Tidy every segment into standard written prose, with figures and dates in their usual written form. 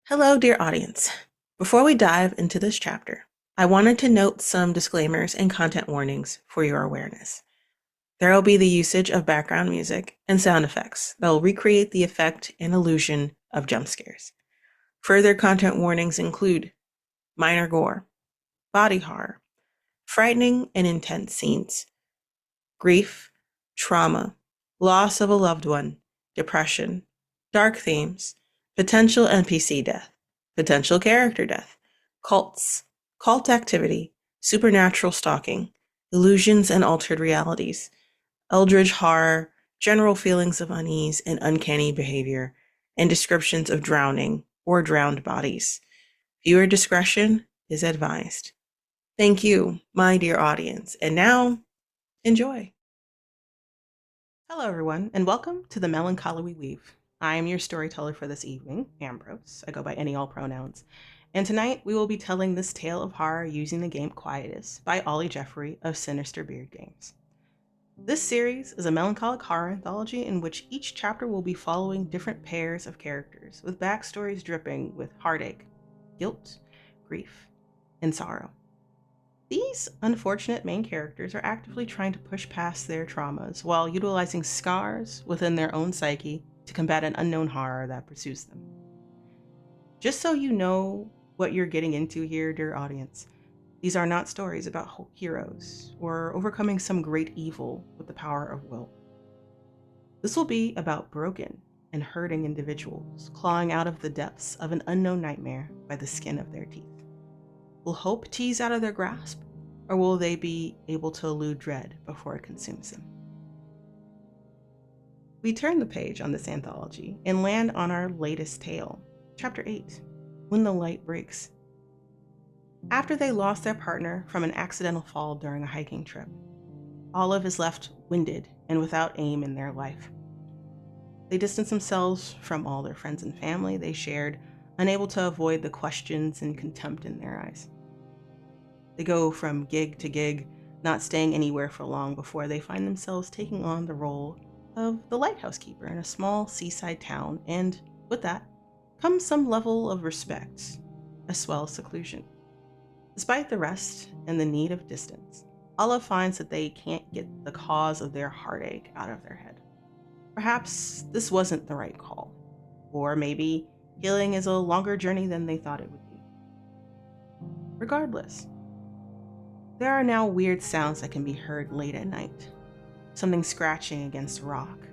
Hello, dear audience. Before we dive into this chapter, I wanted to note some disclaimers and content warnings for your awareness. There will be the usage of background music and sound effects that will recreate the effect and illusion of jump scares. Further content warnings include minor gore, body horror, frightening and intense scenes, grief, trauma, loss of a loved one, depression, dark themes, potential NPC death, potential character death, cults, cult activity, supernatural stalking, illusions and altered realities, eldritch horror, general feelings of unease and uncanny behavior, and descriptions of drowning or drowned bodies. Viewer discretion is advised. Thank you, my dear audience, and now, enjoy. Hello, everyone, and welcome to the Melancholy We Weave. I am your storyteller for this evening, Ambrose. I go by any all pronouns. And tonight we will be telling this tale of horror using the game Quietus by 𝒂𝒔𝒉𝒊𝒏𝒈 of Sinister Beard Games. This series is a melancholic horror anthology in which each chapter will be following different pairs of characters with backstories dripping with heartache, guilt, grief, and sorrow. These unfortunate main characters are actively trying to push past their traumas while utilizing scars within their own psyche to combat an unknown horror that pursues them. Just so you know what you're getting into here, dear audience, these are not stories about heroes or overcoming some great evil with the power of will. This will be about broken and hurting individuals clawing out of the depths of an unknown nightmare by the skin of their teeth. Will hope tease out of their grasp, or will they be able to elude dread before it consumes them? We turn the page on this anthology and land on our latest tale, Chapter 8, When the Light Breaks. After they lost their partner from an accidental fall during a hiking trip, Olive is left winded and without aim in their life. They distance themselves from all their friends and family they shared, unable to avoid the questions and contempt in their eyes. They go from gig to gig, not staying anywhere for long before they find themselves taking on the role of the lighthouse keeper in a small seaside town, and with that comes some level of respect, as well as seclusion. Despite the rest and the need of distance, Olive finds that they can't get the cause of their heartache out of their head. Perhaps this wasn't the right call, or maybe healing is a longer journey than they thought it would be. Regardless, there are now weird sounds that can be heard late at night. Something scratching against a rock.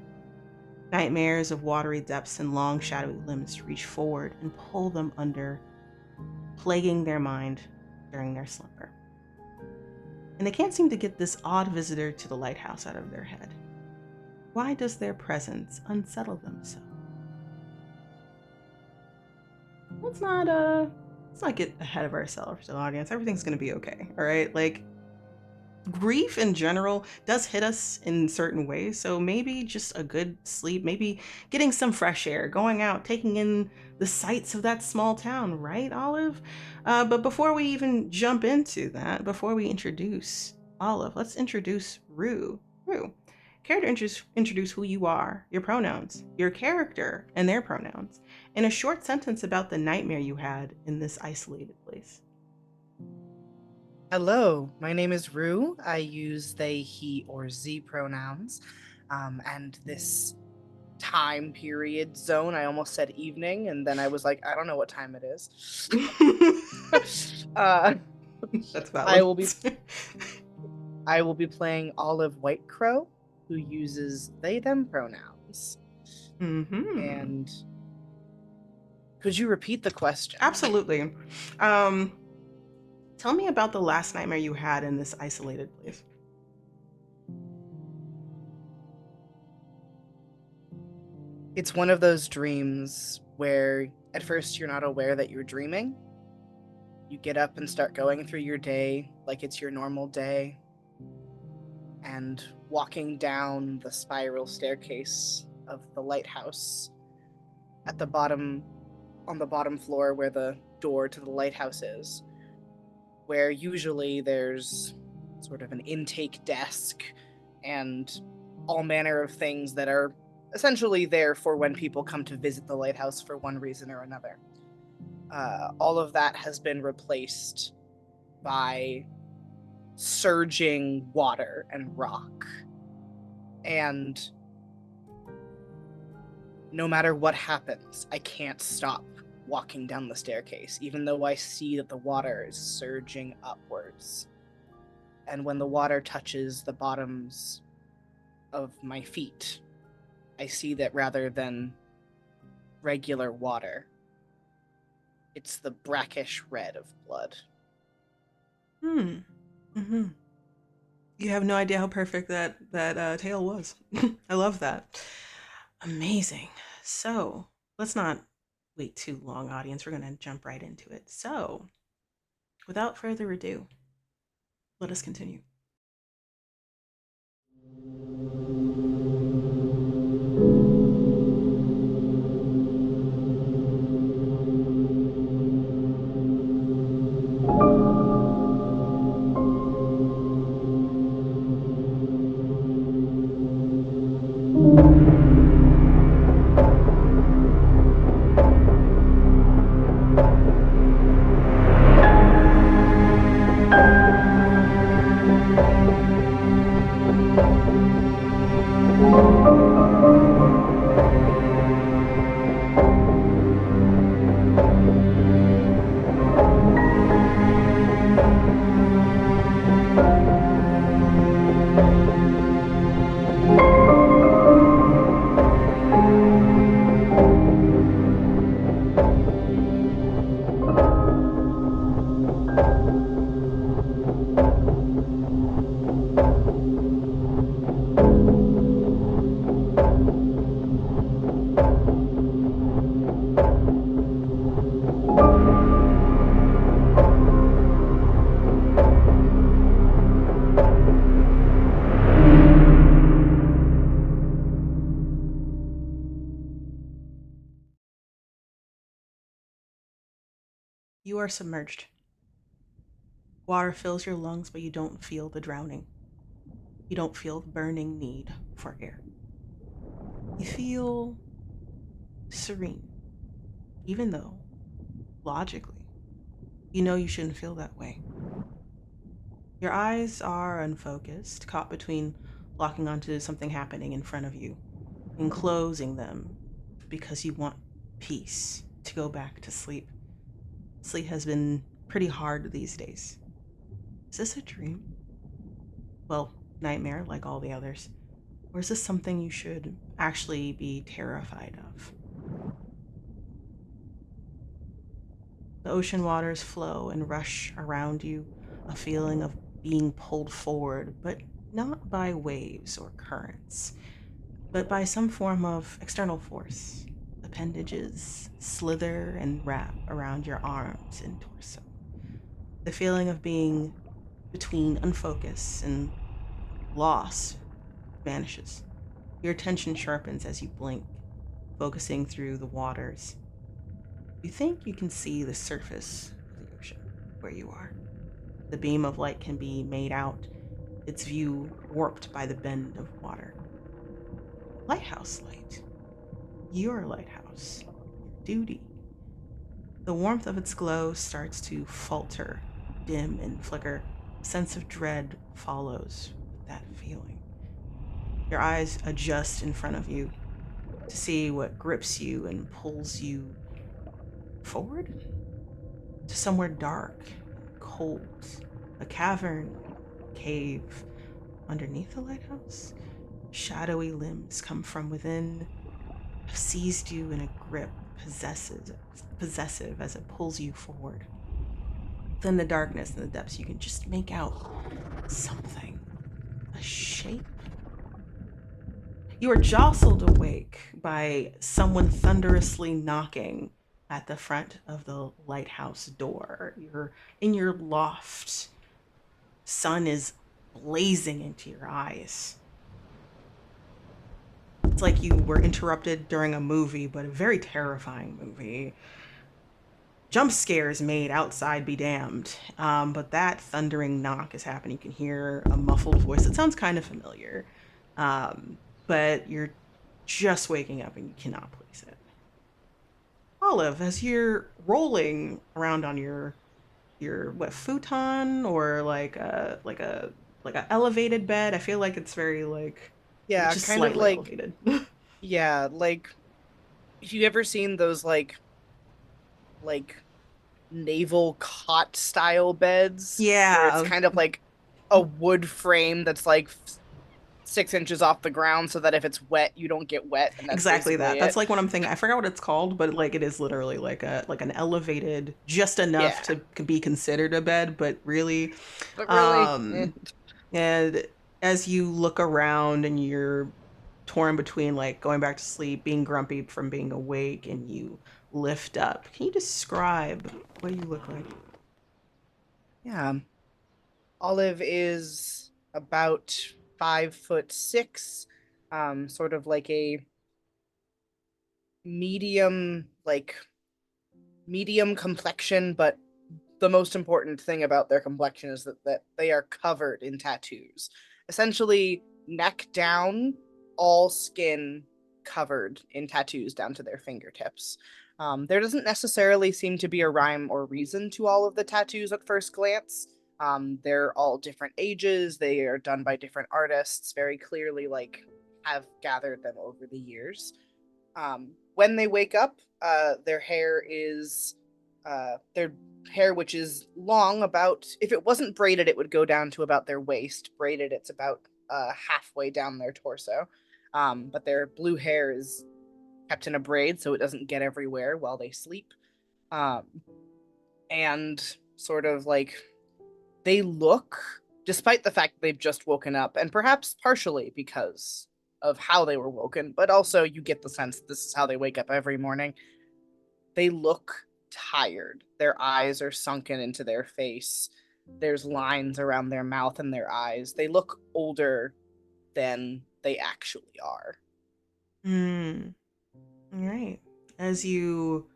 Nightmares of watery depths and long shadowy limbs reach forward and pull them under, plaguing their mind during their slumber. And they can't seem to get this odd visitor to the lighthouse out of their head. Why does their presence unsettle them so? Let's not get ahead of ourselves, the audience. Everything's gonna be okay, all right? Like, grief in general does hit us in certain ways, so maybe just a good sleep, maybe getting some fresh air, going out, taking in the sights of that small town, right, Olive? But before we even jump into that, before we introduce Olive, let's introduce Rue. Rue, care to introduce who you are, your pronouns, your character, and their pronouns, in a short sentence about the nightmare you had in this isolated place. Hello, my name is Rue. I use they, he, or z pronouns. And this time period zone, I almost said evening, and then I was like, I don't know what time it is. uh, That's I valid. will be I will be playing Olive Whitecrow, who uses they them pronouns. Mm-hmm. And could you repeat the question? Absolutely. Um, Tell me about the last nightmare you had in this isolated place. It's one of those dreams where at first you're not aware that you're dreaming. You get up and start going through your day like it's your normal day, and walking down the spiral staircase of the lighthouse at the bottom, on the bottom floor where the door to the lighthouse is, where usually there's sort of an intake desk and all manner of things that are essentially there for when people come to visit the lighthouse for one reason or another. all of that has been replaced by surging water and rock. And no matter what happens, I can't stop walking down the staircase, even though I see that the water is surging upwards. And when the water touches the bottoms of my feet, I see that rather than regular water, it's the brackish red of blood. Mm-hmm. You have no idea how perfect that tale was. I love that. Amazing. So let's not wait too long, audience. We're going to jump right into it. So, without further ado, let us continue. You are submerged. Water fills your lungs, but you don't feel the drowning. You don't feel the burning need for air. You feel serene, even though, logically, you know you shouldn't feel that way. Your eyes are unfocused, caught between locking onto something happening in front of you and closing them because you want peace to go back to sleep. Sleep has been pretty hard these days. Is this a dream? Well, nightmare like all the others. Or is this something you should actually be terrified of? The ocean waters flow and rush around you, a feeling of being pulled forward, but not by waves or currents, but by some form of external force. Appendages slither and wrap around your arms and torso. The feeling of being between unfocus and loss vanishes. Your attention sharpens as you blink, focusing through the waters. You think you can see the surface of the ocean where you are. The beam of light can be made out, its view warped by the bend of water. Lighthouse light. Your lighthouse. Your duty. The warmth of its glow starts to falter, dim and flicker. A sense of dread follows with that feeling. Your eyes adjust in front of you to see what grips you and pulls you forward to somewhere dark and cold. A cavern, cave underneath the lighthouse. Shadowy limbs come from within, have seized you in a grip, possessive as it pulls you forward. Then the darkness and the depths, you can just make out something, a shape. You are jostled awake by someone thunderously knocking at the front of the lighthouse door. You're in your loft. Sun is blazing into your eyes. It's like you were interrupted during a movie, but a very terrifying movie. Jump scares made outside be damned. But that thundering knock is happening. You can hear a muffled voice. It sounds kind of familiar. But you're just waking up and you cannot place it. Olive, as you're rolling around on your what futon or like a elevated bed. I feel like it's very like it's Yeah, just kind of slightly like, elevated. yeah, like if you ever seen those like naval cot style beds where it's Yeah, kind of like a wood frame that's like 6 inches off the ground so that if it's wet, you don't get wet, and that's exactly basically that. That's it. like what I'm thinking. I forgot what it's called, but like it is literally like an elevated, just enough Yeah, to be considered a bed, but really, but really, um, and as you look around and you're torn between like going back to sleep, being grumpy from being awake, and you lift up. Can you describe what you look like? yeah. Olive is about 5'6", sort of like a medium, like medium complexion, but the most important thing about their complexion is that they are covered in tattoos. Essentially, neck down, all skin covered in tattoos down to their fingertips. There doesn't necessarily seem to be a rhyme or reason to all of the tattoos at first glance. They're all different ages. They are done by different artists. Very clearly, like have gathered them over the years. When they wake up, their hair, which is long, about if it wasn't braided, it would go down to about their waist. Braided, it's about halfway down their torso. But their blue hair is kept in a braid so it doesn't get everywhere while they sleep. Um, and sort of like they look, despite the fact that they've just woken up, and perhaps partially because of how they were woken, but also you get the sense that this is how they wake up every morning. They look tired. Their eyes are sunken into their face. There's lines around their mouth and their eyes. They look older than they actually are. Hmm. All right. As you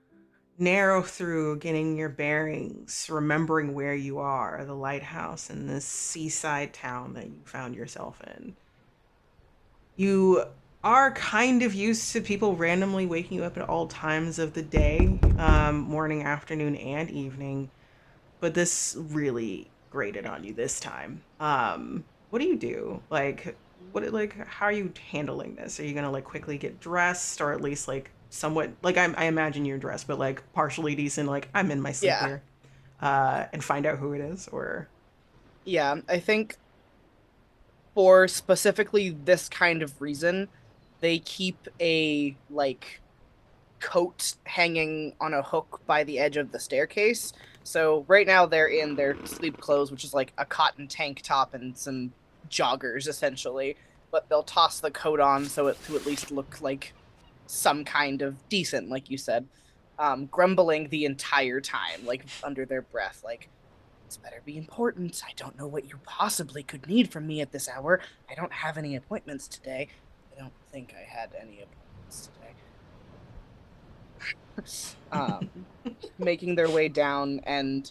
narrow through getting your bearings, remembering where you are, the lighthouse in this seaside town that you found yourself in, you are kind of used to people randomly waking you up at all times of the day, morning, afternoon, and evening. But this really grated on you this time. What do you do? Like how are you handling this? Are you gonna like quickly get dressed, or at least like somewhat like I imagine you're dressed, but like partially decent, like I'm in my Yeah. sleepwear, and find out who it is, or Yeah. I think for specifically this kind of reason, they keep a like coat hanging on a hook by the edge of the staircase. So right now they're in their sleep clothes, which is like a cotton tank top and some joggers essentially. But they'll toss the coat on so it to at least look like some kind of decent, like you said. Grumbling the entire time, like under their breath, like this better be important. I don't know what you possibly could need from me at this hour. I don't have any appointments today. I don't think I had any appointments today. um, Making their way down and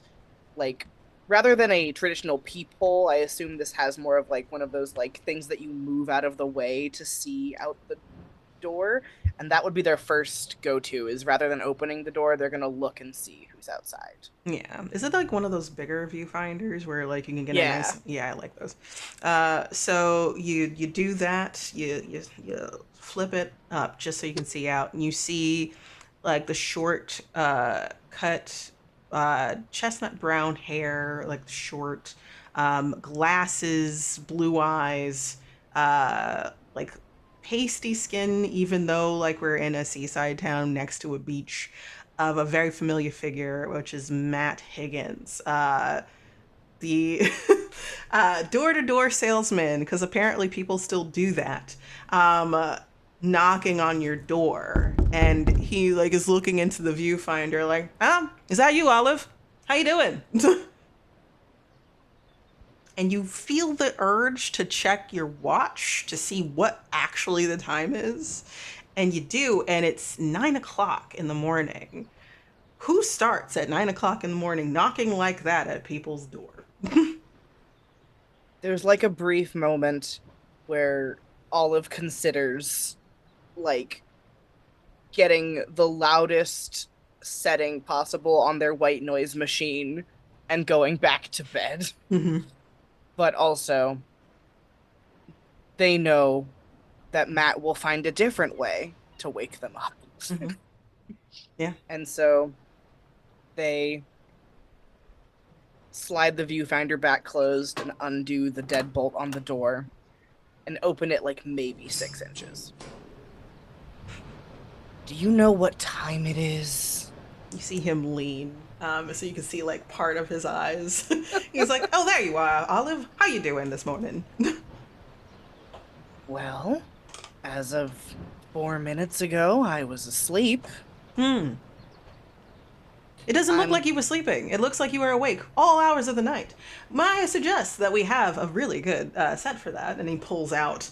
like rather than a traditional peephole, I assume this has more of like one of those like things that you move out of the way to see out the door, and that would be their first go-to is rather than opening the door, they're gonna look and see who's outside. yeah. Is it like one of those bigger viewfinders where like you can get a Yeah. nice, yeah, I like those. So you do that, you flip it up just so you can see out, and you see like the short cut chestnut brown hair, like short glasses, blue eyes, like pasty skin, even though like we're in a seaside town next to a beach, of a very familiar figure, which is Matt Higgins, the door-to-door salesman, because apparently people still do that. Knocking on your door, and he like is looking into the viewfinder, like, is that you, Olive? How you doing? And you feel the urge to check your watch to see what actually the time is, and you do, and it's 9 o'clock in the morning. Who starts at 9 o'clock in the morning knocking like that at people's door? There's like a brief moment where Olive considers like getting the loudest setting possible on their white noise machine and going back to bed. Mm-hmm. But also, they know that Matt will find a different way to wake them up. Mm-hmm. Yeah. And so they slide the viewfinder back closed and undo the deadbolt on the door and open it like maybe 6 inches. Do you know what time it is? You see him lean, so you can see like part of his eyes. He's like, "Oh, there you are, Olive. How you doing this morning?" Well, as of 4 minutes ago, I was asleep. Hmm. It doesn't look I'm like you were sleeping. It looks like you were awake all hours of the night. Maya suggests that we have a really good set for that. And he pulls out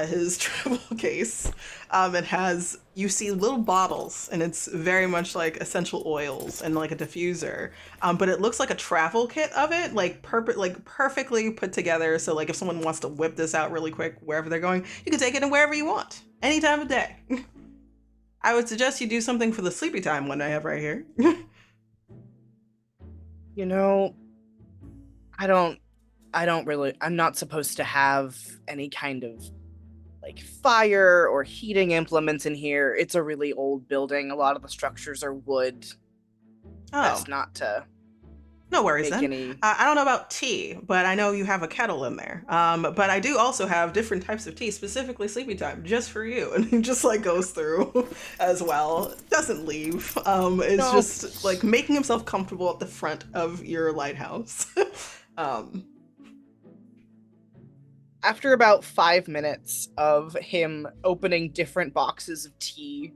his travel case. It has, you see little bottles, and it's very much like essential oils and like a diffuser. But it looks like a travel kit of it, like perfectly put together. So like if someone wants to whip this out really quick wherever they're going, you can take it in wherever you want, any time of day. I would suggest you do something for the sleepy time one I have right here. You know, I don't really, I'm not supposed to have any kind of like fire or heating implements in here. It's a really old building. A lot of the structures are wood. Oh. Best not to No worries make then. any. I don't know about tea, but I know you have a kettle in there. But I do also have different types of tea, specifically sleepy time, just for you. And he just like goes through as well. Doesn't leave. It's No. just like making himself comfortable at the front of your lighthouse. um, After about 5 minutes of him opening different boxes of tea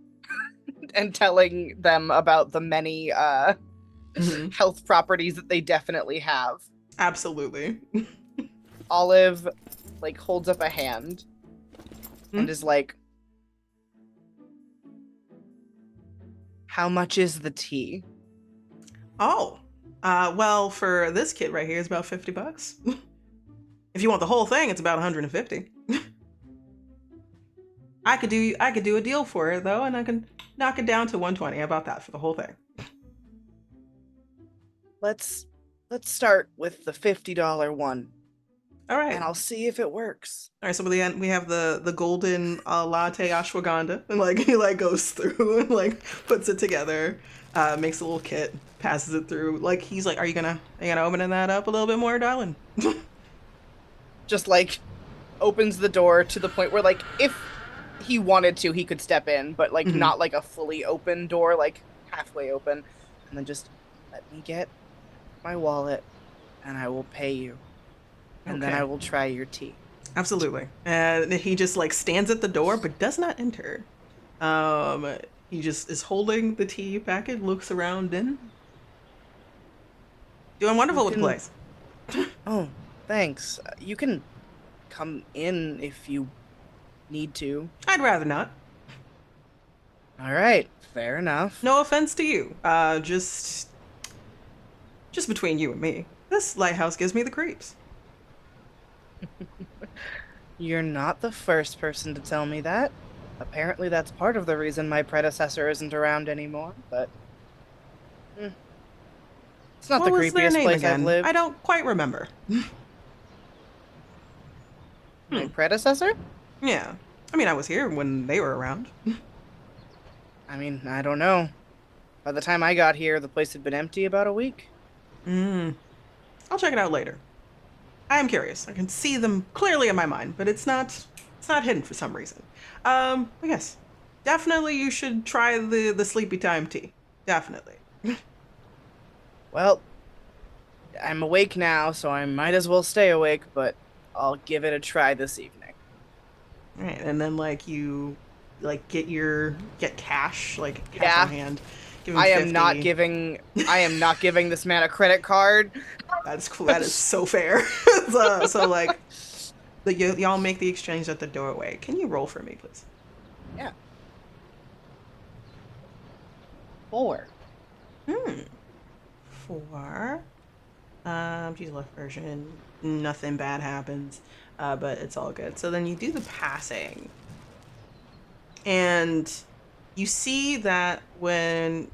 and telling them about the many mhm. health properties that they definitely have, Absolutely. Olive like holds up a hand and is like, "How much is the tea?" Oh, well, for this kit right here, it's about $50. If you want the whole thing, it's about 150. I could do a deal for it though, and I can knock it down to 120. How about that for the whole thing? Let's start with the $50 one, All right. and I'll see if it works. All right, so at the end we have the golden latte ashwagandha, and like he like goes through and like puts it together, makes a little kit, passes it through. Like he's like, are you gonna open that up a little bit more, darling? Just like opens the door to the point where like if he wanted to, he could step in, but like Mhm. not like a fully open door, like halfway open, and then just let me get my wallet, and I will pay you, and then Okay. I will try your tea. Absolutely. And he just like stands at the door but does not enter. He just is holding the tea packet, looks around, and doing wonderful with the place. Oh, thanks. You can come in if you need to. I'd rather not. All right, fair enough. No offense to you. Just between you and me. This lighthouse gives me the creeps. You're not the first person to tell me that. Apparently, that's part of the reason my predecessor isn't around anymore, but it's not What the was their creepiest name place I've again? lived. I don't quite remember. My predecessor? Yeah. I mean, I was here when they were around. I mean, I don't know. By the time I got here, the place had been empty about a week. I'll check it out later. I am curious. I can see them clearly in my mind, but it's not hidden for some reason. But yes. Definitely you should try the sleepy time tea. Definitely. Well, I'm awake now, so I might as well stay awake, but I'll give it a try this evening. All right, and then like you like get cash, like cash Yeah. on hand. Give him I 50. am not giving this man a credit card. That's cool. That is so fair. So like y'all make the exchange at the doorway. Can you roll for me, please? Yeah. 4. 4. Choose left version. Nothing bad happens, but it's all good. So then you do the passing, and you see that when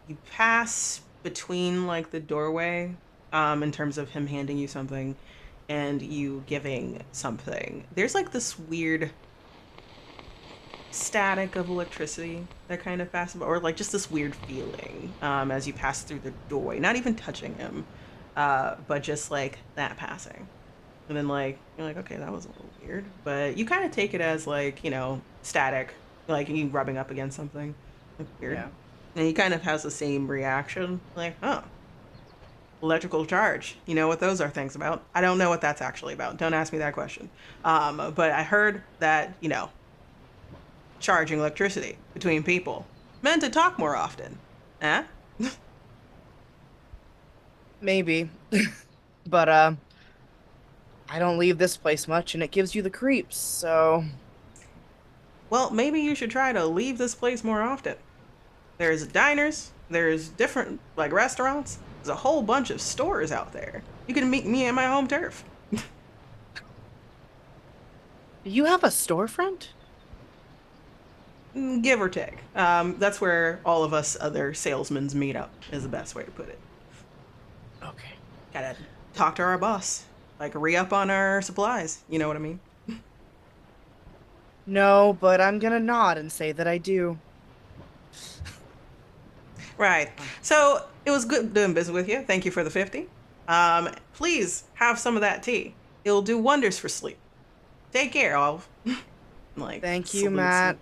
you pass between like the doorway, in terms of him handing you something and you giving something. There's like this weird static of electricity that kind of passes, or like just this weird feeling, as you pass through the doorway, not even touching him, but just like that passing. And then like you're like, okay, that was a little weird, but you kind of take it as like, static, like you rubbing up against something, like weird. Yeah. And he kind of has the same reaction, like, oh, electrical charge. You know what those are things about? I don't know what that's actually about. Don't ask me that question. But I heard that, charging electricity between people meant to talk more often. Eh? Maybe. But I don't leave this place much and it gives you the creeps, so Well, maybe you should try to leave this place more often. There's diners, there's different like restaurants, there's a whole bunch of stores out there. You can meet me at my home turf. do you have a storefront? Give or take. That's where all of us other salesmen meet up, is the best way to put it. Okay. Gotta talk to our boss. Like, re up on our supplies. You know what I mean? No, but I'm gonna nod and say that I do. Right. So, it was good doing business with you. Thank you for the 50. Please have some of that tea. It'll do wonders for sleep. Take care, all. Like, Thank you, salutes Matt.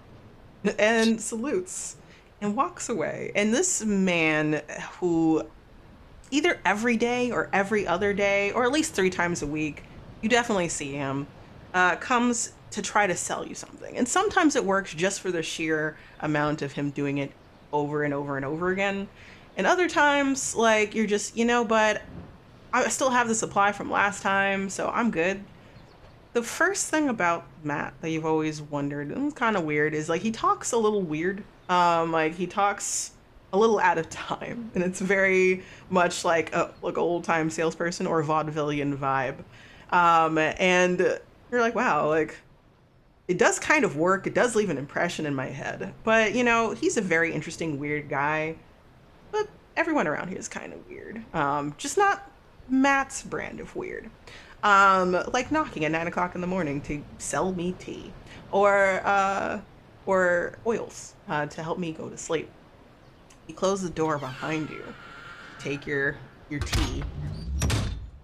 and salutes and walks away. And this man, who either every day or every other day, or at least 3 times a week, you definitely see him, comes to try to sell you something. And sometimes it works just for the sheer amount of him doing it over and over and over again. And other times, like, you're just, but I still have the supply from last time, so I'm good. The first thing about Matt that you've always wondered, and it's kind of weird, is like he talks a little weird. Like he talks a little out of time, and it's very much like a old time salesperson or vaudevillian vibe. And you're like, wow, like it does kind of work. It does leave an impression in my head. But he's a very interesting, weird guy. But everyone around here is kind of weird. Just not Matt's brand of weird. Like knocking at 9 o'clock in the morning to sell me tea, or oils, to help me go to sleep. You close the door behind you, take your tea.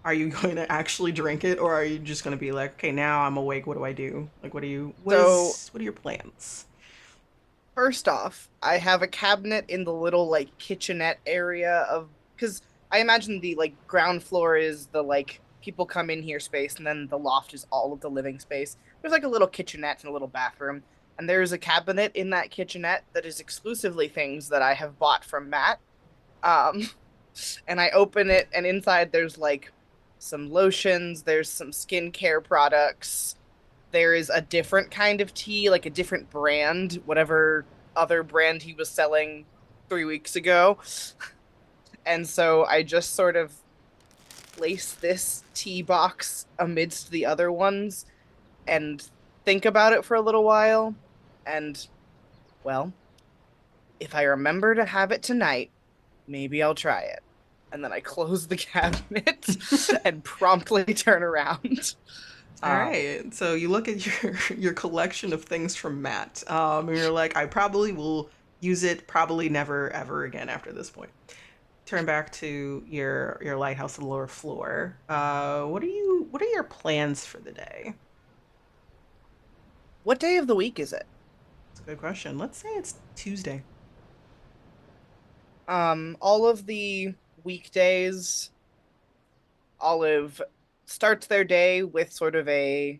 Are you going to actually drink it, or are you just going to be like, okay, now I'm awake. What do I do? Like, So, what are your plans? first off, I have a cabinet in the little like kitchenette area of because I imagine the like ground floor is the like people come in here space, and then the loft is all of the living space. There's like a little kitchenette and a little bathroom, and there's a cabinet in that kitchenette that is exclusively things that I have bought from Matt. Um, and I open it, and inside there's like some lotions, there's some skincare products, there is a different kind of tea, like a different brand, whatever other brand he was selling 3 weeks ago. And so I just sort of place this tea box amidst the other ones and think about it for a little while. And, well, if I remember to have it tonight, maybe I'll try it. And then I close the cabinet and promptly turn around. All Um, right. So you look at your collection of things from Matt, and you're like, I probably will use it, probably never ever again after this point. Turn back to your lighthouse on the lower floor. What are your plans for the day? what day of the week is it? It's a good question. Let's say it's Tuesday. All of the weekdays, Olive starts their day with sort of a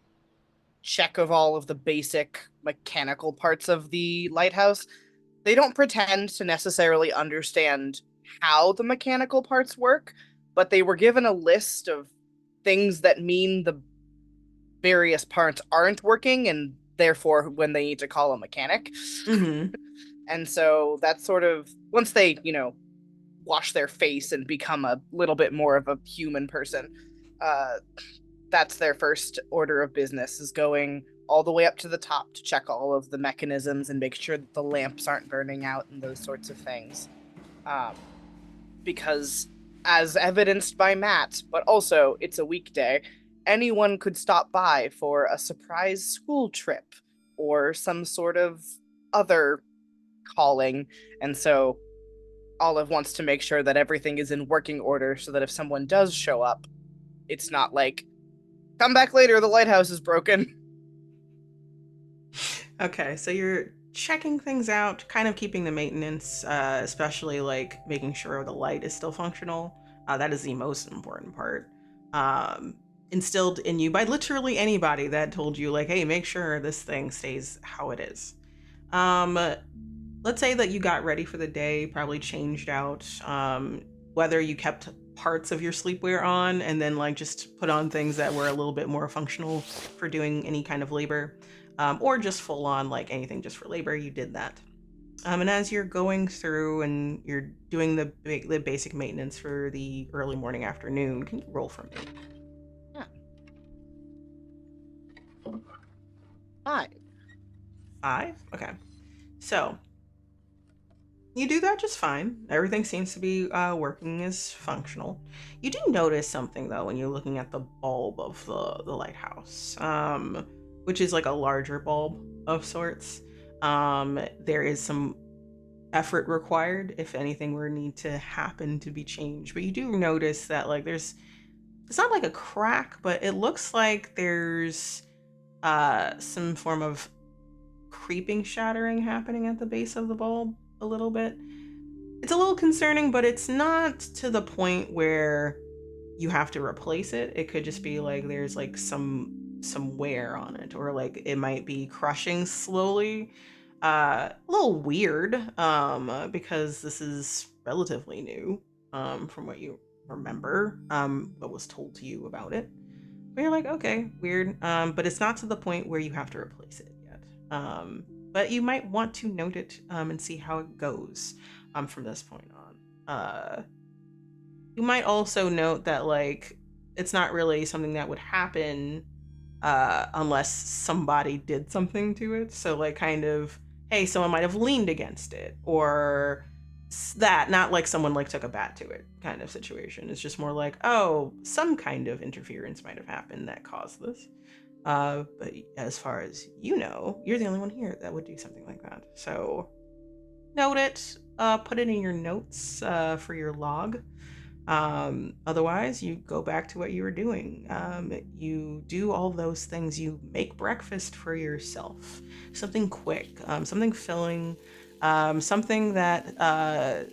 check of all of the basic mechanical parts of the lighthouse. They don't pretend to necessarily understand how the mechanical parts work, but they were given a list of things that mean the various parts aren't working, and therefore when they need to call a mechanic. Mm-hmm. And so that's sort of once they, wash their face and become a little bit more of a human person, uh, that's their first order of business, is going all the way up to the top to check all of the mechanisms and make sure that the lamps aren't burning out and those sorts of things. Because, as evidenced by Matt, but also it's a weekday, anyone could stop by for a surprise school trip or some sort of other calling. And so Olive wants to make sure that everything is in working order so that if someone does show up, it's not like, come back later, the lighthouse is broken. Okay, so you're checking things out, kind of keeping the maintenance, especially like making sure the light is still functional. That is the most important part. Um, Instilled in you by literally anybody that told you, like, hey, make sure this thing stays how it is. Um, let's say that you got ready for the day, probably changed out, whether you kept parts of your sleepwear on and then like just put on things that were a little bit more functional for doing any kind of labor, or just full on like anything just for labor, you did that. And as you're going through and you're doing the basic maintenance for the early morning afternoon, can you roll for me? Yeah. 5. 5? Okay. So you do that just fine. Everything seems to be working as functional. You do notice something though when you're looking at the bulb of the lighthouse, which is like a larger bulb of sorts. There is some effort required if anything were need to happen to be changed. But you do notice that like it's not like a crack, but it looks like there's some form of creeping shattering happening at the base of the bulb a little bit. It's a little concerning, but it's not to the point where you have to replace it. It could just be like there's like some wear on it, or like it might be crushing slowly. A little weird, because this is relatively new, from what you remember, what was told to you about it. But you're like, okay, weird. But it's not to the point where you have to replace it yet. But you might want to note it, and see how it goes, from this point on. You might also note that like it's not really something that would happen unless somebody did something to it. So like kind of, hey, someone might have leaned against it, or that, not like someone like took a bat to it kind of situation. It's just more like, oh, some kind of interference might have happened that caused this. But as far as you know, you're the only one here that would do something like that. So note it, put it in your notes, for your log. Otherwise, you go back to what you were doing. You do all those things. You make breakfast for yourself, something quick, something filling, something that,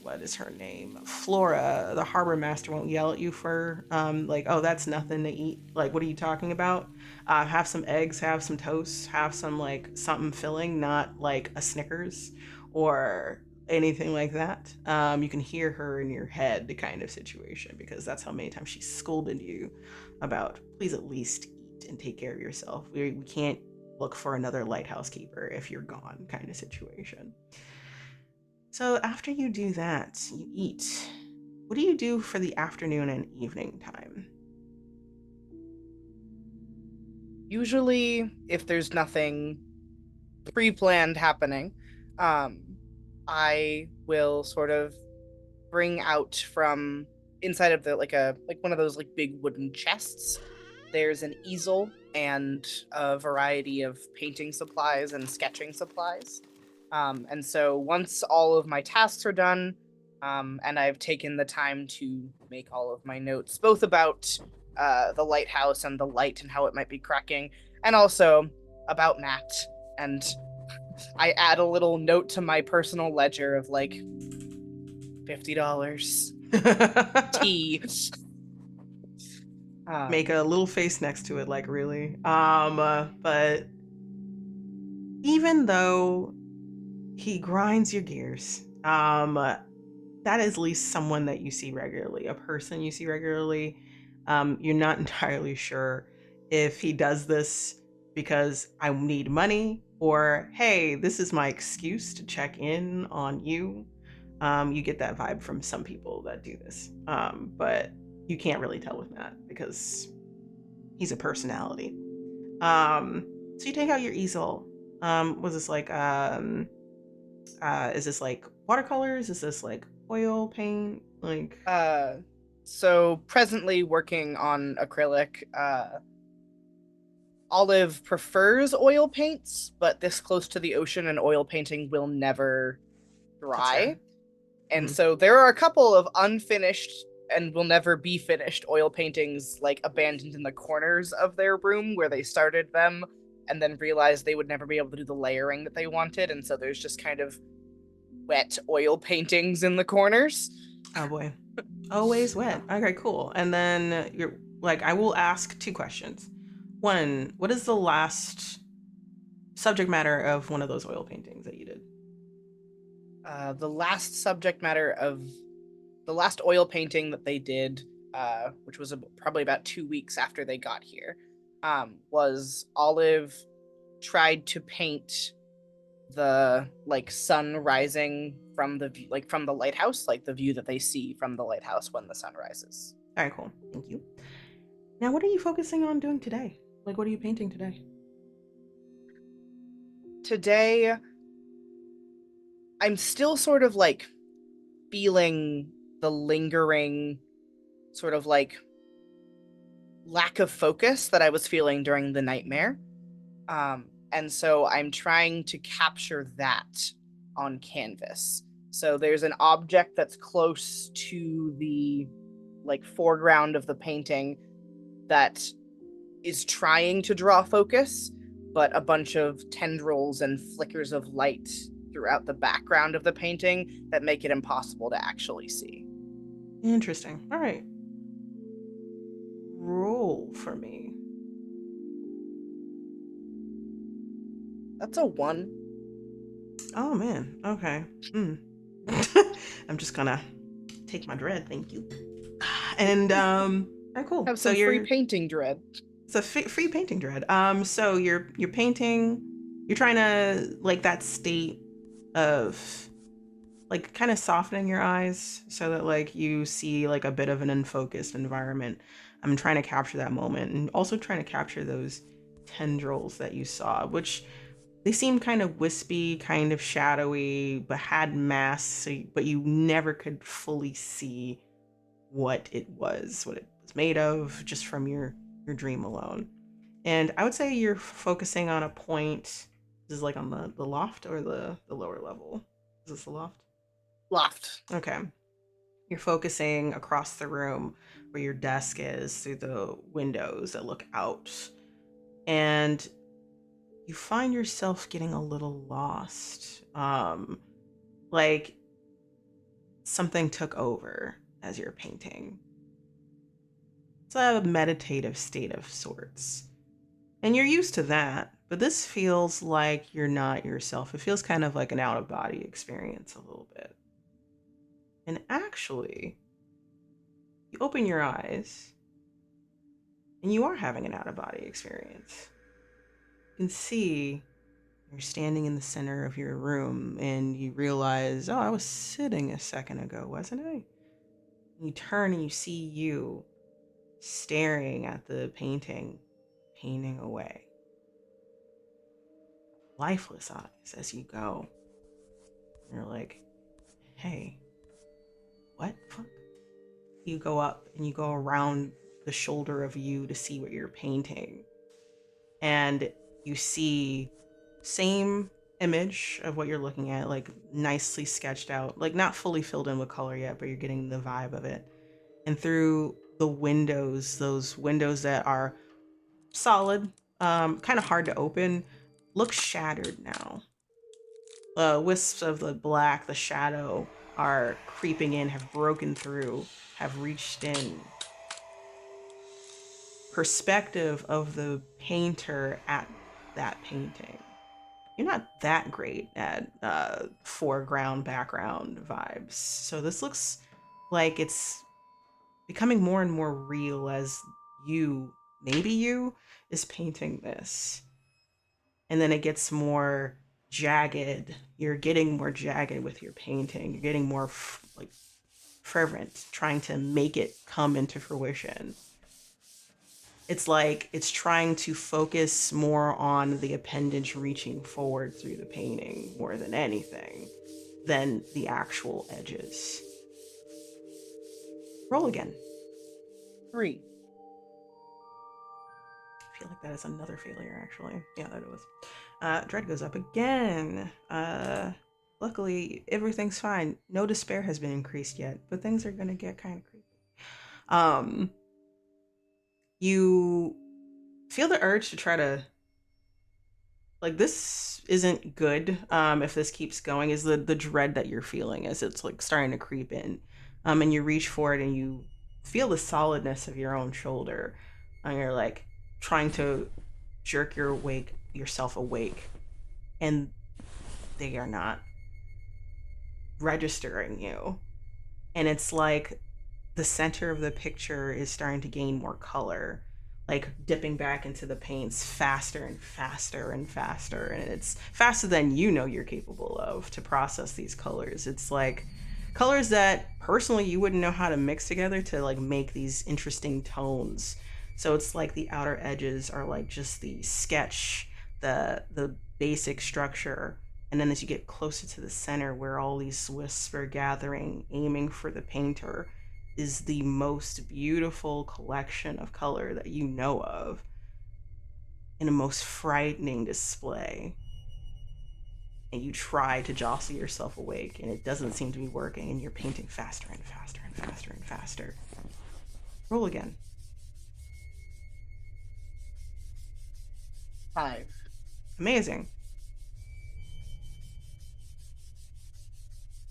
what is her name? Flora, the harbor master, won't yell at you for, like, oh, that's nothing to eat. Like, what are you talking about? Have some eggs, have some toast, have some, like, something filling, not like a Snickers or anything like that. You can hear her in your head, the kind of situation, because that's how many times she scolded you about, please at least eat and take care of yourself. We can't look for another lighthouse keeper if you're gone, kind of situation. So after you do that, you eat. What do you do for the afternoon and evening time? Usually, if there's nothing pre-planned happening, um, I will sort of bring out from inside of the like one of those like big wooden chests. There's an easel and a variety of painting supplies and sketching supplies. And so once all of my tasks are done, and I've taken the time to make all of my notes, both about the lighthouse and the light and how it might be cracking, and also about Matt. And I add a little note to my personal ledger of like $50 tea. Make Um, a little face next to it, like really. But even though he grinds your gears, that is at least someone that you see regularly, a person you see regularly. You're not entirely sure if he does this because I need money, or hey, this is my excuse to check in on you. You get that vibe from some people that do this, but you can't really tell with Matt because he's a personality. So you take out your easel. Was this like, is this like watercolors? Is this like oil paint? Like, So presently working on acrylic. Olive prefers oil paints, but this close to the ocean, an oil painting will never that's fair. dry. And Hmm. so there are a couple of unfinished and will never be finished oil paintings like abandoned in the corners of their room where they started them and then realized they would never be able to do the layering that they wanted. And so there's just kind of wet oil paintings in the corners. Oh boy. Always wet. Okay, cool. And then you're like, I will ask two questions. One, what is the last subject matter of one of those oil paintings that you did? The last subject matter of the last oil painting that they did, which was probably about 2 weeks after they got here, was Olive tried to paint the like sun rising from the like from the lighthouse, like the view that they see from the lighthouse when the sun rises. All right, cool. Thank you. Now, what are you focusing on doing today? Like, what are you painting today? Today, I'm still sort of like feeling the lingering sort of like lack of focus that I was feeling during the nightmare. And so I'm trying to capture that on canvas. So there's an object that's close to the like foreground of the painting that is trying to draw focus, but a bunch of tendrils and flickers of light throughout the background of the painting that make it impossible to actually see. Interesting. All right. Roll for me. That's a one. Oh man. Okay. Hmm. I'm just gonna take my dread. Thank you. And all right, cool. Have So some free you're painting dread. it's a free painting dread. So you're painting. You're trying to like that state of like kind of softening your eyes so that like you see like a bit of an unfocused environment. I'm trying to capture that moment and also trying to capture those tendrils that you saw, which they seemed kind of wispy, kind of shadowy, but had mass, but you never could fully see what it was made of, just from your dream alone. And I would say you're focusing on a point. This is like on the loft or the lower level. Is this the loft? Loft. Okay. You're focusing across the room where your desk is through the windows that look out. And you find yourself getting a little lost. Like something took over as you're painting. It's a meditative state of sorts. And you're used to that, but this feels like you're not yourself. It feels kind of like an out of body experience a little bit. And actually, you open your eyes and you are having an out of body experience. You can see you're standing in the center of your room and you realize, oh, I was sitting a second ago, wasn't I? And you turn and you see you staring at the painting, painting away. Lifeless eyes as you go. And you're like, hey, what the fuck? You go up and you go around the shoulder of you to see what you're painting. And you see same image of what you're looking at, like nicely sketched out, like not fully filled in with color yet, but you're getting the vibe of it. And through the windows, those windows that are solid, kind of hard to open, look shattered now. Wisps of the black, the shadow, are creeping in, have broken through, have reached in. Perspective of the painter at that painting. You're not that great at foreground, background vibes. So this looks like it's becoming more and more real as you, maybe you, is painting this. And then it gets more jagged. You're getting more jagged with your painting. You're getting more like fervent, trying to make it come into fruition. It's like it's trying to focus more on the appendage reaching forward through the painting more than anything. than the actual edges. Roll again. 3. I feel like that is another failure, actually. Yeah, that it was. Dread goes up again. Luckily, everything's fine. No despair has been increased yet, but things are gonna get kind of creepy. Um, you feel the urge to try to, like, this isn't good. If this keeps going, is the dread that you're feeling as it's like starting to creep in. And you reach for it and you feel the solidness of your own shoulder, and you're like trying to jerk yourself awake, and they are not registering you. And it's like the center of the picture is starting to gain more color, like dipping back into the paints faster and faster and faster. And it's faster than you know you're capable of to process these colors. It's like colors that personally you wouldn't know how to mix together to like make these interesting tones. So it's like the outer edges are like just the sketch, the basic structure, and then as you get closer to the center where all these wisps are gathering, aiming for the painter, is the most beautiful collection of color that you know of in a most frightening display. And you try to jostle yourself awake, and it doesn't seem to be working, and you're painting faster and faster and faster and faster. Roll again. 5. Amazing.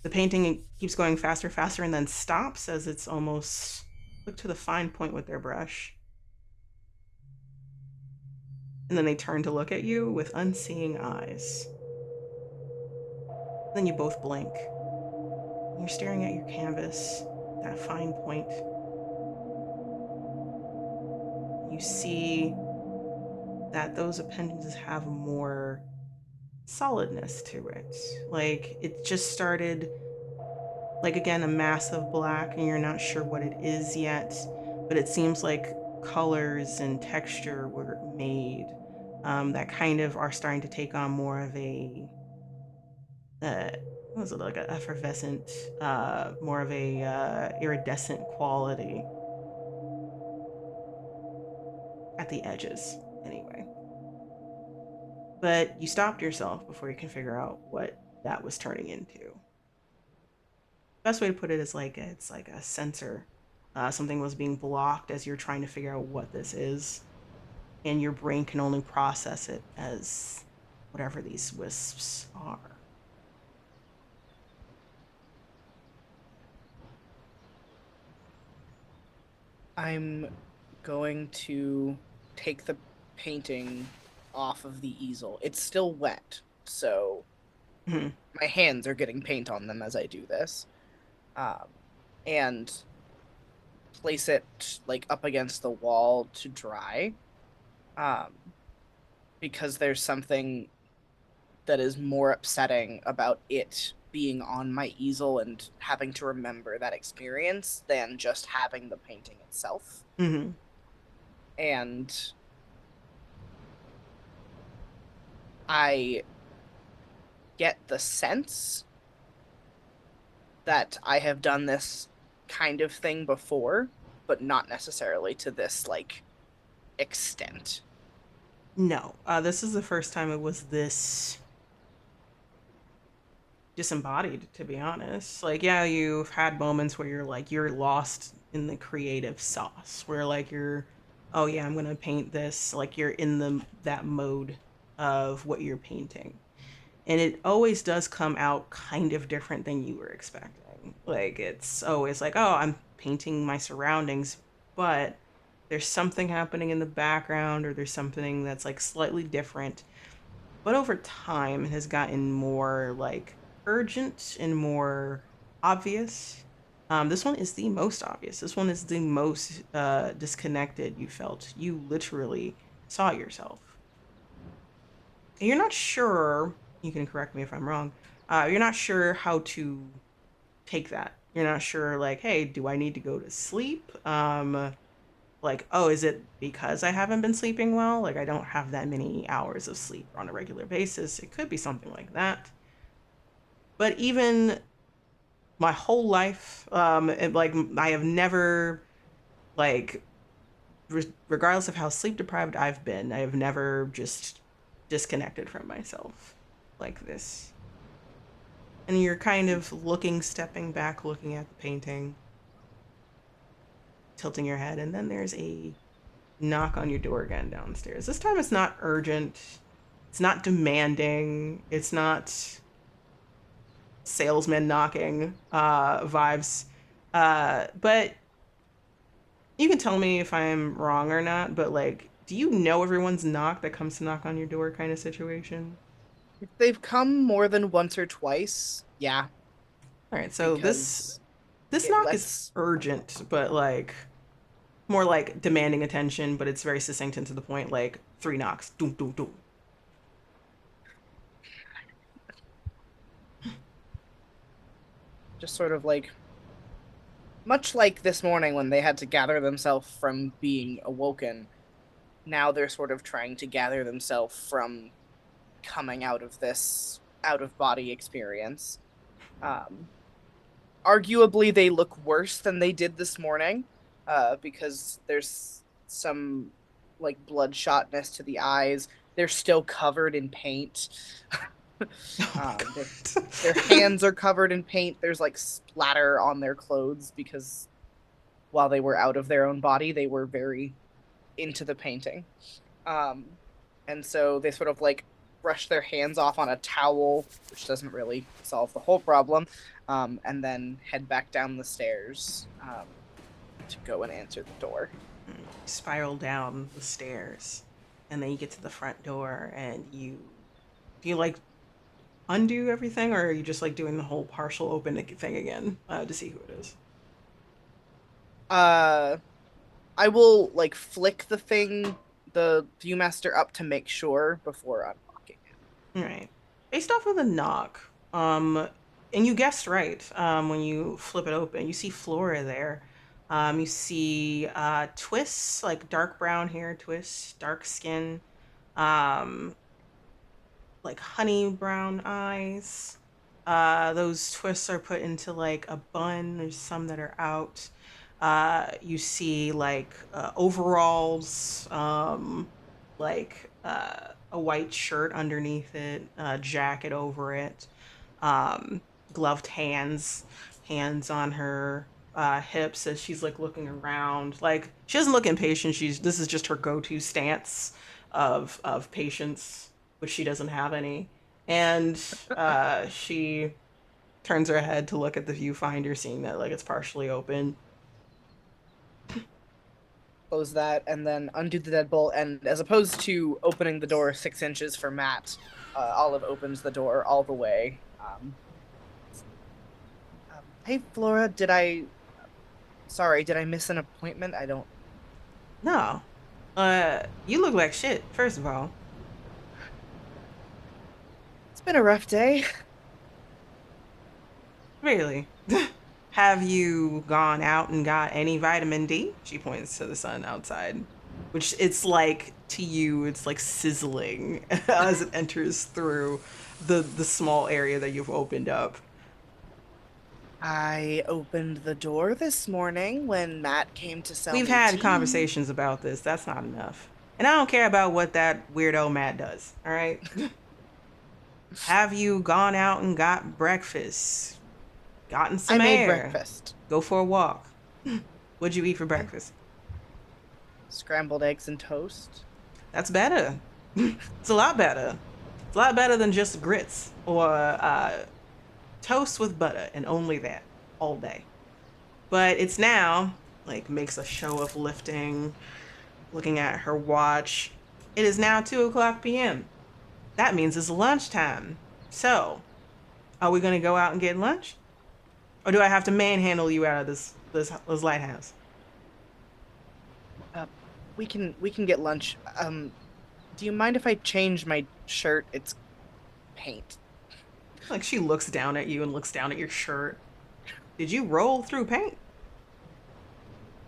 The painting keeps going faster, faster, and then stops as it's almost look to the fine point with their brush. And then they turn to look at you with unseeing eyes. Then you both blink. You're staring at your canvas, that fine point. You see that those appendages have more solidness to it. Like it just started, like again, a mass of black, and you're not sure what it is yet, but it seems like colors and texture were made that kind of are starting to take on more of a what was it, like an effervescent, more of a iridescent quality at the edges, anyway. But you stopped yourself before you can figure out what that was turning into. Best way to put it is like it's like a sensor. Something was being blocked as you're trying to figure out what this is, and your brain can only process it as whatever these wisps are. I'm going to take the painting off of the easel. It's still wet, so Mm-hmm. my hands are getting paint on them as I do this. And place it like up against the wall to dry. Because there's something that is more upsetting about it being on my easel and having to remember that experience than just having the painting itself. Mm-hmm. And I get the sense that I have done this kind of thing before, but not necessarily to this like extent. No, this is the first time it was this disembodied, to be honest. Like, yeah, you've had moments where you're lost in the creative sauce, where like you're, oh yeah, I'm gonna paint this. Like you're in that mode of what you're painting, and it always does come out kind of different than you were expecting. Like it's always like, oh, I'm painting my surroundings, but there's something happening in the background, or there's something that's like slightly different. But over time, it has gotten more like urgent and more obvious. This one is the most obvious. This one is the most disconnected you felt. You literally saw yourself. And you're not sure, you can correct me if I'm wrong, you're not sure how to take that. You're not sure, like, hey, do I need to go to sleep? Like, oh, is it because I haven't been sleeping well? Like, I don't have that many hours of sleep on a regular basis. It could be something like that. But even my whole life, like I have never like regardless of how sleep deprived I've been, I have never just disconnected from myself like this. And you're kind of looking, stepping back, looking at the painting, tilting your head, and then there's a knock on your door again downstairs. This time it's not urgent, it's not demanding, it's not salesman knocking vibes. But you can tell me if I'm wrong or not, but like, do you know everyone's knock that comes to knock on your door kind of situation? If they've come more than once or twice, yeah, All right, so this because this it knock is lets urgent, but like more like demanding attention, but it's very succinct and to the point, like three knocks. Doom, doom, doom. just sort of like much like this morning when they had to gather themselves from being awoken. Now they're sort of trying to gather themselves from coming out of this out of body experience. Um, Arguably, they look worse than they did this morning, because there's some like bloodshotness to the eyes. They're still covered in paint. Oh my um, their their god. hands are covered in paint. There's like splatter on their clothes because while they were out of their own body, they were very into the painting. Um, and so they sort of like brush their hands off on a towel, which doesn't really solve the whole problem, and then head back down the stairs to go and answer the door. Spiral down the stairs, and then you get to the front door, and you do you like undo everything, or are you just like doing the whole partial open thing again to see who it is? Uh, I will like flick the thing, the Viewmaster up to make sure before unlocking it. All right. Based off of the knock, and you guessed right. When you flip it open, you see Flora there. You see twists, like dark brown hair twists, dark skin, um, like honey brown eyes. Those twists are put into like a bun. There's some that are out. You see like overalls, like a white shirt underneath it, a jacket over it, um, gloved hands, hands on her hips as she's like looking around. Like she doesn't look impatient. She's this is just her go-to stance of patience, which she doesn't have any. And she turns her head to look at the viewfinder, seeing that like it's partially open. Close that and then undo the deadbolt. And as opposed to opening the door 6 inches for Matt, Olive opens the door all the way. Hey, Flora, did I? Sorry, did I miss an appointment? I don't. No, you look like shit. First of all, It's been a rough day. really. Have you gone out and got any vitamin D? She points to the sun outside, which it's like to you, it's like sizzling as it enters through the small area that you've opened up. I opened the door this morning when Matt came to sell We've me had tea. conversations about this. That's not enough. And I don't care about what that weirdo Matt does. All right. Have you gone out and got breakfast? Gotten I some made air? breakfast. Go for a walk? What'd you eat for I breakfast? scrambled eggs and toast. That's better. It's a lot better. It's a lot better than just grits or toast with butter and only that all day. But it's now like makes a show of lifting, looking at her watch. It is now 2 o'clock p.m. That means it's lunchtime. So, are we gonna go out and get lunch, or do I have to manhandle you out of this lighthouse? Uh, we can get lunch. Do you mind if I change my shirt? It's paint. Like she looks down at you and looks down at your shirt. Did you roll through paint?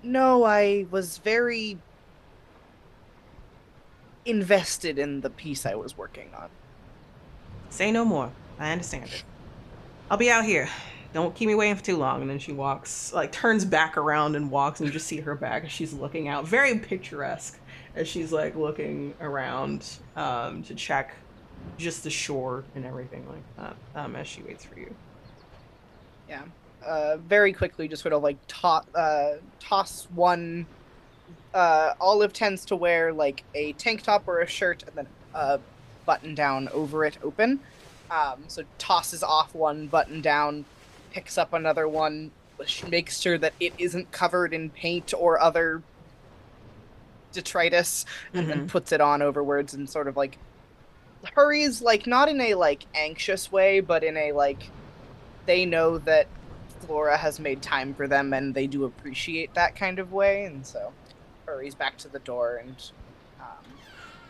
No, I was very invested in the piece I was working on. Say no more. I understand it. I'll be out here. Don't keep me waiting for too long. And then she walks, like, turns back around and walks, and you just see her back as she's looking out. Very picturesque as she's, like, looking around to check just the shore and everything like that as she waits for you. Yeah. Very quickly, just sort of like toss one. Olive tends to wear like a tank top or a shirt, and then a button down over it open. So tosses off one button down, picks up another one, makes sure that it isn't covered in paint or other detritus, and then Mm-hmm. puts it on overwards and sort of like hurries, like not in a like anxious way, but in a like they know that Flora has made time for them and they do appreciate that kind of way, and so hurries back to the door and um,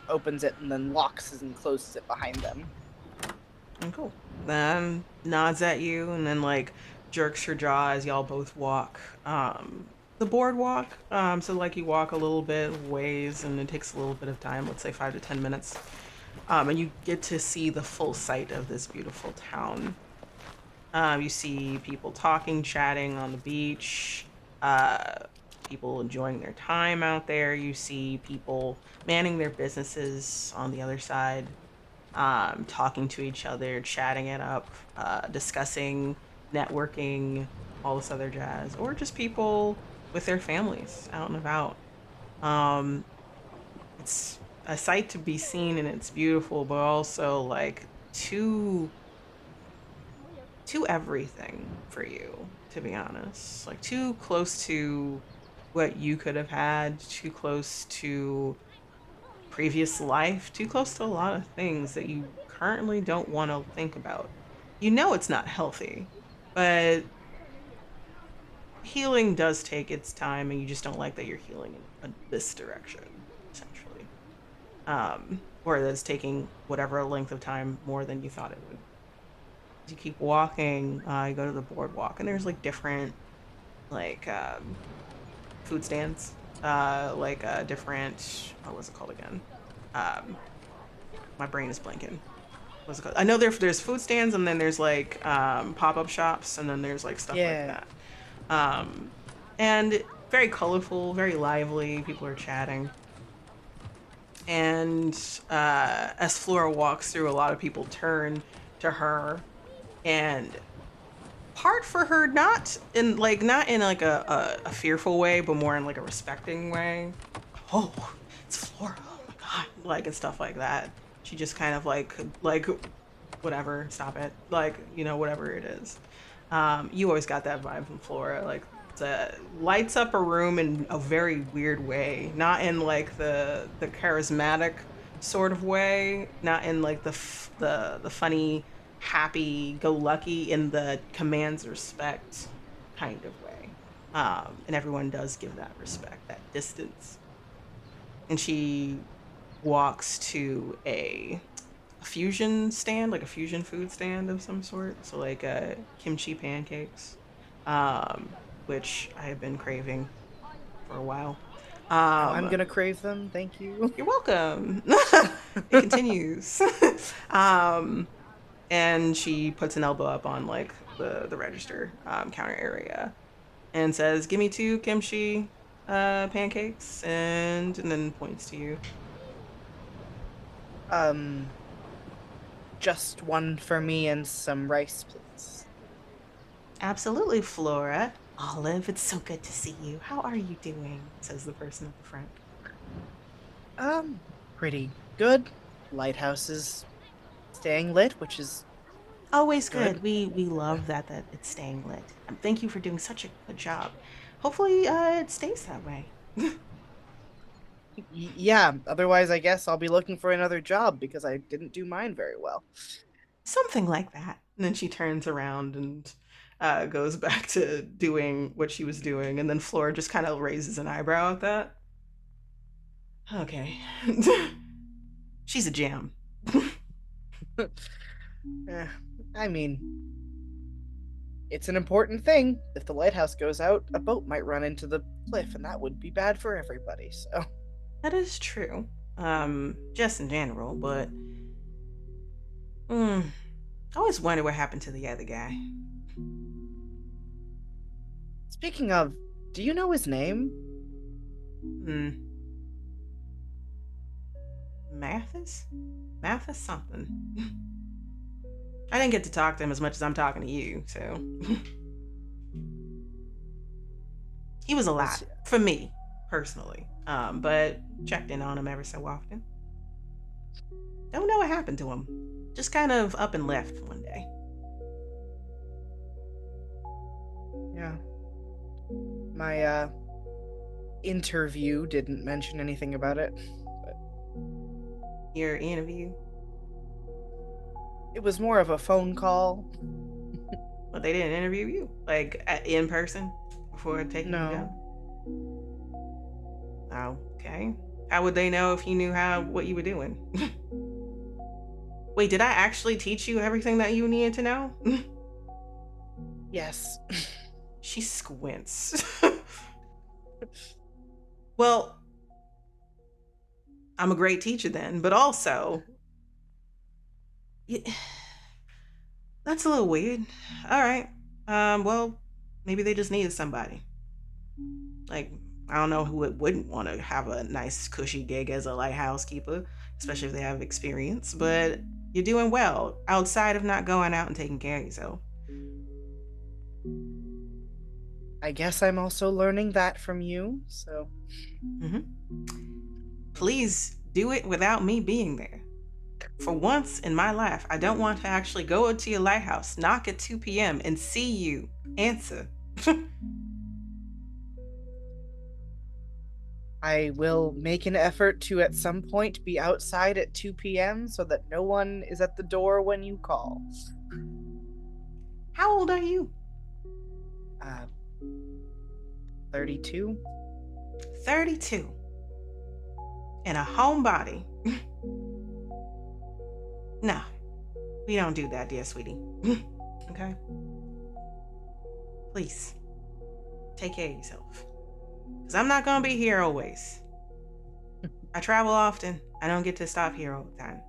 opens it and then locks and closes it behind them. And cool. Then nods at you and then like jerks her jaw as y'all both walk the boardwalk. So like you walk a little bit ways and it takes a little bit of time, let's say 5 to 10 minutes. And you get to see the full sight of this beautiful town. You see people talking, chatting on the beach, uh, people enjoying their time out there. You see people manning their businesses on the other side, talking to each other, chatting it up, discussing, networking, all this other jazz, or just people with their families out and about. Um, it's a sight to be seen and it's beautiful, but also like too everything for you, to be honest. Like too close to what you could have had, too close to previous life, too close to a lot of things that you currently don't want to think about. You know it's not healthy, but healing does take its time, and you just don't like that you're healing in this direction, essentially. Or that it's taking whatever length of time more than you thought it would. You keep walking, you go to the boardwalk, and there's like different like food stands, like different what was it called again? Um, my brain is blanking. What's it called? I know there's food stands and then there's like pop up shops and then there's like stuff like Yeah. that. Um, and very colorful, very lively. People are chatting. And as Flora walks through, a lot of people turn to her and part for her, not in like a fearful way, but more in like a respecting way. Oh, it's Flora. Oh my god, like and stuff like that. She just kind of like whatever, stop it, like whatever it is. You always got that vibe from Flora, like it lights up a room in a very weird way, not in like the charismatic sort of way, not in like the funny happy go lucky, in the commands respect kind of way. And everyone does give that respect, that distance. And she walks to a fusion stand, like a fusion food stand of some sort. So like kimchi pancakes, which I have been craving for a while. Now I'm Um, gonna crave them. Thank you. you're welcome. It continues. um, and she puts an elbow up on like the register counter area and says, "Give me two kimchi pancakes," and then points to you. Um, just one for me and some rice, please. Absolutely, Flora. Olive, it's so good to see you. How are you doing? Says the person at the front. Pretty good. Lighthouse is staying lit, which is Always good. good. We love that it's staying lit. Thank you for doing such a good job. Hopefully, it stays that way. Yeah, otherwise I guess I'll be looking for another job because I didn't do mine very well. Something like that. And then she turns around and goes back to doing what she was doing, and then Flora just kind of raises an eyebrow at that. Okay. She's a jam. Eh, I mean, it's an important thing. If the lighthouse goes out, a boat might run into the cliff, and that would be bad for everybody. So, That is true. Just in general, but mm, I always wonder what happened to the other guy. Speaking of, do you know his name? Hmm. Mathis? Mathis something. I didn't get to talk to him as much as I'm talking to you, so. He was a lot Was for me, personally. But checked in on him every so often. Don't know what happened to him. Just kind of up and left one day. yeah. My interview didn't mention anything about it. But Your interview? it was more of a phone call. But they didn't interview you, like in person, before taking the job. No. Oh, okay. How would they know if you knew what you were doing? Wait, did I actually teach you everything that you needed to know? Yes. She squints. Well, I'm a great teacher then, but also, yeah, that's a little weird. All right. Well, maybe they just needed somebody. Like, I don't know who it wouldn't want to have a nice, cushy gig as a lighthouse keeper, especially if they have experience. But you're doing well outside of not going out and taking care of yourself. I guess I'm also learning that from you, so. Hmm. Please do it without me being there. For once in my life, I don't want to actually go to your lighthouse, knock at 2 p.m., and see you answer. I will make an effort to at some point be outside at 2 p.m. so that no one is at the door when you call. How old are you? Uh, 32? 32. And a homebody. No, we don't do that, dear sweetie. Okay? Please, take care of yourself. Because I'm not going to be here always. I travel often. I don't get to stop here all the time.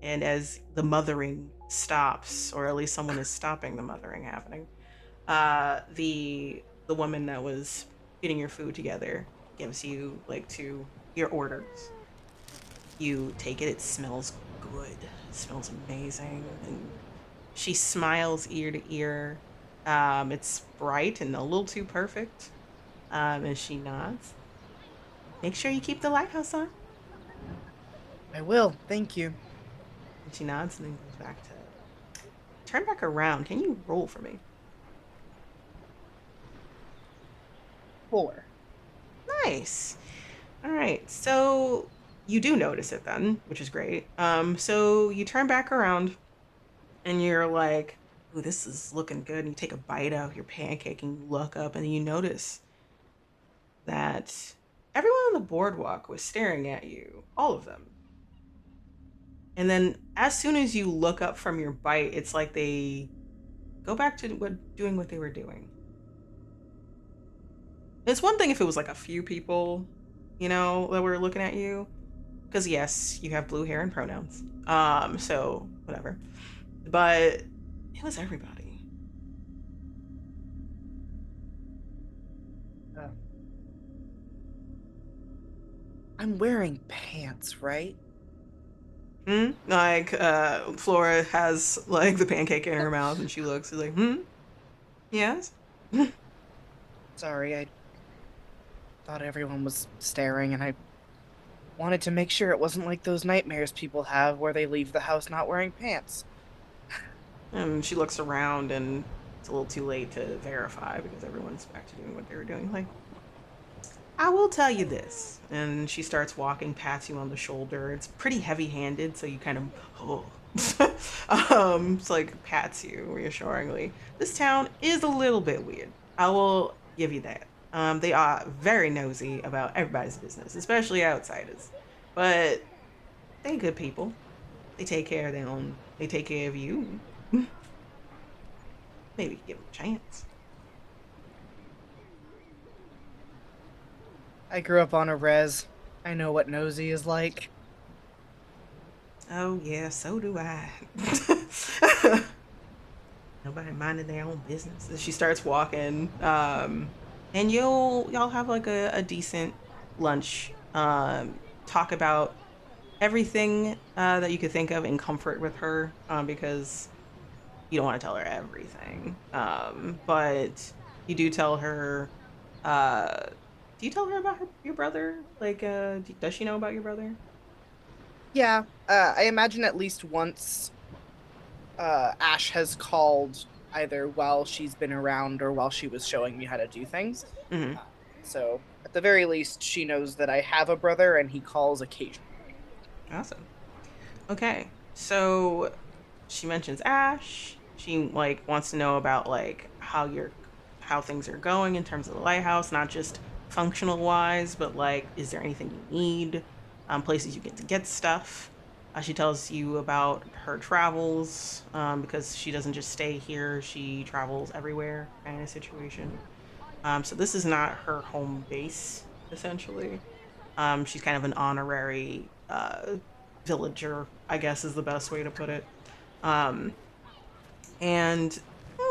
And as the mothering stops, or at least someone is stopping the mothering happening, the woman that was getting your food together gives you like your orders. You take it. It smells good. It smells amazing, and she smiles ear to ear. It's bright and a little too perfect. And she nods. Make sure you keep the lighthouse on. I will, thank you. And she nods and then goes back to turn back around. Can you roll for me? 4. Nice. All right. So you do notice it then, which is great. So you turn back around and you're like, "Ooh, this is looking good." And you take a bite out of your pancake and you look up and you notice that everyone on the boardwalk was staring at you, all of them. And then as soon as you look up from your bite, it's like they go back to doing what they were doing. It's one thing if it was like a few people, that were looking at you. Because yes, you have blue hair and pronouns. So whatever. But it was everybody. Uh, I'm wearing pants, right? Like, Flora has like the pancake in her mouth and she looks like, yes. Sorry, I thought everyone was staring and I wanted to make sure it wasn't like those nightmares people have where they leave the house not wearing pants. And she looks around and it's a little too late to verify because everyone's back to doing what they were doing. Like, I will tell you this. And she starts walking, pats you on the shoulder. It's pretty heavy handed, so you kind of, oh. It's like pats you reassuringly. This town is a little bit weird. I will give you that. They are very nosy about everybody's business, especially outsiders. But they good people. They take care of their own. They take care of you. Maybe give them a chance. I grew up on a res. I know what nosy is like. Oh yeah, so do I. Nobody minding their own business. She starts walking, and y'all have like a decent lunch. Talk about everything that you could think of in comfort with her, because you don't want to tell her everything. But you do tell her. Uh, do you tell her about your brother? Like, does she know about your brother? Yeah, I imagine at least once Ash has called either while she's been around or while she was showing me how to do things. Mm-hmm. Uh, so at the very least, she knows that I have a brother and he calls occasionally. Awesome. Okay, so she mentions Ash. She like wants to know about like how things are going in terms of the lighthouse, not just functional wise, but like is there anything you need, places you get to get stuff. She tells you about her travels, because she doesn't just stay here; she travels everywhere, kind of situation. So this is not her home base, essentially. She's kind of an honorary villager, I guess is the best way to put it. Um, and it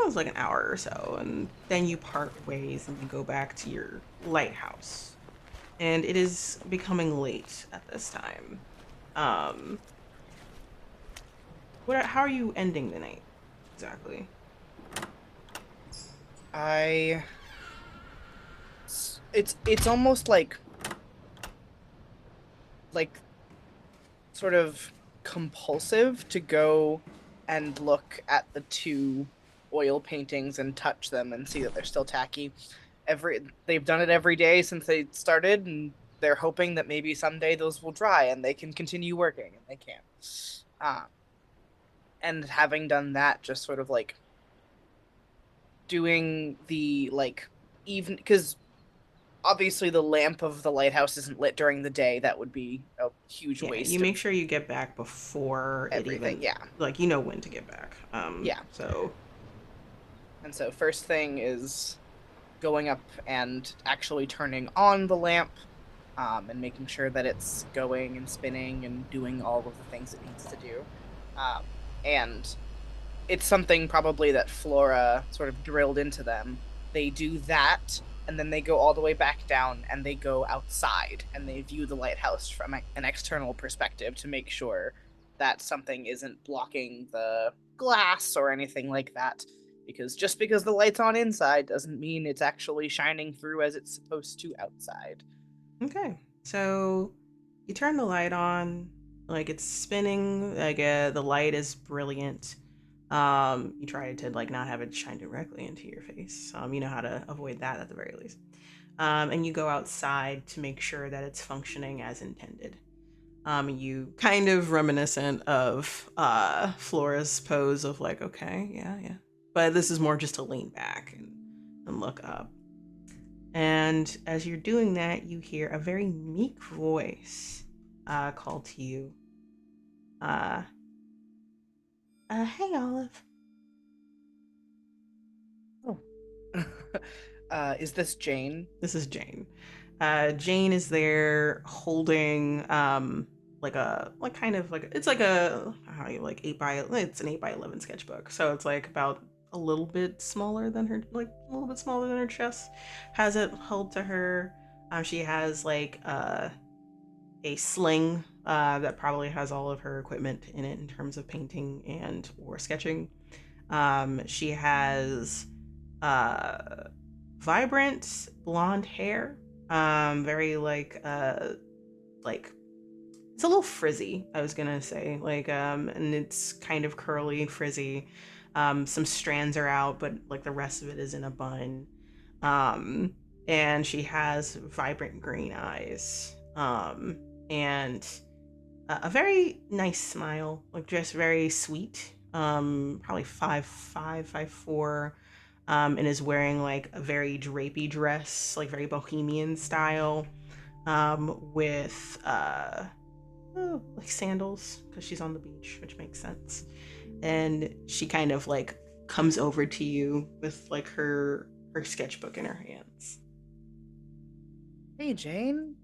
was like an hour or so, and then you part ways and you go back to your lighthouse. And it is becoming late at this time. Um, how are you ending the night exactly? I it's almost like sort of compulsive to go and look at the two oil paintings and touch them and see that they're still tacky. They've done it every day since they started, and they're hoping that maybe someday those will dry and they can continue working, and they can't. Um, and having done that, just sort of like doing the like even because obviously the lamp of the lighthouse isn't lit during the day. That would be a huge Yeah, you waste make of sure you get back before it everything. even Yeah, like you know when to get back. yeah. So And so first thing is going up and actually turning on the lamp, and making sure that it's going and spinning and doing all of the things it needs to do. Um, and it's something probably that Flora sort of drilled into them. They do that, and then they go all the way back down and they go outside and they view the lighthouse from an external perspective to make sure that something isn't blocking the glass or anything like that. Because just because the light's on inside doesn't mean it's actually shining through as it's supposed to outside. okay, so you turn the light on, like it's spinning, like the light is brilliant. You try to like not have it shine directly into your face. You know how to avoid that at the very least. And you go outside to make sure that it's functioning as intended. You kind of reminiscent of Flora's pose of like, okay, yeah, yeah. But this is more just to lean back and look up. And as you're doing that, you hear a very meek voice call to you. Uh, Hey, Olive. Oh. Is this Jane? This is Jane. Jane is there holding like kind of like it's like a how you like 8 by it's an 8 by 11 sketchbook, so it's like about a little bit smaller than her like a little bit smaller than her chest. Has it held to her. She has like a sling that probably has all of her equipment in it in terms of painting and or sketching. She has uh, vibrant blonde hair, very like it's a little frizzy. I was gonna say and it's kind of curly, frizzy. Some strands are out, but like the rest of it is in a bun. Um, and she has vibrant green eyes. And a very nice smile, like just very sweet. Probably 5'5", 5'4", and is wearing like a very drapey dress, like very bohemian style, with like sandals because she's on the beach, which makes sense. And she kind of like comes over to you with like her sketchbook in her hands. Hey, Jane.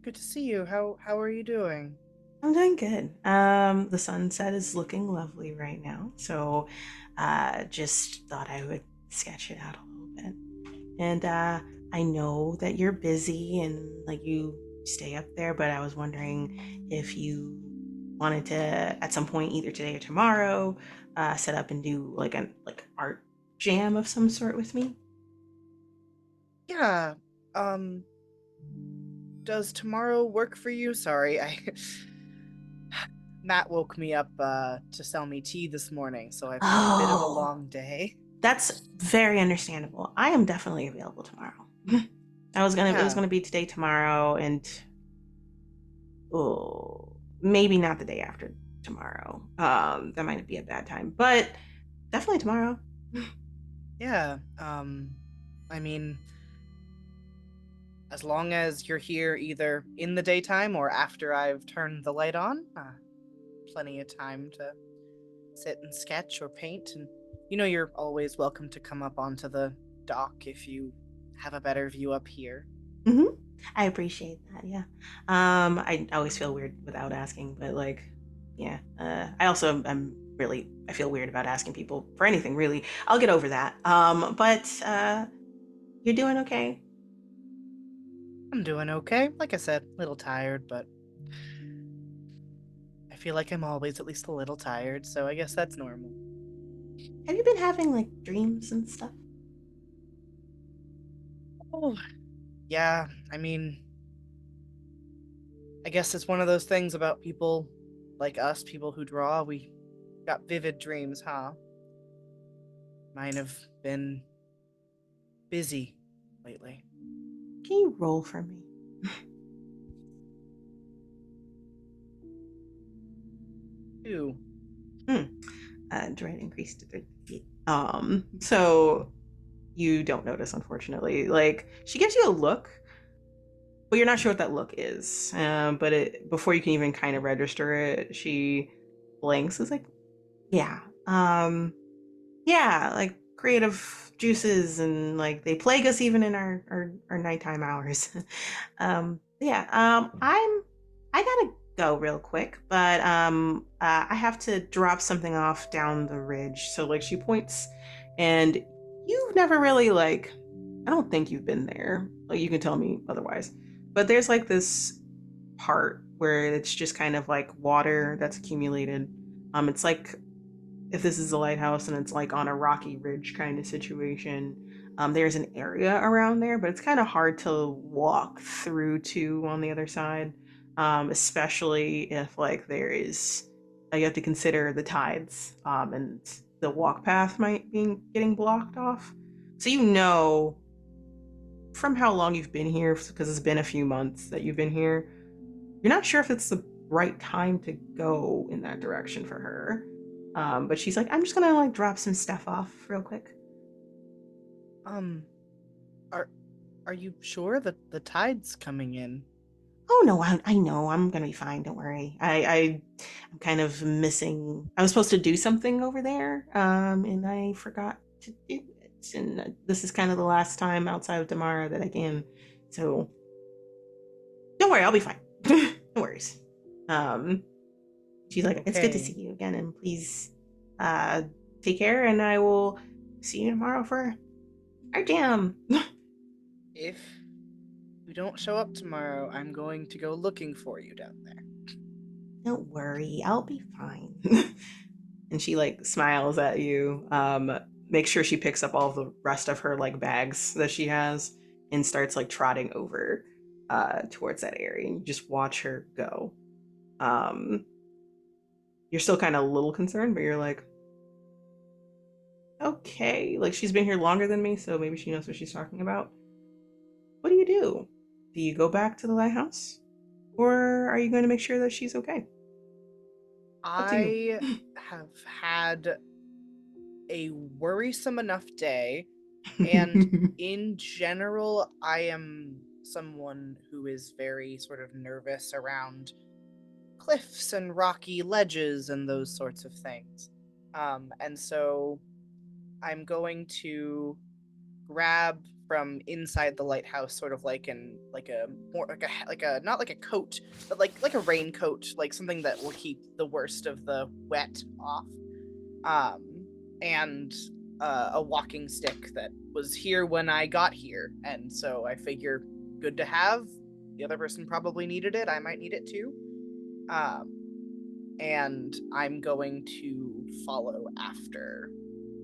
Good to see you. How are you doing? I'm doing good. The sunset is looking lovely right now, so just thought I would sketch it out a little bit. And I know that you're busy and like you stay up there, but I was wondering if you wanted to at some point, either today or tomorrow, set up and do like an art jam of some sort with me. Yeah. Um, does tomorrow work for you? Sorry, I Matt woke me up to sell me tea this morning, so I've had a bit of a Oh, long day. that's very understandable. I am definitely available tomorrow. It was Yeah. gonna be today, tomorrow, and oh, maybe not the day after tomorrow. That might be a bad time, but definitely tomorrow. Yeah. I mean, as long as you're here either in the daytime or after I've turned the light on, plenty of time to sit and sketch or paint. And you're always welcome to come up onto the dock if you have a better view up here. hmm I appreciate that. Yeah. I always feel weird without asking, but like, yeah. I also am really I feel weird about asking people for anything. Really, I'll get over that. But you're doing okay. I'm doing okay. Like I said, a little tired, but I feel like I'm always at least a little tired, so I guess that's normal. Have you been having like dreams and stuff? Oh, yeah. I mean, I guess it's one of those things about people like us, people who draw. We got vivid dreams, huh? Mine have been busy lately. Can you roll for me? Ooh. Hmm. Dread increased to 30 feet. So you don't notice, unfortunately. Like she gives you a look, but you're not sure what that look is. But before you can even kind of register it, she blinks. Is like, yeah, yeah, like creative juices, and like they plague us even in our nighttime hours. Yeah, I gotta go real quick, but I have to drop something off down the ridge. So like she points, and you've never really like, I don't think you've been there. Like you can tell me otherwise, but there's like this part where it's just kind of like water that's accumulated. It's like if this is a lighthouse and it's like on a rocky ridge kind of situation, there's an area around there, but it's kind of hard to walk through to on the other side, especially if like you have to consider the tides, and the walk path might be getting blocked off. So you know from how long you've been here, because it's been a few months that you've been here, you're not sure if it's the right time to go in that direction for her. But she's like, I'm just gonna like drop some stuff off real quick. Um, are are you sure that the tide's coming in? Oh no, I know I'm gonna be fine. Don't worry. I'm kind of missing. I was supposed to do something over there, and I forgot to do it. And this is kind of the last time outside of tomorrow that I can. So don't worry, I'll be fine. No worries. Um, she's like, it's good to see Okay. you again, and please, uh, take care, and I will see you tomorrow for our jam. If you don't show up tomorrow, I'm going to go looking for you down there. Don't worry, I'll be fine. And she like smiles at you. Make sure she picks up all the rest of her like bags that she has and starts like trotting over towards that area. And you just watch her go. Um, you're still kind of a little concerned, but you're like, okay, like she's been here longer than me, so maybe she knows what she's talking about. What do you do? Do you go back to the lighthouse, or are you going to make sure that she's okay? Up to you. I have had a worrisome enough day, and in general, I am someone who is very sort of nervous around cliffs and rocky ledges and those sorts of things. And so I'm going to grab from inside the lighthouse, sort of like a more like a not like a coat, but like a raincoat, like something that will keep the worst of the wet off. And a walking stick that was here when I got here, and so I figure good to have. The other person probably needed it. I might need it too. And I'm going to follow after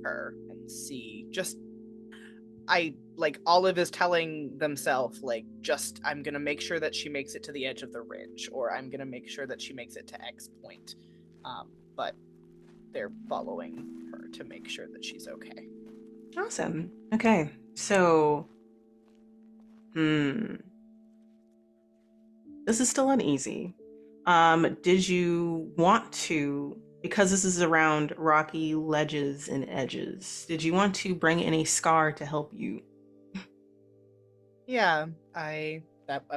her and see. Just I like Olive is telling themselves like just I'm gonna make sure that she makes it to the edge of the ridge, or I'm gonna make sure that she makes it to X point. But they're following her to make sure that she's okay. Awesome. Okay. So, this is still uneasy. Did you want to, because this is around rocky ledges and edges, did you want to bring any scar to help you? Yeah, I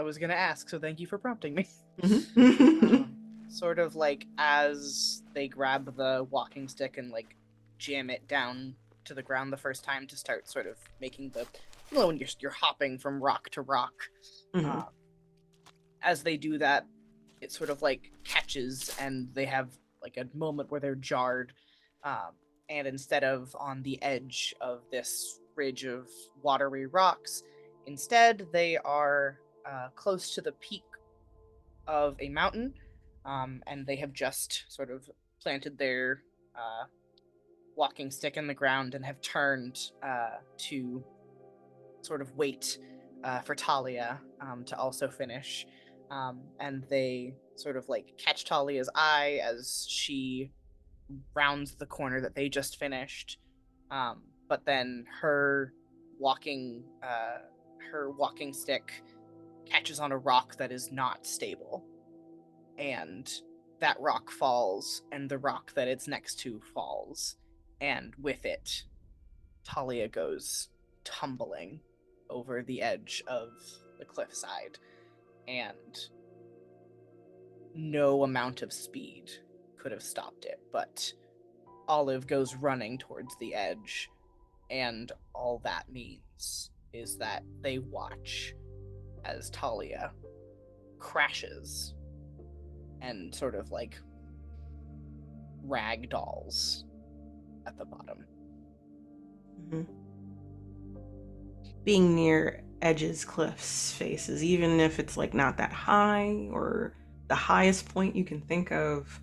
was gonna ask, so thank you for prompting me. Mhm. Sort of like as they grab the walking stick and like jam it down to the ground the first time to start sort of making the, you know, when you're hopping from rock to rock. Mhm. As they do that, it sort of like catches and they have like a moment where they're jarred. Um, and instead of on the edge of this ridge of watery rocks, instead they are close to the peak of a mountain, and they have just sort of planted their walking stick in the ground and have turned to sort of wait for Talia to also finish. And they sort of like catch Talia's eye as she rounds the corner that they just finished. But then walking her walking stick catches on a rock that is not stable, and that rock falls, and the rock that it's next to falls, and with it, Talia goes tumbling over the edge of the cliffside, and no amount of speed could have stopped it. But Olive goes running towards the edge, and all that means is that they watch as Talia crashes and sort of like rag dolls at the bottom. Mhm. Being near edges, cliffs, faces, even if it's like not that high or the highest point you can think of,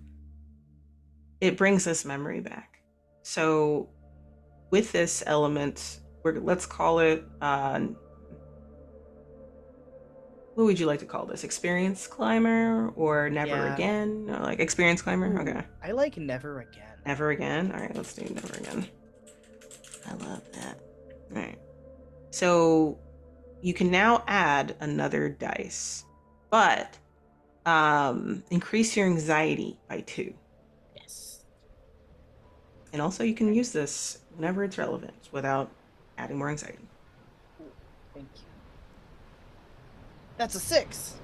it brings this memory back. So with this element, let's call it, what would you like to call this? Experience climber or never Yeah. again? Or like experience climber? Ooh, Okay. I like never again. Never again? All right, let's do never again. I love that. All right. So you can now add another dice, but increase your anxiety by 2. Yes. And also you can use this whenever it's relevant without adding more anxiety. Ooh, thank you. That's a 6.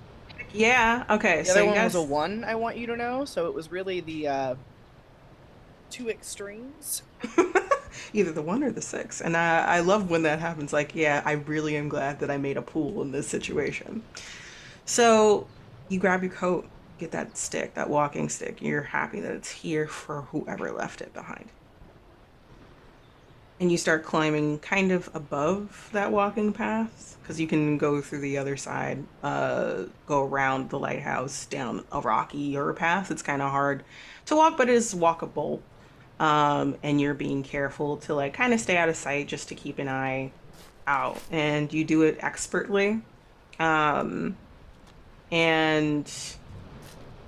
Yeah, okay, The so other you one was a guys 1, I want you to know, so it was really the two extremes. either the 1 or the 6. And I love when that happens. Like, yeah, I really am glad that I made a pool in this situation. So you grab your coat, get that stick, that walking stick. You're happy that it's here for whoever left it behind. And you start climbing kind of above that walking path because you can go through the other side, go around the lighthouse down a rocky or a path. It's kind of hard to walk, but it is walkable. And you're being careful to like kind of stay out of sight just to keep an eye out, and you do it expertly. Um, and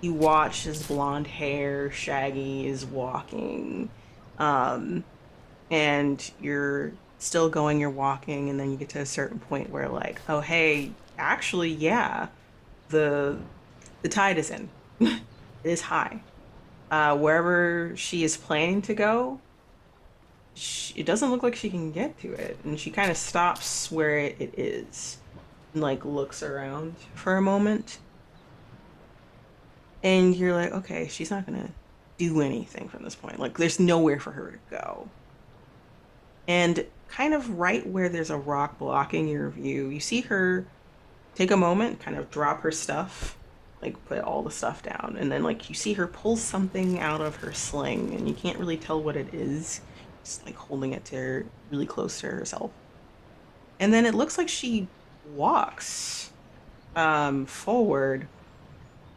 you watch his blonde hair, Shaggy is walking. Um, and you're still going, you're walking, and then you get to a certain point where like, oh hey, actually, yeah, the the tide is in. It is high. Wherever she is planning to go, it doesn't look like she can get to it, and she kind of stops where it is and like looks around for a moment, and you're like, okay, she's not gonna do anything from this point. Like, there's nowhere for her to go. And kind of right where there's a rock blocking your view. You see her take a moment, kind of drop her stuff, like put all the stuff down, and then like you see her pull something out of her sling, and you can't really tell what it is. Just like holding it to her really close to herself. And then it looks like she walks forward,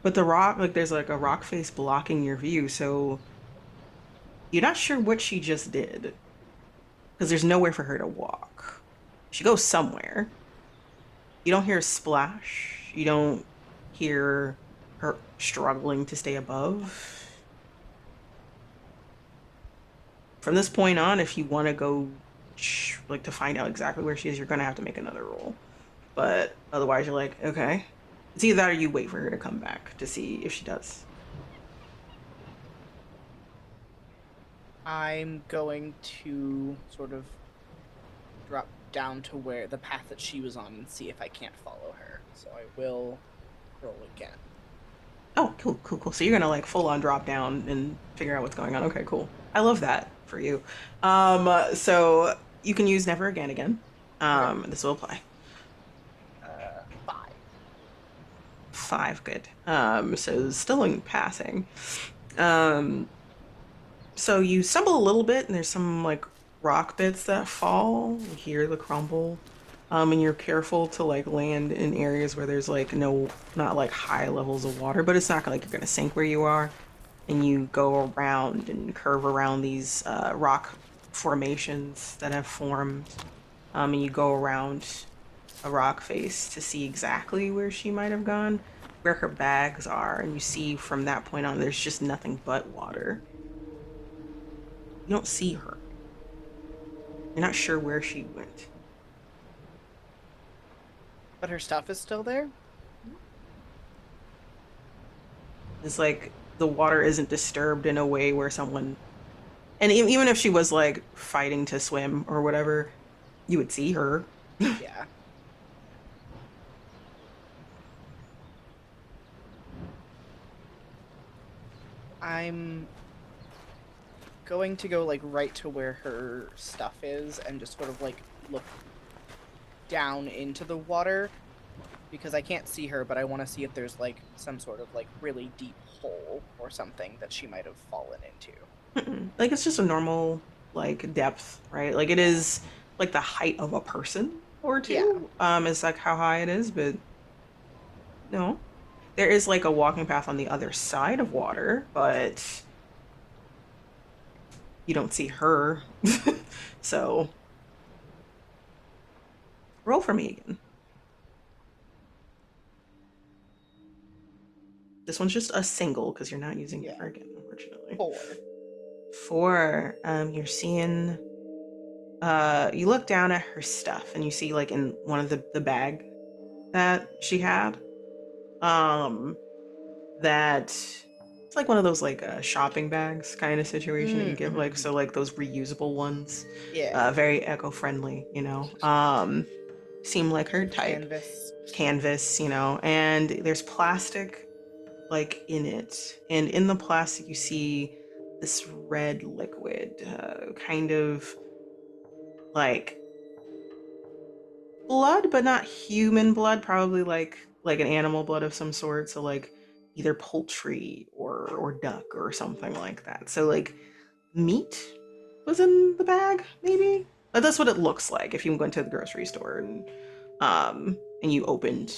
but the rock like there's like a rock face blocking your view, so you're not sure what she just did because there's nowhere for her to walk. She goes somewhere. You don't hear a splash. You don't hear her struggling to stay above. From this point on, if you want to go like to find out exactly where she is, you're gonna have to make another roll. But otherwise, you're like, okay. It's either that or you wait for her to come back to see if she does. I'm going to sort of drop down to where the path that she was on and see if I can't follow her. So I will roll again. Oh, cool, cool, cool. So you're gonna like full on drop down and figure out what's going on. Okay, cool. I love that for you. So you can use never again again. Okay. This will apply. 5. 5, good. So still in passing. Um, so you stumble a little bit, and there's some like rock bits that fall. You hear the crumble. And you're careful to like land in areas where there's like no, not like high levels of water, but it's not like you're gonna sink where you are. And you go around and curve around these rock formations that have formed. And you go around a rock face to see exactly where she might have gone, where her bags are, and you see from that point on, there's just nothing but water. You don't see her. You're not sure where she went. But her stuff is still there? It's like the water isn't disturbed in a way where someone, and even if she was like fighting to swim or whatever, you would see her. Yeah. I'm going to go like right to where her stuff is and just sort of like look down into the water because I can't see her, but I want to see if there's like some sort of like really deep hole or something that she might have fallen into. Like it's just a normal like depth, right? Like it is like the height of a person or Yeah. two. Is like how high it is, but no. There is like a walking path on the other side of water, but you don't see her. So roll for me again. This one's just a single because you're not using Yeah. never again, unfortunately. 4. 4, you're seeing you look down at her stuff and you see like in one of the bag that she had, um, that it's like one of those like shopping bags kind of situation that you give like Mm-hmm. so like those reusable ones, Yeah. very eco-friendly, you know. Seem like her type. Canvas. Canvas, you know, and there's plastic like in it, and in the plastic you see this red liquid, kind of like blood, but not human blood, probably like an animal blood of some sort, so like either poultry or duck or something like that. So like meat was in the bag, maybe. But that's what it looks like if you went to the grocery store and you opened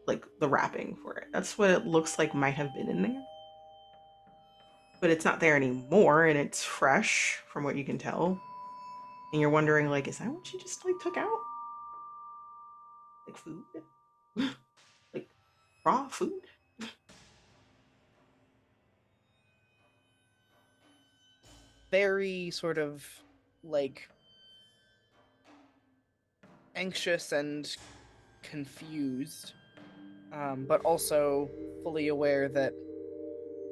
like the wrapping for it. That's what it looks like might have been in there. But it's not there anymore and it's fresh from what you can tell. And you're wondering like, is that what she just like took out? Like food? Like raw food? Very sort of like anxious and confused, but also fully aware that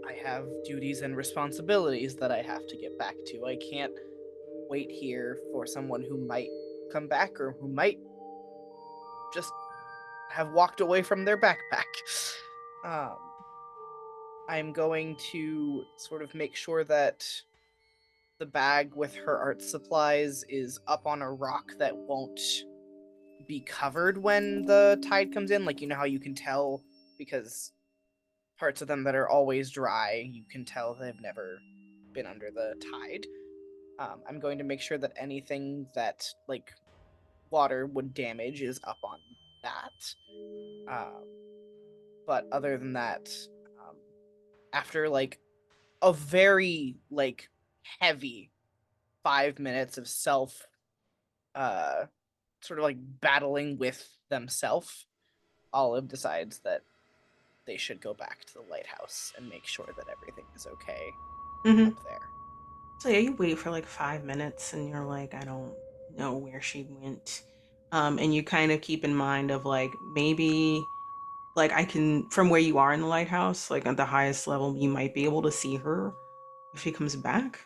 I have duties and responsibilities that I have to get back to. I can't wait here for someone who might come back or who might just have walked away from their backpack. I'm going to sort of make sure that the bag with her art supplies is up on a rock that won't be covered when the tide comes in. Like, you know how you can tell, because parts of them that are always dry, you can tell they've never been under the tide. I'm going to make sure that anything that, like, water would damage is up on that. But other than that, um, after, like, a very, like, heavy 5 minutes of self, uh, sort of, like, battling with themselves, Olive decides that they should go back to the lighthouse and make sure that everything is okay Mm-hmm. up there. So yeah, you wait for like 5 minutes and you're like, I don't know where she went. And you kind of keep in mind of like maybe like I can from where you are in the lighthouse, like at the highest level, you might be able to see her if she comes back.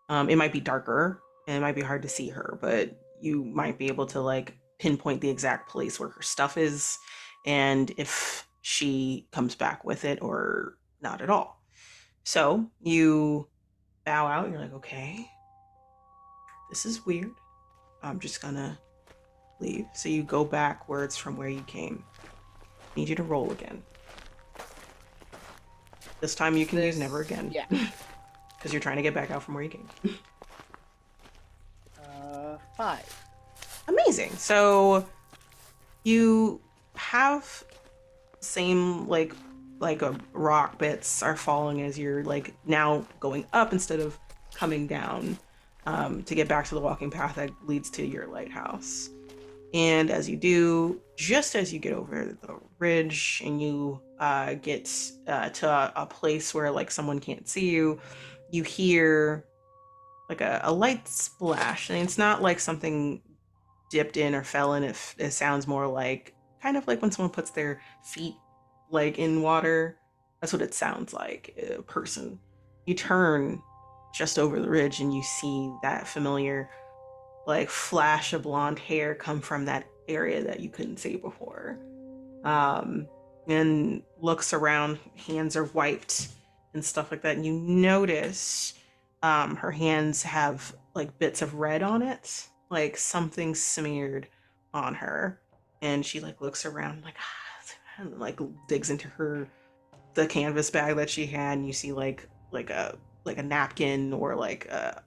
It might be darker and it might be hard to see her, but you might be able to like pinpoint the exact place where her stuff is and if she comes back with it or not at all. So you bow out, you're like, okay, this is weird. I'm just gonna leave. So you go backwards from where you came. Need you to roll again. This time you can use never again. Yeah. Because you're trying to get back out from where you came. 5. Amazing. So you have same like a rock bits are falling as you're like now going up instead of coming down to get back to the walking path that leads to your lighthouse. And as you do, just as you get over the ridge and you get to a place where like someone can't see you, you hear like a light splash, and it's not like something dipped in or fell in. It sounds more like kind of like when someone puts their feet like in water. That's what it sounds like. A person. You turn just over the ridge and you see that familiar like flash of blonde hair come from that area that you couldn't see before. And looks around, hands are wiped and stuff like that. And you notice her hands have like bits of red on it, like something smeared on her. And she like looks around like and like digs into the canvas bag that she had, and you see like a napkin or like a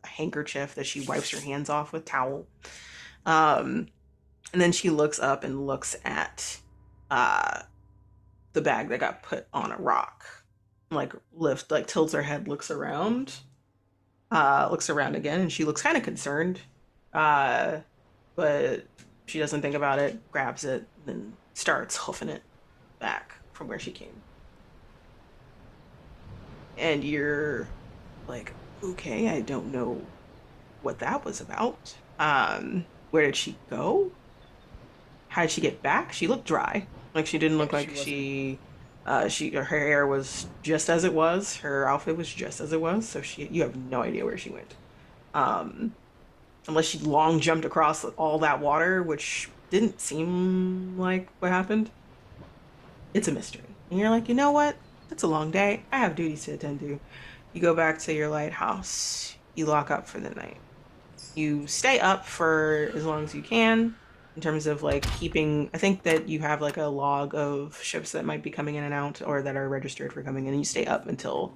handkerchief that she wipes her hands off with towel. And then she looks up and looks at uh, the bag that got put on a rock. Like tilts her head, looks around again, and she looks kind of concerned. Uh, but she doesn't think about it, grabs it, and then starts hoofing it back from where she came. And you're like, okay, I don't know what that was about. Where did she go? How did she get back? She looked dry. Like she didn't Yeah, look like she her hair was just as it was. Her outfit was just as it was. So you have no idea where she went. Um, Unless she long jumped across all that water, which didn't seem like what happened. It's a mystery. And you're like, you know what? It's a long day. I have duties to attend to. You go back to your lighthouse. You lock up for the night. You stay up for as long as you can in terms of like keeping. I think that you have like a log of ships that might be coming in and out or that are registered for coming in, and you stay up until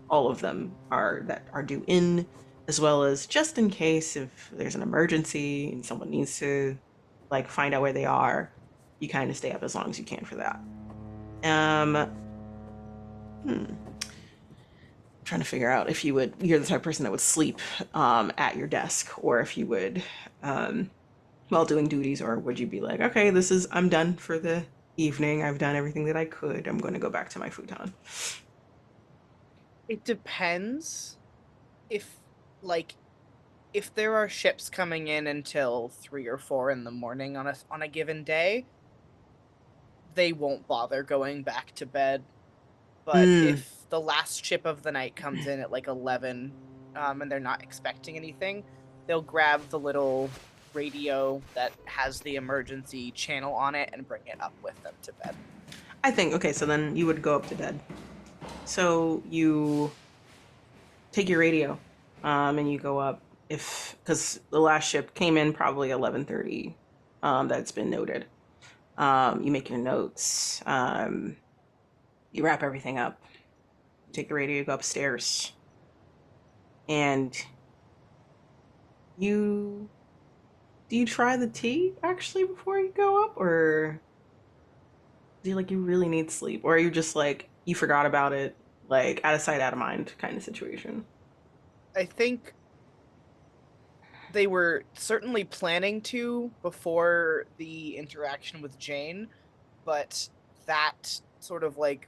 all of them are due in, as well as just in case if there's an emergency and someone needs to like find out where they are, you kind of stay up as long as you can for that. um Trying to figure out if you're the type of person that would sleep at your desk, or if you would while doing duties, or would you be like, okay, I'm done for the evening, I've done everything that I could, I'm going to go back to my futon. It depends. If, like, if there are ships coming in until 3 or 4 in the morning on a given day, they won't bother going back to bed. But Mm, if the last ship of the night comes in at like 11, and they're not expecting anything, they'll grab the little radio that has the emergency channel on it and bring it up with them to bed. I think, okay, so then you would go up to bed. So you take your radio And you go up because the last ship came in probably 11:30. That's been noted. You make your notes. You wrap everything up. You take the radio, you go upstairs, and you do you try the tea actually before you go up, or do you like you really need sleep, or are you just like you forgot about it, like out of sight, out of mind kind of situation? I think they were certainly planning to before the interaction with Jane, but that sort of like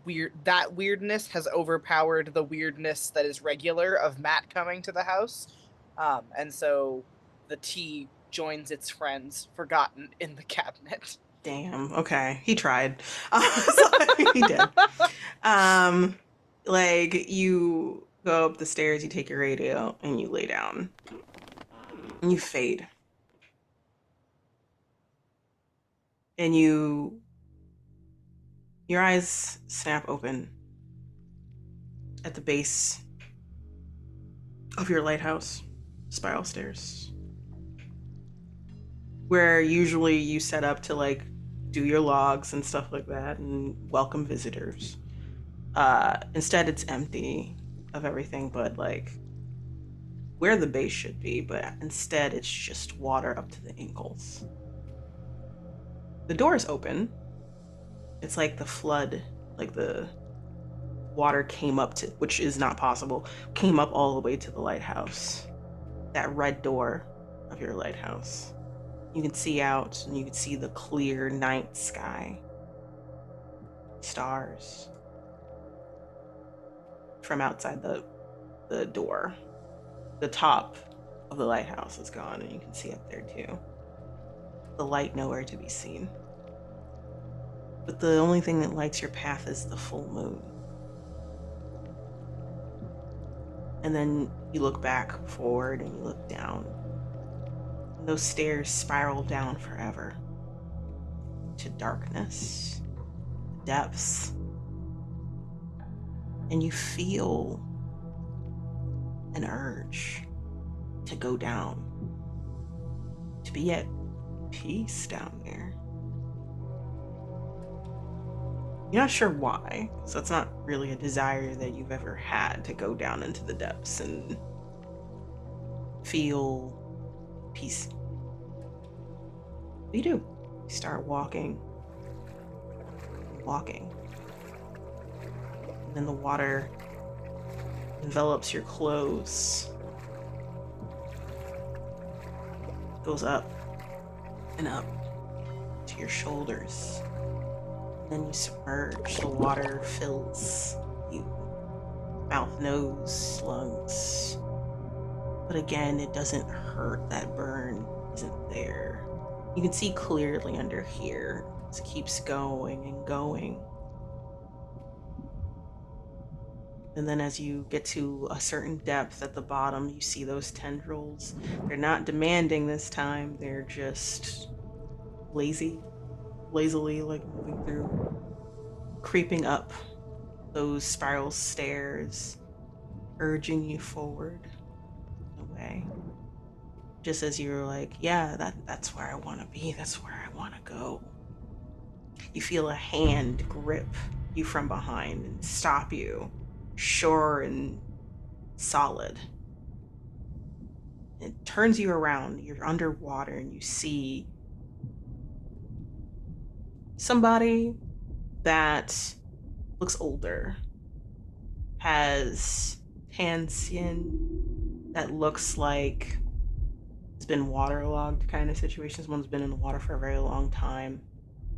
weirdness has overpowered the weirdness that is regular of Matt coming to the house. And so the tea joins its friends forgotten in the cabinet. Damn. Okay, he tried. He did. Um, like you go up the stairs, you take your radio, and you lay down, and you fade, and your eyes snap open at the base of your lighthouse spiral stairs, where usually you set up to like do your logs and stuff like that and welcome visitors. Instead, it's empty of everything but like where the base should be, but instead it's just water up to the ankles. The door is open. It's like the flood, like the water came up to, which is not possible, came up all the way to the lighthouse. That red door of your lighthouse. You can see out and you can see the clear night sky. Stars from outside the door. The top of the lighthouse is gone and you can see up there too. The light nowhere to be seen. But the only thing that lights your path is the full moon. And then you look back forward and you look down. And those stairs spiral down forever to darkness, depths. And you feel an urge to go down, to be at peace down there. You're not sure why, so it's not really a desire that you've ever had to go down into the depths and feel peace. But you do. You start walking, and then the water envelops your clothes, goes up and up to your shoulders. Then you submerge, the water fills you, mouth, nose, lungs. But again, it doesn't hurt, that burn isn't there. You can see clearly under here, it keeps going and going. And then as you get to a certain depth at the bottom, you see those tendrils. They're not demanding this time, they're just lazily like moving through, creeping up those spiral stairs, urging you forward in a way. Just as you're like, yeah, that's where I want to be, that's where I want to go. You feel a hand grip you from behind and stop you, sure and solid. It turns you around, you're underwater, and you see somebody that looks older, has tan skin that looks like it's been waterlogged kind of situation. Someone's been in the water for a very long time.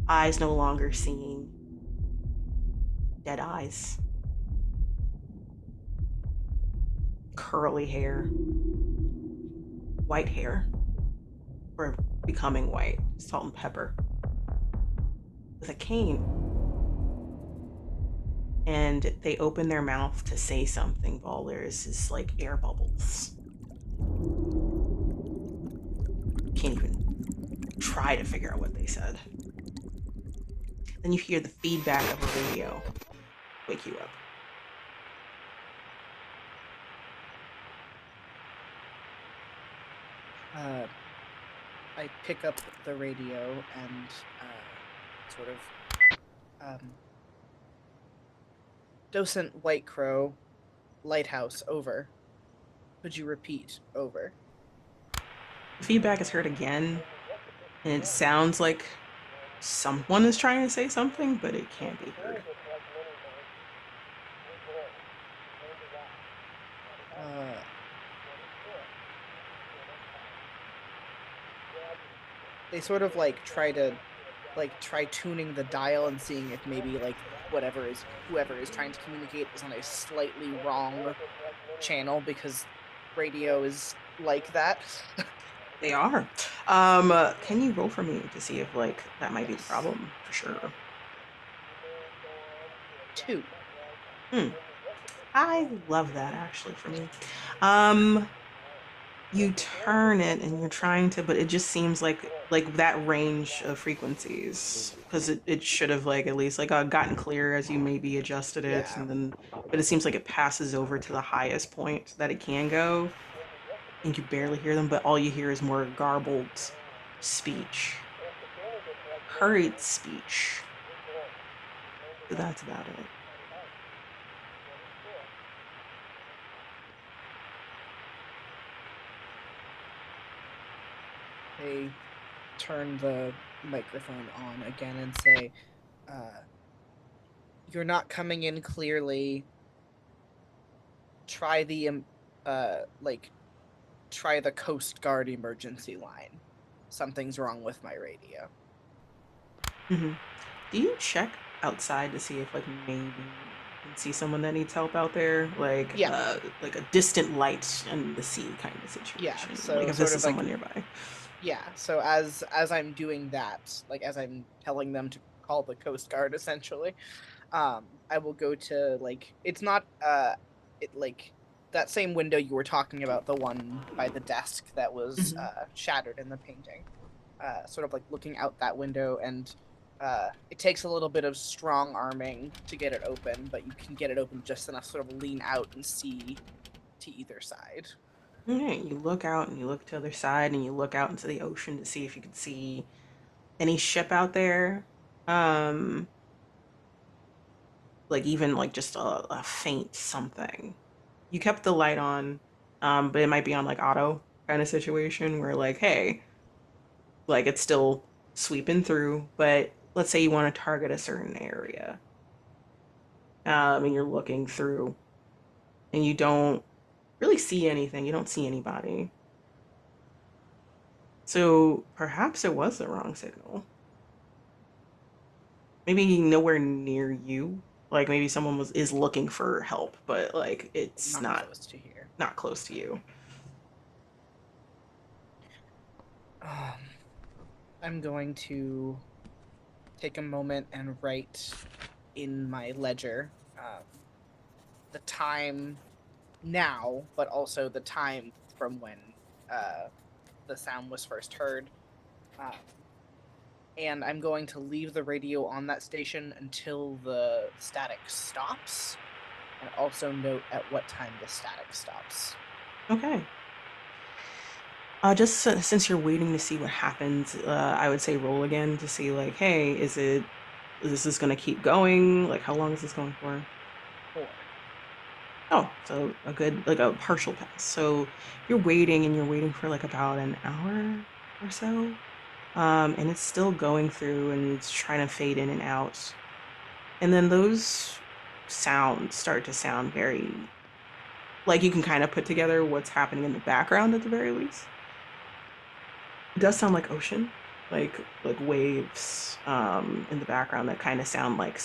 Eyes no longer seeing. Dead eyes. Curly hair. White hair. Or becoming white. Salt and pepper. With a cane. And they open their mouth to say something while there's this like air bubbles. Can't even try to figure out what they said. Then you hear the feedback of a radio wake you up. Uh, I pick up the radio and sort of um, Docent White Crow, lighthouse, over. Could you repeat? Over. The feedback is heard again, and it sounds like someone is trying to say something, but it can't be heard. Uh, they sort of like try tuning the dial and seeing if maybe like whoever is trying to communicate is on a slightly wrong channel, because radio is like that. They are. Can you roll for me to see if like that might be the Yes. problem for sure? 2. Hmm. I love that actually for me. Um, you turn it and you're trying to, but it just seems like that range of frequencies because it should have like at least like gotten clear as you maybe adjusted it Yeah. and then, but it seems like it passes over to the highest point that it can go and you barely hear them, but all you hear is more garbled speech, hurried speech. So that's about it. They turn the microphone on again and say, uh, "You're not coming in clearly. Try the like try the Coast Guard emergency line. Something's wrong with my radio." Hmm. Do you check outside to see if like maybe you can see someone that needs help out there, Yeah, like a distant light in the sea kind of yeah. situation, like So if sort this of is like someone nearby? yeah. So as I'm doing that, like as I'm telling them to call the Coast Guard, essentially, I will go to like it's not it like that same window you were talking about, the one by the desk that was Hmm. shattered in the painting. Sort of like looking out that window, and it takes a little bit of strong arming to get it open, but you can get it open just enough to sort of lean out and see to either side. Okay, you look out and you look to the other side and you look out into the ocean to see if you can see any ship out there. Um, like even like just a faint something. You kept the light on, but it might be on like auto kind of situation where like, hey, like it's still sweeping through, but let's say you want to target a certain area, and you're looking through and you don't really see anything, you don't see anybody. So perhaps it was the wrong signal. Maybe nowhere near you. Like maybe someone was is looking for help, but like it's Not not close to here. not close to you. Um, I'm going to take a moment and write in my ledger the time now, but also the time from when uh, the sound was first heard. Um, and I'm going to leave the radio on that station until the static stops, and also note at what time the static stops. Okay. Just since you're waiting to see what happens, I would say roll again to see like, hey, is this gonna keep going? Like, how long is this going for? 4. Oh, so a good like a partial pass. So you're waiting and you're waiting for like about an hour or so, and it's still going through and it's trying to fade in and out, and then those sounds start to sound very like you can kind of put together what's happening in the background at the very least. It does sound like ocean, like waves in the background that kind of sound like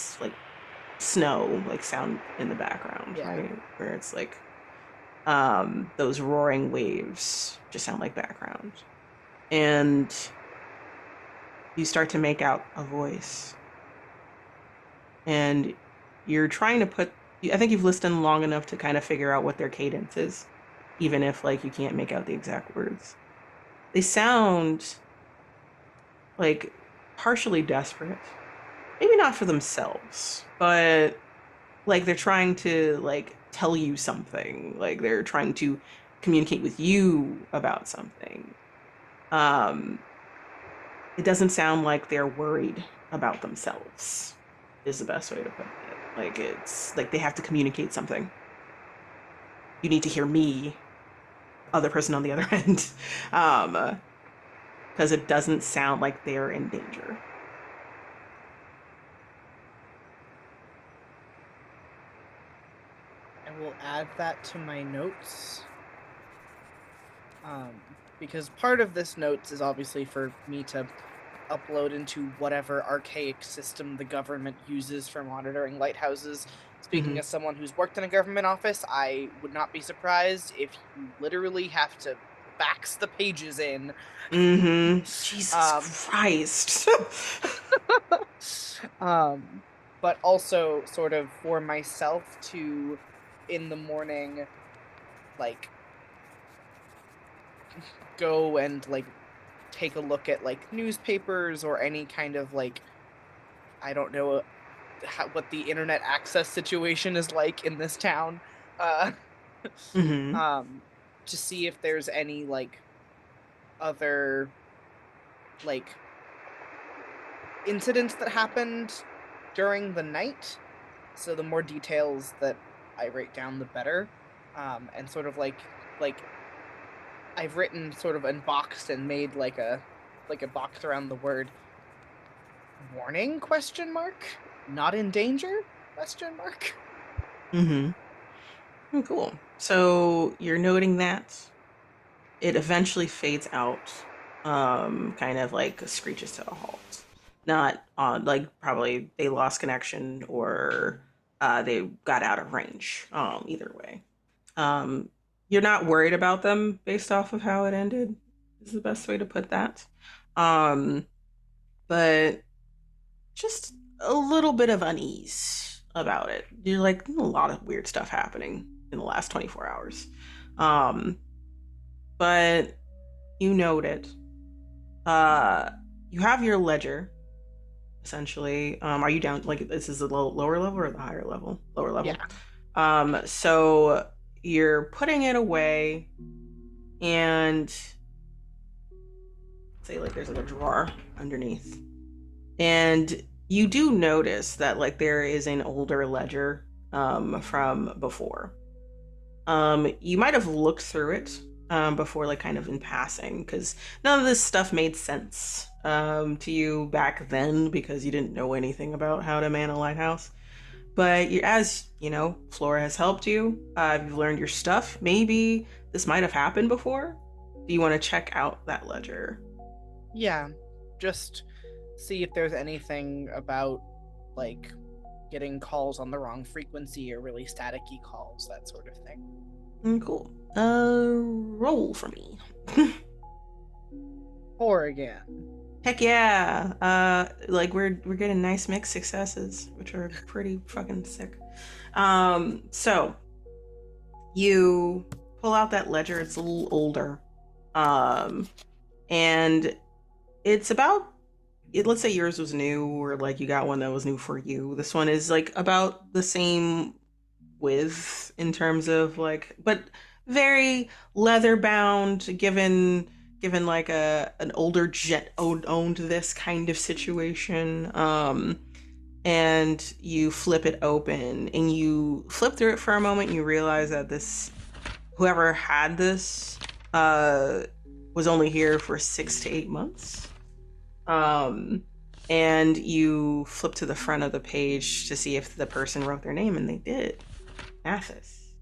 snow, like sound in the background, Yeah. right? Where it's like those roaring waves just sound like background. And you start to make out a voice and you're trying to put I think you've listened long enough to kind of figure out what their cadence is, even if like you can't make out the exact words. They sound like partially desperate. Maybe not for themselves, but like they're trying to like tell you something. Like they're trying to communicate with you about something. Um, it doesn't sound like they're worried about themselves, is the best way to put it. Like it's like they have to communicate something. You need to hear me, other person on the other end, because it doesn't sound like they're in danger. I will add that to my notes. Because part of this notes is obviously for me to upload into whatever archaic system the government uses for monitoring lighthouses. Speaking Mm-hmm. as someone who's worked in a government office, I would not be surprised if you literally have to fax the pages in. Mm-hmm. Jesus Um, Christ. um, but also sort of for myself to, in the morning, like, go and, like, take a look at, like, newspapers or any kind of, like, I don't know what the internet access situation is like in this town, uh, Mm-hmm. um, to see if there's any, like, other, like, incidents that happened during the night. So the more details that I write down, the better. And sort of like I've written sort of unboxed and made like a box around the word warning question mark, not in danger question mark. Mm-hmm. Oh, cool. So you're noting that it eventually fades out, kind of like screeches to a halt. Not on like probably they lost connection or they got out of range. Either way. Um, you're not worried about them based off of how it ended, is the best way to put that. Um, but just a little bit of unease about it. You're like, a lot of weird stuff happening in the last 24 hours. Um, but you note it. Uh, you have your ledger, essentially. Are you down, like, this is the lower level or the higher level? Lower Yeah. level. So you're putting it away and say, like, there's like a drawer underneath. And you do notice that like there is an older ledger from before. You might have looked through it before, like kind of in passing, because none of this stuff made sense to you back then because you didn't know anything about how to man a lighthouse. But as you know, Flora has helped you. You've learned your stuff. Maybe this might have happened before. Do you want to check out that ledger? Yeah. Just see if there's anything about, like, getting calls on the wrong frequency or really staticky calls, that sort of thing. Cool. Roll for me. Or again. Heck yeah. Like we're getting nice mixed successes, which are pretty fucking sick. So you pull out that ledger, it's a little older. Um, and it's about let's say yours was new or like you got one that was new for you. This one is like about the same width in terms of like but very leather bound given like a an older jet owned this kind of situation. And you flip it open and you flip through it for a moment and you realize that this whoever had this uh was only here for 6 to 8 months. um and you flip to the front of the page to see if the person wrote their name, and they did. Mathis.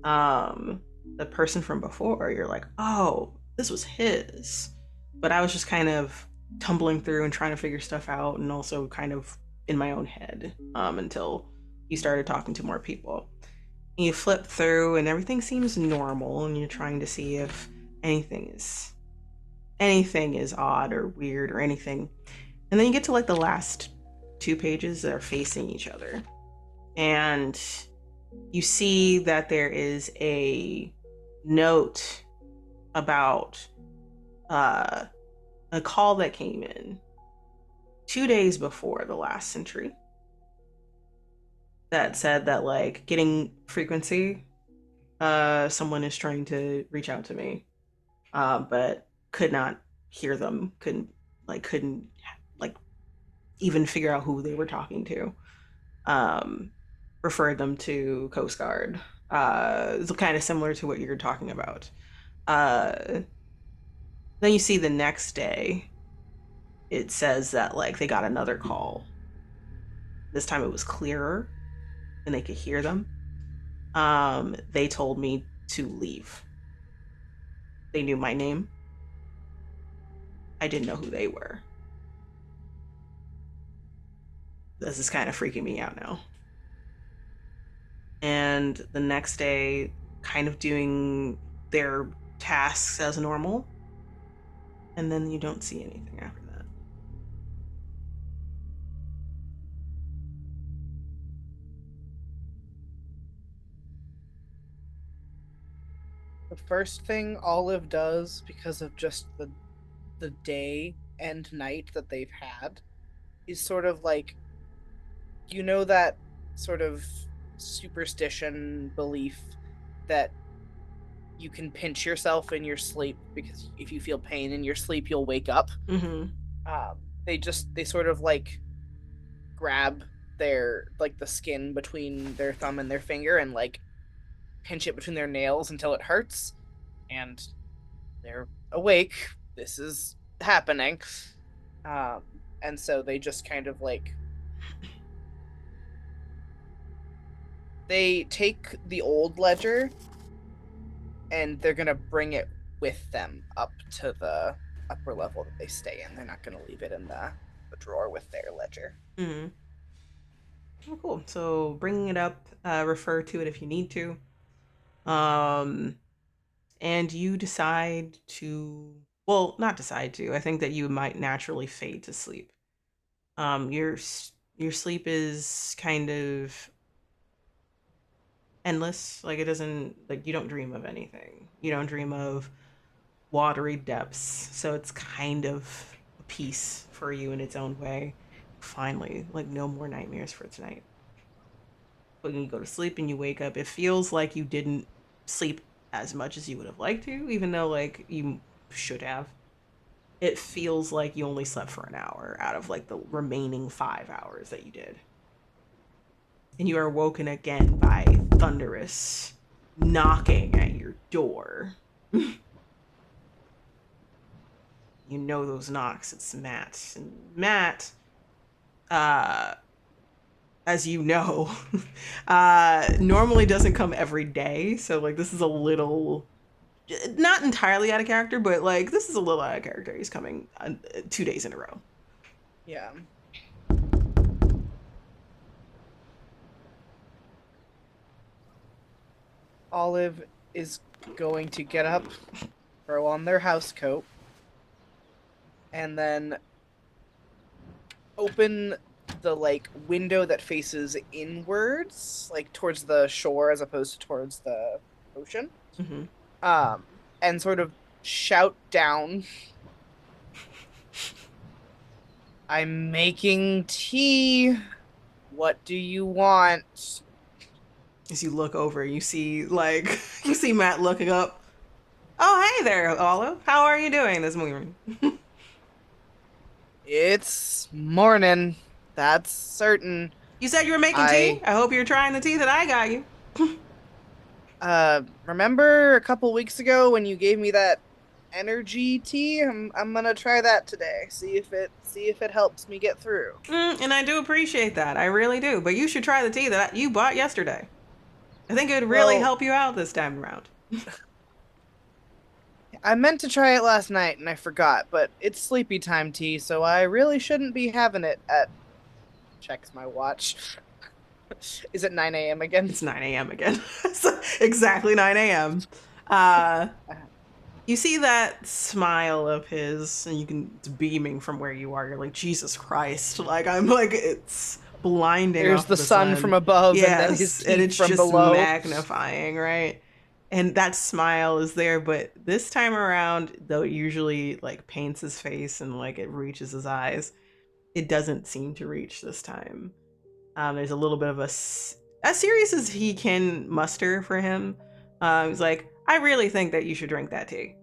um the person from before, you're like, oh, this was his. But I was just kind of tumbling through and trying to figure stuff out, and also kind of in my own head, until you started talking to more people. And you flip through and everything seems normal, and you're trying to see if anything is anything is odd or weird or anything. And then you get to like the last 2 pages that are facing each other, and you see that there is a note about uh, a call that came in 2 days before the last entry that said that like getting frequency, someone is trying to reach out to me, but could not hear them, couldn't like even figure out who they were talking to. Um, Referred them to Coast Guard. It's kind of similar to what you're talking about. Uh, then you see the next day, it says that like they got another call. This time it was clearer and they could hear them. They told me to leave. They knew my name. I didn't know who they were. This is kind of freaking me out now. And the next day, kind of doing their tasks as normal. And then you don't see anything after that. The first thing Olive does, because of just the day and night that they've had, is sort of like, you know, that sort of superstition belief that you can pinch yourself in your sleep because if you feel pain in your sleep, you'll wake up. Mm-hmm. They sort of like grab their like the skin between their thumb and their finger and like pinch it between their nails until it hurts, and they're awake. This is happening. And so they just kind of like they take the old ledger and they're gonna bring it with them up to the upper level that they stay in. They're not gonna leave it in the drawer with their ledger. Mm-hmm. Oh, cool. So bringing it up, refer to it if you need to. Um, and you decide to, well, not decide to. I think that you might naturally fade to sleep. Your sleep is kind of endless. Like it doesn't like you don't dream of anything. You don't dream of watery depths. So it's kind of a peace for you in its own way. Finally, like no more nightmares for tonight. When you go to sleep and you wake up, it feels like you didn't sleep as much as you would have liked to, even though like you should have. It feels like you only slept for an hour out of like the remaining 5 hours that you did. And you are woken again by thunderous knocking at your door. You know those knocks. It's Matt. And Matt, uh, as you know, normally doesn't come every day. So like this is a little not entirely out of character, but like this is a little out of character. He's coming 2 days in a row. Yeah. Olive is going to get up, throw on their house coat, and then open the like window that faces inwards, like towards the shore as opposed to towards the ocean. Mm-hmm. And sort of shout down, "I'm making tea. What do you want?" As you look over, you see like you see Matt looking up. Oh, hey there, Olive. How are you doing this morning? It's morning. That's certain. You said you were making tea. I hope you're trying the tea that I got you. Remember a couple weeks ago when you gave me that energy tea? I'm gonna try that today. See if it helps me get through. And I do appreciate that. I really do. But you should try the tea that you bought yesterday. I think it would really Well, help you out this time around. I meant to try it last night and I forgot, but it's sleepy time tea, so I really shouldn't be having it at. Checks my watch. Is it 9 a.m. again? It's 9 a.m. again. Exactly 9 a.m. You see that smile of his, and it's beaming from where you are. You're like, Jesus Christ. Like, I'm like, it's blinding. There's off the sun from above, yes, and then his teeth and it's from just below. magnifying, right? And that smile is there, but this time around, though it usually like paints his face and like it reaches his eyes, it doesn't seem to reach this time. There's a little bit of as serious as he can muster for him. He's like, I really think that you should drink that tea.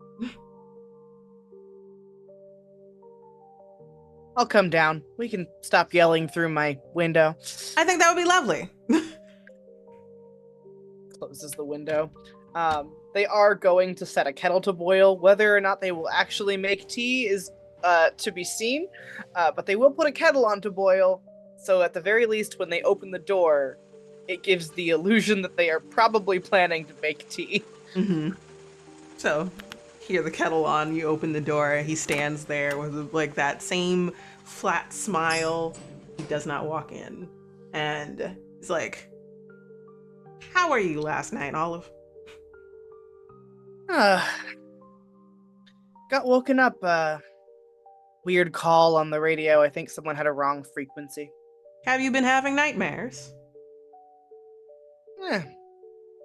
I'll come down. We can stop yelling through my window. I think that would be lovely. Closes the window. They are going to set a kettle to boil. Whether or not they will actually make tea is to be seen, but they will put a kettle on to boil. So at the very least, when they open the door, it gives the illusion that they are probably planning to make tea. Mm-hmm. So, hear the kettle on, you open the door, he stands there with like that same flat smile. He does not walk in. And he's like, how are you last night, Olive? Got woken up, weird call on the radio. I think someone had a wrong frequency. Have you been having nightmares?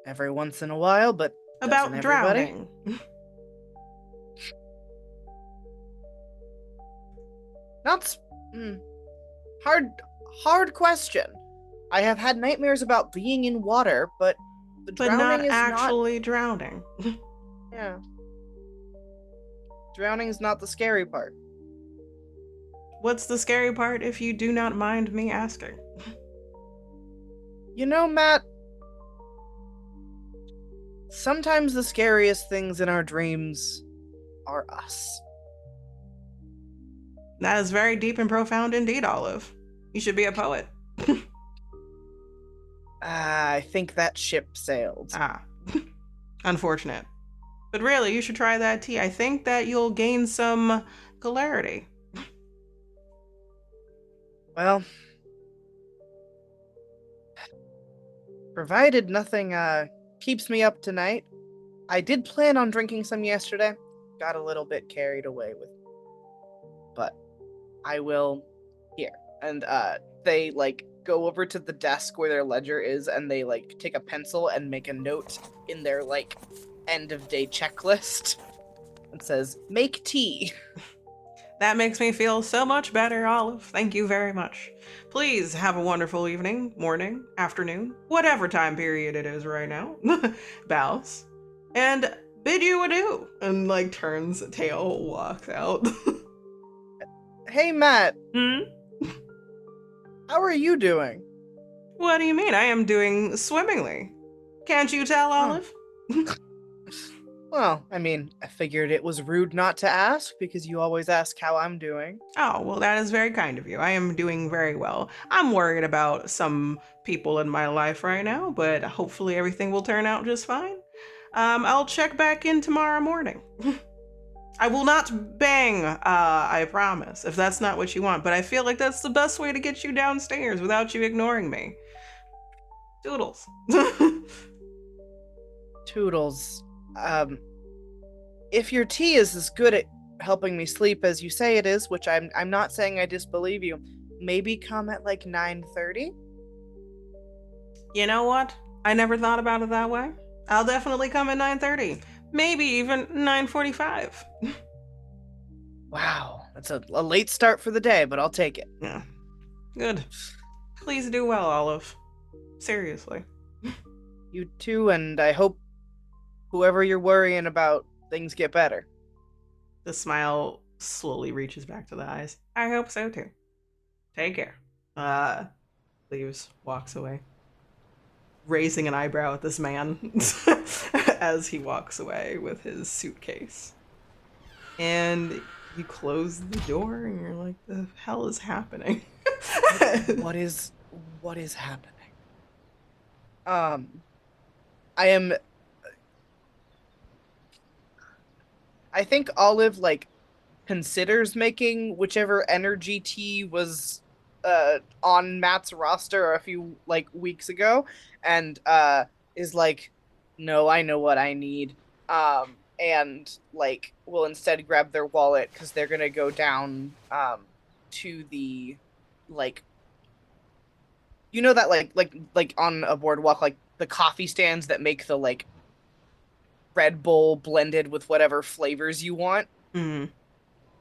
Every once in a while, but About everybody? drowning? Not hard question. I have had nightmares about being in water, but the But drowning not is actually drowning. Yeah. Drowning is not the scary part. What's the scary part, if you do not mind me asking? You know, Matt, sometimes the scariest things in our dreams are us. That is very deep and profound indeed, Olive. You should be a poet. I think that ship sailed. Unfortunate. But really, you should try that tea. I think that you'll gain some clarity. Well, provided nothing keeps me up tonight. I did plan on drinking some yesterday. Got a little bit carried away with it. But I will here. And they like go over to the desk where their ledger is, and they like take a pencil and make a note in their like end of day checklist. It says, make tea. That makes me feel so much better, Olive. Thank you very much. Please have a wonderful evening, morning, afternoon, whatever time period it is right now. Bows. And bid you adieu. And like turns tail, walks out. Hey, Matt. Hmm? How are you doing? What do you mean? I am doing swimmingly. Can't you tell, Olive? Well, I mean, I figured it was rude not to ask because you always ask how I'm doing. Oh, well, that is very kind of you. I am doing very well. I'm worried about some people in my life right now, but hopefully everything will turn out just fine. I'll check back in tomorrow morning. I will not bang, I promise, if that's not what you want, but I feel like that's the best way to get you downstairs without you ignoring me. Doodles. Toodles. If your tea is as good at helping me sleep as you say it is, which I'm not saying I disbelieve you, maybe come at like 9:30? You know what? I never thought about it that way. I'll definitely come at 9:30. Maybe even 9:45. Wow, that's a late start for the day, but I'll take it. Yeah. Good. Please do well, Olive. Seriously. You too, and I hope whoever you're worrying about, things get better. The smile slowly reaches back to the eyes. I hope so too. Take care. Leaves, walks away. Raising an eyebrow at this man as he walks away with his suitcase. And you close the door and you're like, the hell is happening? What is happening? I think Olive like considers making whichever energy tea was on Matt's roster a few like weeks ago, and is like, no, I know what I need, and like will instead grab their wallet because they're gonna go down to the like, you know, that like on a boardwalk, like the coffee stands that make the like Red Bull blended with whatever flavors you want. Mm.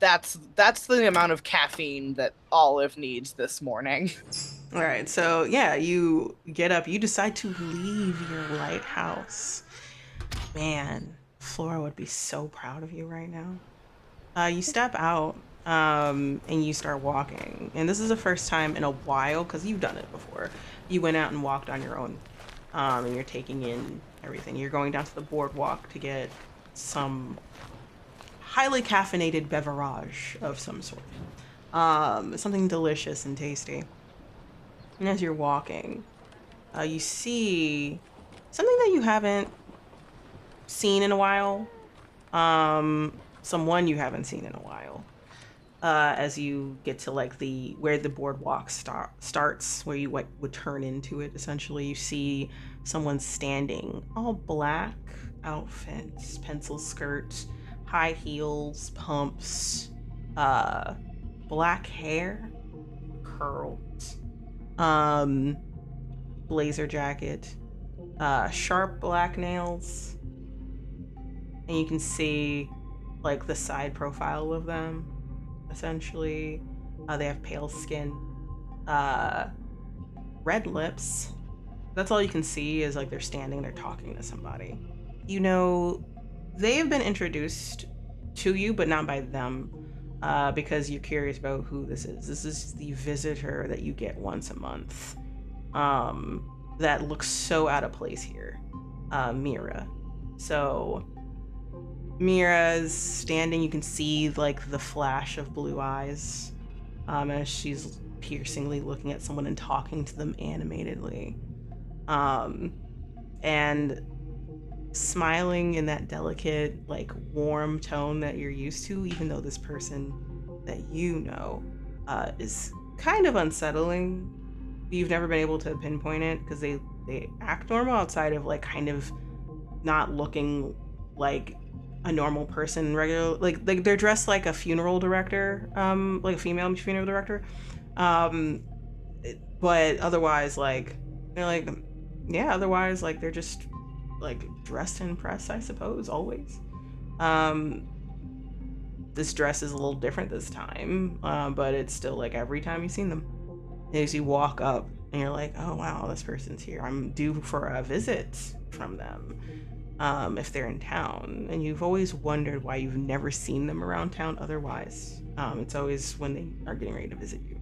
That's the amount of caffeine that Olive needs this morning. All right, so yeah, you get up, you decide to leave your lighthouse. Man, Flora would be so proud of you right now. You step out and you start walking. And this is the first time in a while, because you've done it before. You went out and walked on your own, and you're taking in everything. You're going down to the boardwalk to get some highly caffeinated beverage of some sort, something delicious and tasty. And as you're walking, you see something that you haven't seen in a while. Someone you haven't seen in a while. As you get to like the where the boardwalk starts, where you like would turn into it, essentially, you see someone standing, all black outfits, pencil skirt, high heels, pumps, uh, black hair, curled, um, blazer jacket, sharp black nails, and you can see like the side profile of them. Essentially, they have pale skin, uh, red lips. That's all you can see is like they're standing, they're talking to somebody. You know, they have been introduced to you, but not by them, because you're curious about who this is. This is the visitor that you get once a month. That looks so out of place here, Mira. So Mira's standing. You can see like the flash of blue eyes, as she's piercingly looking at someone and talking to them animatedly, um, and smiling in that delicate, like warm tone that you're used to, even though this person that you know is kind of unsettling. You've never been able to pinpoint it because they act normal outside of like kind of not looking like a normal person regular, like they're dressed like a funeral director, like a female funeral director, um but otherwise like they're like, yeah, otherwise like they're just like dressed to impress, I suppose, always. um this dress is a little different this time, but it's still like every time you've seen them. As you walk up and you're like, oh wow, this person's here, I'm due for a visit from them, if they're in town. And you've always wondered why you've never seen them around town otherwise. It's always when they are getting ready to visit you.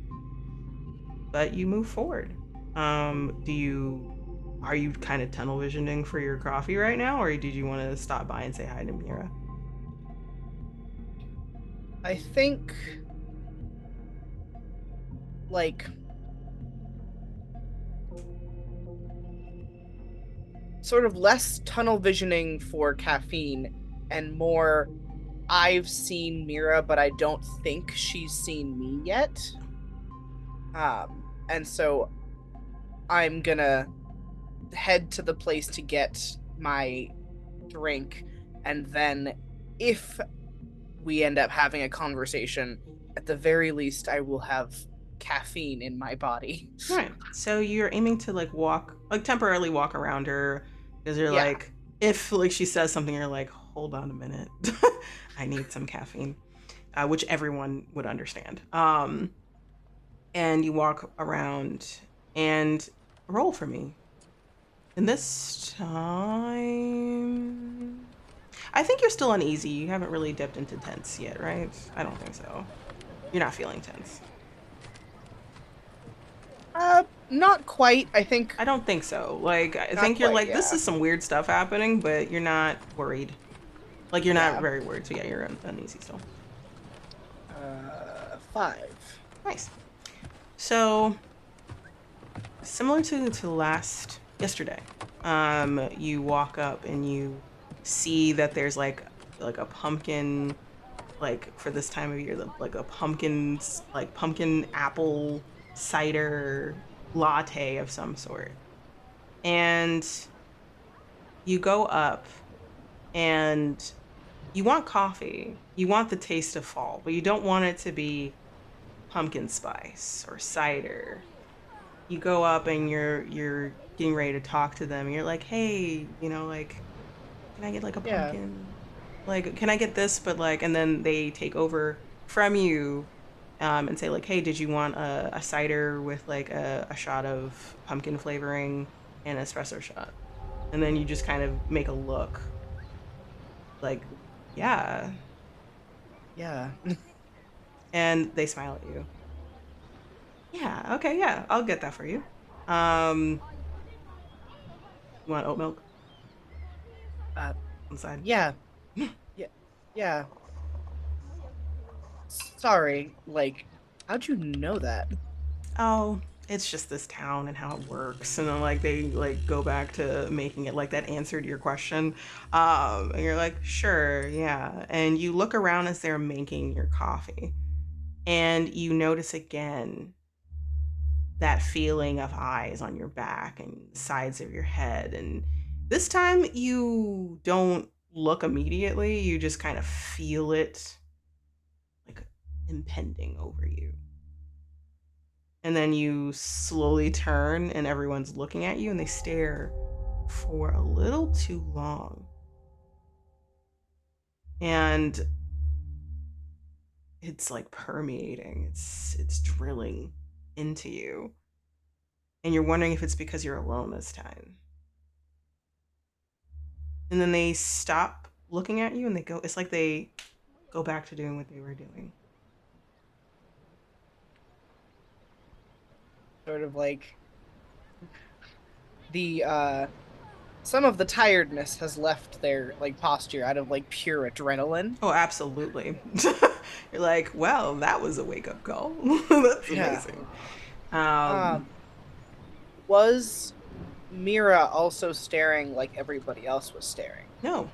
But you move forward. Are you kind of tunnel visioning for your coffee right now, or did you want to stop by and say hi to Mira? I think, like, sort of less tunnel visioning for caffeine and more, I've seen Mira, but I don't think she's seen me yet. And so I'm gonna head to the place to get my drink, and then if we end up having a conversation, at the very least I will have caffeine in my body. All right. So you're aiming to like walk, like temporarily walk around her, because you're Yeah. like, if like she says something, you're like, hold on a minute, I need some caffeine, which everyone would understand. And you walk around and roll for me. And this time, I think you're still uneasy. You haven't really dipped into tense yet, right? I don't think so. You're not feeling tense. Not quite. I think I don't think so. Like, I not think you're quite. like, this Yeah. is some weird stuff happening, but you're not worried. Like, you're not Yeah. very worried. So, yeah, you're uneasy still. 5. Nice. So, similar to yesterday, you walk up and you see that there's like a pumpkin, like for this time of year, like a pumpkin apple cider latte of some sort. And you go up and you want coffee. You want the taste of fall, but you don't want it to be pumpkin spice or cider. You go up and you're getting ready to talk to them and you're like, hey, like, can I get like a Yeah. pumpkin, like, can I get this, but like, and then they take over from you, and say like, hey, did you want a cider with like a shot of pumpkin flavoring and an espresso shot? And then you just kind of make a look like, yeah. Yeah. And they smile at you. Yeah, okay, yeah, I'll get that for you. You want oat milk Uh, on the side? yeah, yeah, yeah. Sorry, like, how'd you know that? Oh, it's just this town and how it works. And then like they like go back to making it like that answer to your question. And you're like, sure, yeah. And you look around as they're making your coffee. And you notice again that feeling of eyes on your back and sides of your head. And this time you don't look immediately, you just kind of feel it like impending over you. And then you slowly turn and everyone's looking at you and they stare for a little too long. And it's like permeating. It's drilling into you. And you're wondering if it's because you're alone this time. And then they stop looking at you and they go, it's like they go back to doing what they were doing. Sort of like the some of the tiredness has left their like posture out of like pure adrenaline. Oh, absolutely. You're like, well, that was a wake up call. That's Yeah. amazing. Um, Um, was Mira also staring like everybody else was staring? no,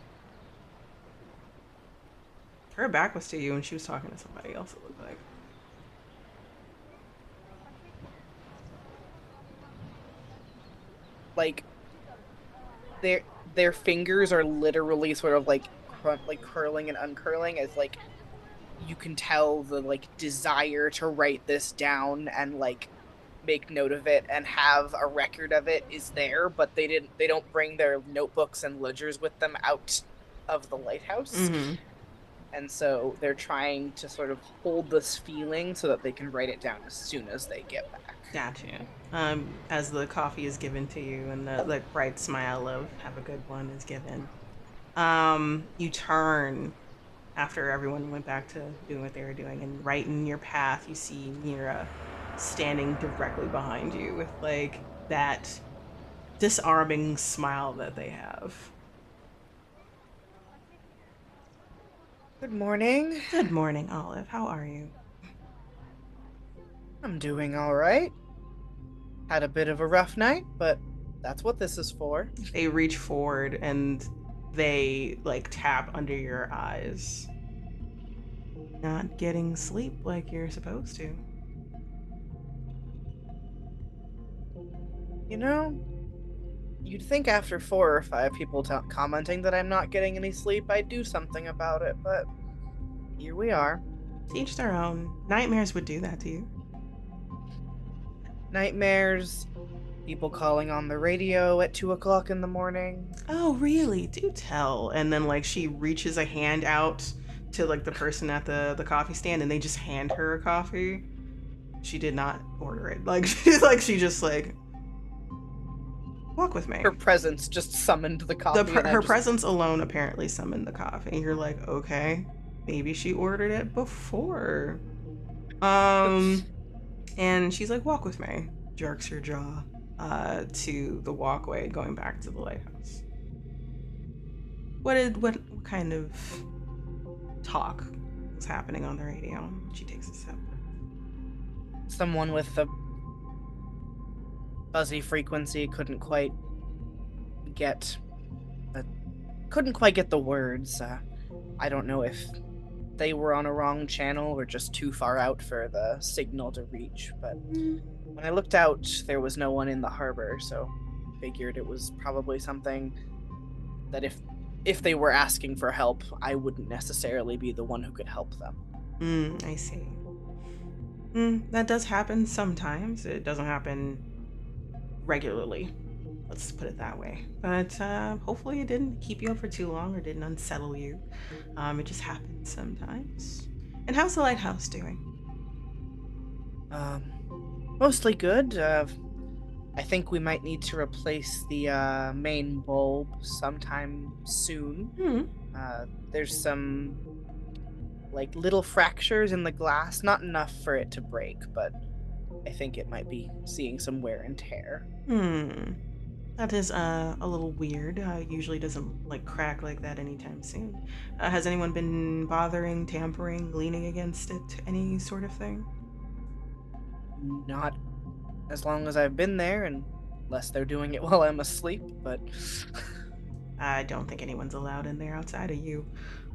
her back was to you and she was talking to somebody else, it looked like. Like their their fingers are literally sort of like like curling and uncurling as like you can tell the like desire to write this down and like make note of it and have a record of it is there, but they don't bring their notebooks and ledgers with them out of the lighthouse. Mm-hmm. And so they're trying to sort of hold this feeling so that they can write it down as soon as they get back. Gotcha. As the coffee is given to you and the like bright smile of have a good one is given, you turn after everyone went back to doing what they were doing, and right in your path, you see Mira standing directly behind you with like that disarming smile that they have. Good morning. Good morning, Olive. How are you? I'm doing all right. Had a bit of a rough night, but that's what this is for. They reach forward and they like tap under your eyes. Not getting sleep like you're supposed to. You know, you'd think after 4 or 5 people commenting that I'm not getting any sleep, I'd do something about it, but here we are. To each their own. Nightmares would do that to you. Nightmares, people calling on the radio at 2 o'clock in the morning. Oh, really? Do tell. And then like she reaches a hand out to like the person at the coffee stand and they just hand her a coffee. She did not order it. Like she just like walk with me. Her presence just summoned the coffee. Her presence alone apparently summoned the coffee. You're like, okay, maybe she ordered it before. And she's like, walk with me. Jerks her jaw to the walkway going back to the lighthouse. What kind of talk was happening on the radio? She takes a sip. Someone with a fuzzy frequency couldn't quite get the words. I don't know if they were on a wrong channel or just too far out for the signal to reach, but when I looked out, there was no one in the harbor, so figured it was probably something that if they were asking for help, I wouldn't necessarily be the one who could help them. I see. That does happen sometimes. It doesn't happen regularly. Let's put it that way. But hopefully it didn't keep you up for too long or didn't unsettle you. It just happens sometimes. And how's the lighthouse doing? Mostly good. I think we might need to replace the main bulb sometime soon. There's some like little fractures in the glass, not enough for it to break, but I think it might be seeing some wear and tear. Hmm. That is a little weird. Usually doesn't like crack like that anytime soon. Has anyone been bothering, tampering, leaning against it, any sort of thing? Not as long as I've been there, unless they're doing it while I'm asleep, but I don't think anyone's allowed in there outside of you.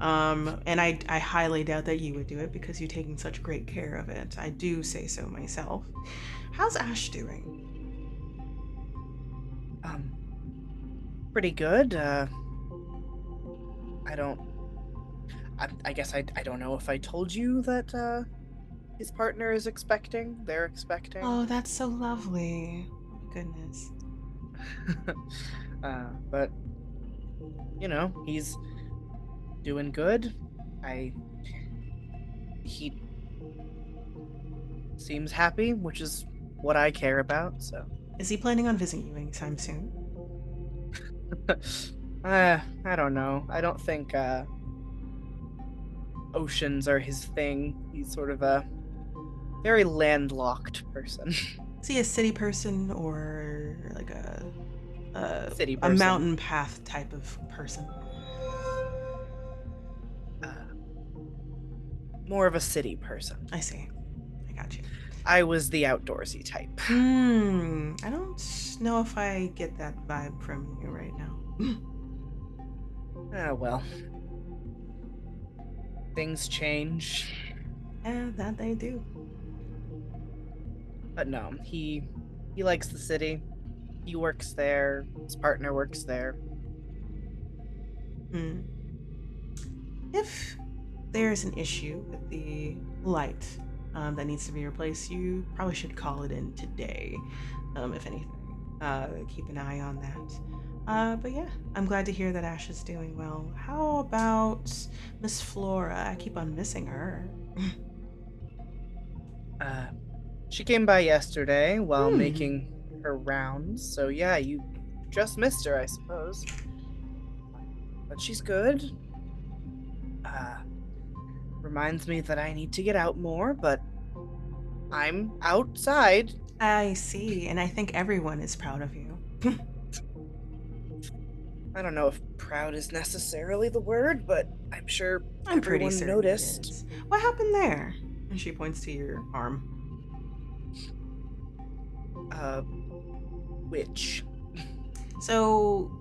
And I highly doubt that you would do it because you're taking such great care of it. I do say so myself. How's Ash doing? um pretty good. I don't I guess I don't know if I told you that his partner is expecting. They're expecting. Oh, that's so lovely. Oh my goodness. But he's doing good. I He seems happy, which is what I care about, so Is he planning on visiting you anytime soon? I don't know. I don't think oceans are his thing. He's sort of a very landlocked person. Is he a city person or like a, City a person. mountain path type of person? Uh, More of a city person. I see. I got you. I was the outdoorsy type. I don't know if I get that vibe from you right now. Ah, well, things change. Yeah, that they do. But no, he likes the city. He works there. His partner works there. Hmm. If there's an issue with the light that needs to be replaced, you probably should call it in today, if anything. Keep an eye on that. But yeah, I'm glad to hear that Ash is doing well. How about Miss Flora? I keep on missing her. Uh, she came by yesterday while Hmm. making her rounds. So yeah, you just missed her, I suppose. But she's good. Uh, Reminds me that I need to get out more, but I'm outside. I see, and I think everyone is proud of you. I don't know if proud is necessarily the word, but I'm sure I'm pretty everyone certain it noticed. is. What happened there? And she points to your arm. Uh, which? So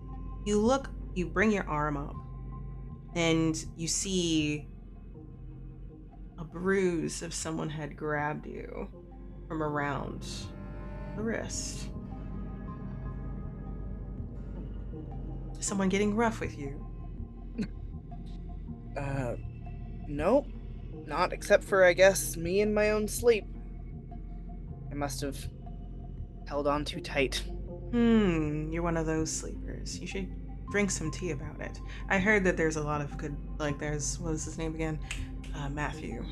you bring your arm up, and you see a bruise if someone had grabbed you from around the wrist. Someone getting rough with you. Uh, nope. Not except for, I guess, me in my own sleep. I must have held on too tight. You're one of those sleepers. You should drink some tea about it. I heard that there's a lot of good, like there's, what is his name again? Matthew.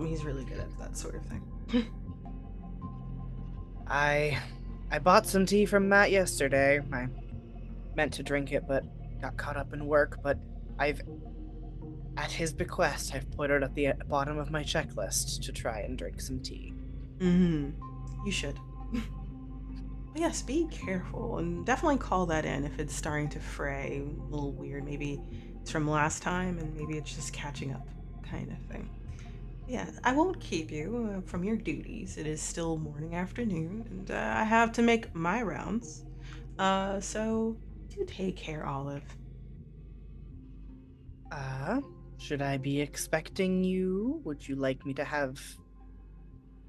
He's really good at that sort of thing. I I bought some tea from Matt yesterday. I meant to drink it, but got caught up in work. But I've, at his bequest, I've put it at the bottom of my checklist to try and drink some tea. mm-hmm. You should. But yes, be careful and definitely call that in if it's starting to fray. A little weird. Maybe it's from last time and maybe it's just catching up kind of thing. Yeah, I won't keep you from your duties. It is still morning afternoon and I have to make my rounds. So do take care, Olive. Uh, should I be expecting you? Would you like me to have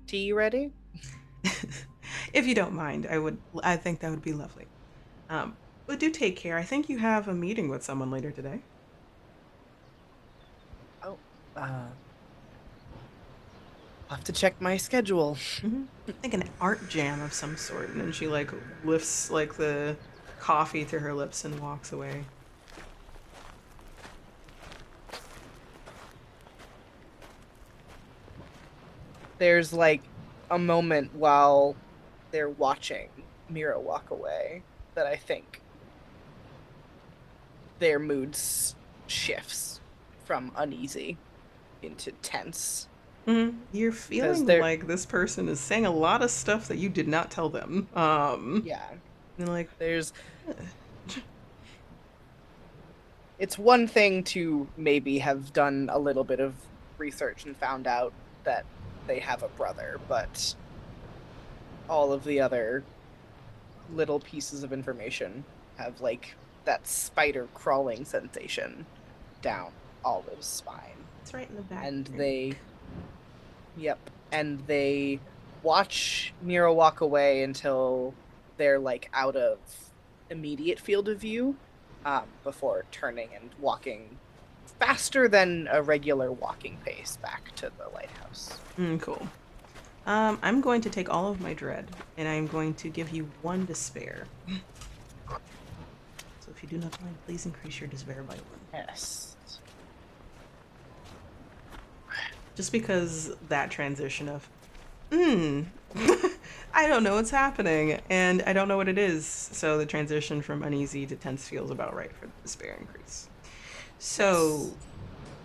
tea ready? If you don't mind, I think that would be lovely. But do take care. I think you have a meeting with someone later today. Oh, uh, I'll have to check my schedule. I think an art jam of some sort, and then she like lifts like the coffee to her lips and walks away. There's like a moment while they're watching Mira walk away that I think their moods shifts from uneasy into tense. You're Because feeling they're, like this person is saying a lot of stuff that you did not tell them. yeah, You're like, there's, "Eh." it's one thing to maybe have done a little bit of research and found out that they have a brother, but all of the other little pieces of information have like that spider crawling sensation down Olive's spine. It's right in the back And of your they, neck. yep, and they watch Nero walk away until they're like out of immediate field of view, before turning and walking faster than a regular walking pace back to the lighthouse. Cool. I'm going to take all of my dread, and I'm going to give you 1 despair. So if you do not mind, please increase your despair by 1. Yes. Just because that transition of, I don't know what's happening, and I don't know what it is. So the transition from uneasy to tense feels about right for the despair increase. Yes. So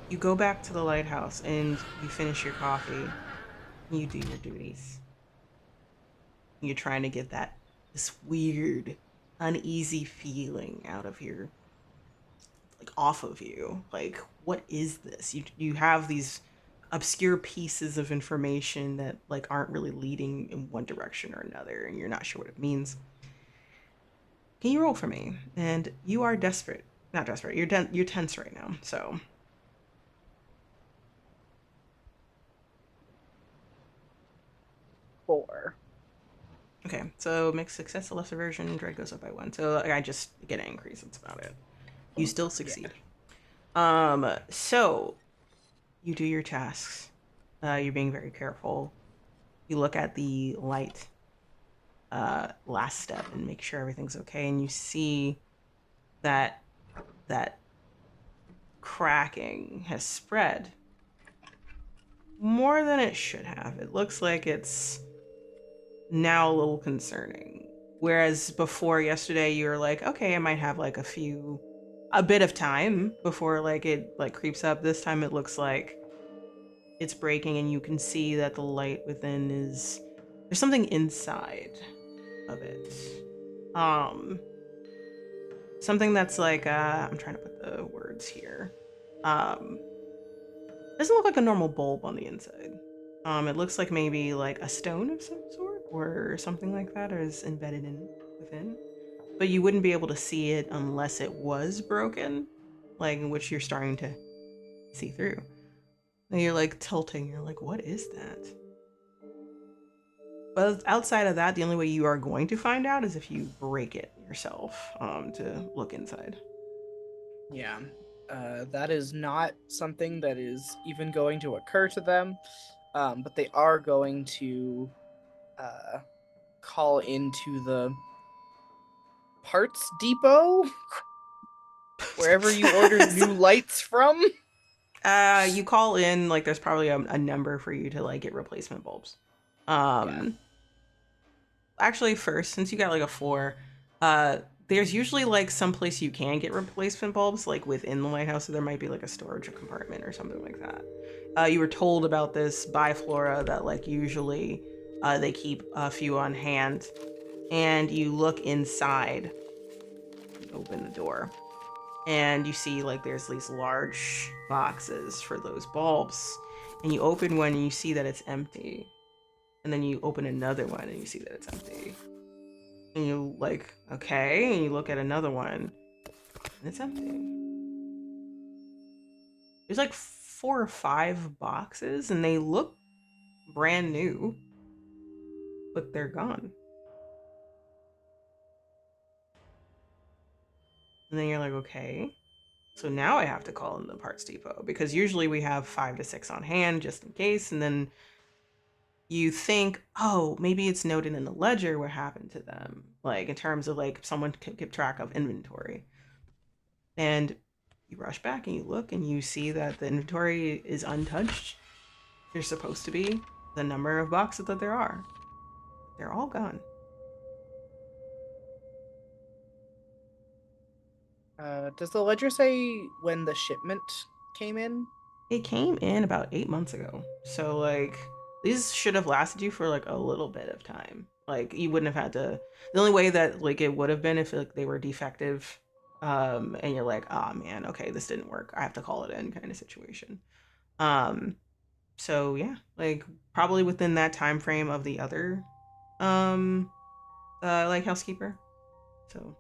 you go back to the lighthouse and you finish your coffee, and you do your duties. You're trying to get this weird, uneasy feeling out of your, like, off of you. Like, what is this? You have these obscure pieces of information that like aren't really leading in one direction or another, and you're not sure what it means. Can you roll for me? And you are desperate. Not desperate. You're tense right now. So 4. okay. So mixed success, the lesser version, dread goes up by 1. So like, I just get an increase. That's about it. You still Yeah. succeed. So you do your tasks. You're being very careful. You look at the light last step and make sure everything's okay, and you see that that cracking has spread more than it should have. It looks like it's now a little concerning. Whereas before yesterday you were like, okay, I might have like a bit of time before like it like creeps up. This time it looks like it's breaking, and you can see that the light within is, there's something inside of it. Um Something that's like I'm trying to put the words here. Um doesn't look like a normal bulb on the inside. It looks like maybe like a stone of some sort or something like that is embedded in within. But you wouldn't be able to see it unless it was broken, like in which you're starting to see through. And you're like tilting, you're like, what is that? But outside of that, the only way you are going to find out is if you break it yourself, to look inside. Yeah. That is not something that is even going to occur to them, but they are going to uh, call into the parts depot, wherever you ordered new lights from. You call in, like there's probably a number for you to like get replacement bulbs. Yeah. Um, Actually, first, since you got like a 4, uh, there's usually like some place you can get replacement bulbs, like within the lighthouse. So there might be like a storage compartment or something like that. You were told about this by Flora that like usually they keep a few on hand, and you look inside, you open the door, and you see like there's these large boxes for those bulbs, and you open one and you see that it's empty, and then you open another one and you see that it's empty, and you like, okay, and you look at another one and it's empty. There's like 4 or 5 boxes and they look brand new, but they're gone. And then you're like, okay, so now I have to call in the parts depot, because usually we have 5 to 6 on hand just in case. And then you think, oh, maybe it's noted in the ledger what happened to them, like in terms of like someone could keep track of inventory. And you rush back and you look and you see that the inventory is untouched. There's supposed to be the number of boxes that there are. They're all gone. Does the ledger say when the shipment came in? It came in about 8 months ago. So like these should have lasted you for like a little bit of time. Like you wouldn't have had to. The only way that like it would have been if like they were defective, and you're like, oh man, okay, this didn't work. I have to call it in kind of situation. Um, so yeah, like probably within that time frame of the other, um, like housekeeper. So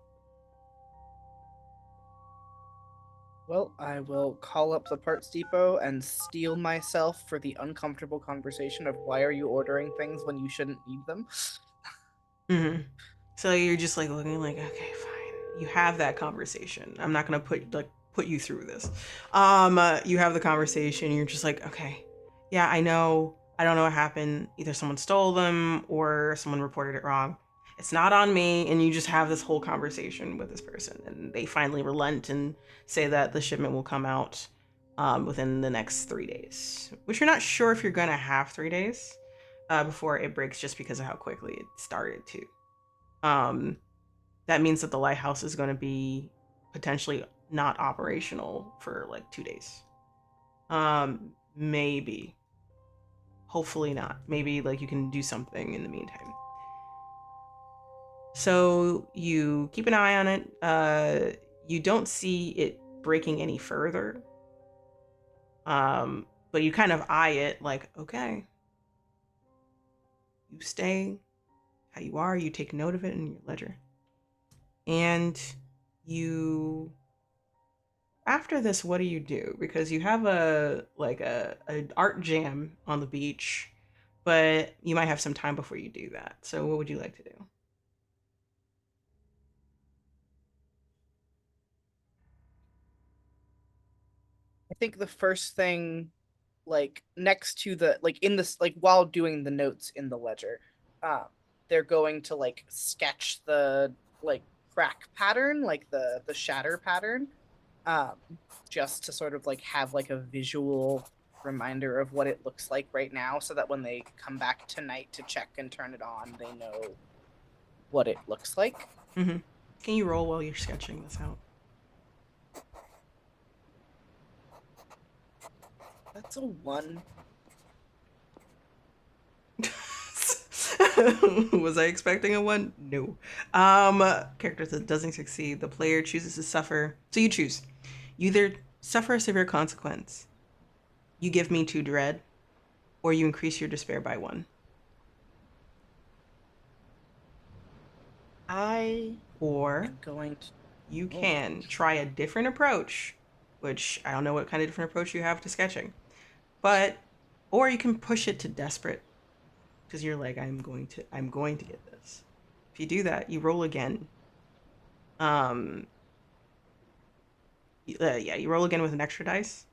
Well, I will call up the parts depot and steel myself for the uncomfortable conversation of why are you ordering things when you shouldn't need them? mm-hmm. So you're just like looking like, okay, fine. You have that conversation. I'm not gonna put you through this. You have the conversation. You're just like, okay, yeah, I know. I don't know what happened. Either someone stole them or someone reported it wrong. It's not on me. And you just have this whole conversation with this person, and they finally relent and say that the shipment will come out within the next 3 days, which you're not sure if you're gonna have 3 days before it breaks, just because of how quickly it started to. um, that means that the lighthouse is going to be potentially not operational for like 2 days. Maybe. Hopefully not. Maybe like you can do something in the meantime. So you keep an eye on it. You don't see it breaking any further. But you kind of eye it like, okay, you stay how you are. You take note of it in your ledger, and you after this, what do you do? Because you have a art jam on the beach, but you might have some time before you do that. So what would you like to do? I think the first thing, like next to the like in this like while doing the notes in the ledger, um, they're going to like sketch the like crack pattern, like the shatter pattern, um, just to sort of like have like a visual reminder of what it looks like right now, so that when they come back tonight to check and turn it on, they know what it looks like. Mm-hmm. Can you roll while you're sketching this out? That's a one. Was I expecting a one? No. Character that doesn't succeed. The player chooses to suffer. So you choose. You either suffer a severe consequence, you give me 2 dread, or you increase your despair by 1. I Or am going to. you Oh, can try a different approach, which I don't know what kind of different approach you have to sketching, but or you can push it to desperate because you're like, I'm going to get this. If you do that, you roll again. Um, yeah, you roll again with an extra dice.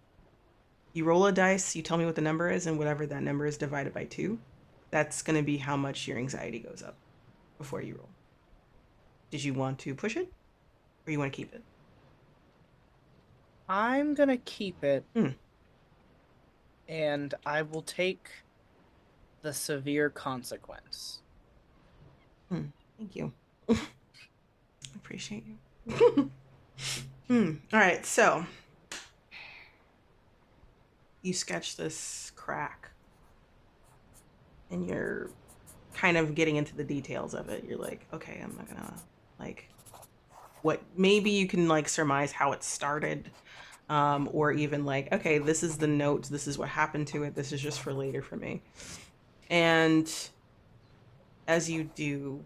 You roll a dice, you tell me what the number is, and whatever that number is divided by 2, that's going to be how much your anxiety goes up before you roll. Did you want to push it, or you want to keep it? I'm gonna keep it, Hmm. and I will take the severe consequence. Hmm. Thank you. I appreciate you. All right, so you sketch this crack and you're kind of getting into the details of it. You're like, okay, I'm not gonna like what maybe you can like surmise how it started, or even like, okay, this is the note, this is what happened to it, this is just for later for me. And as you do,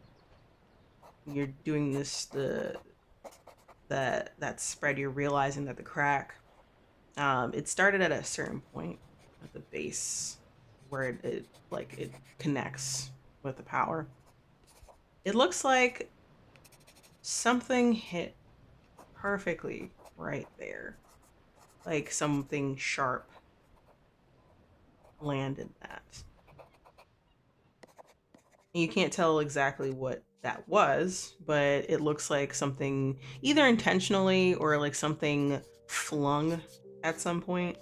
you're doing this that spread, you're realizing that the crack, it started at a certain point at the base where it connects with the power. It looks like something hit perfectly right there. Like something sharp landed that. And you can't tell exactly what that was, but it looks like something either intentionally or like something flung at some point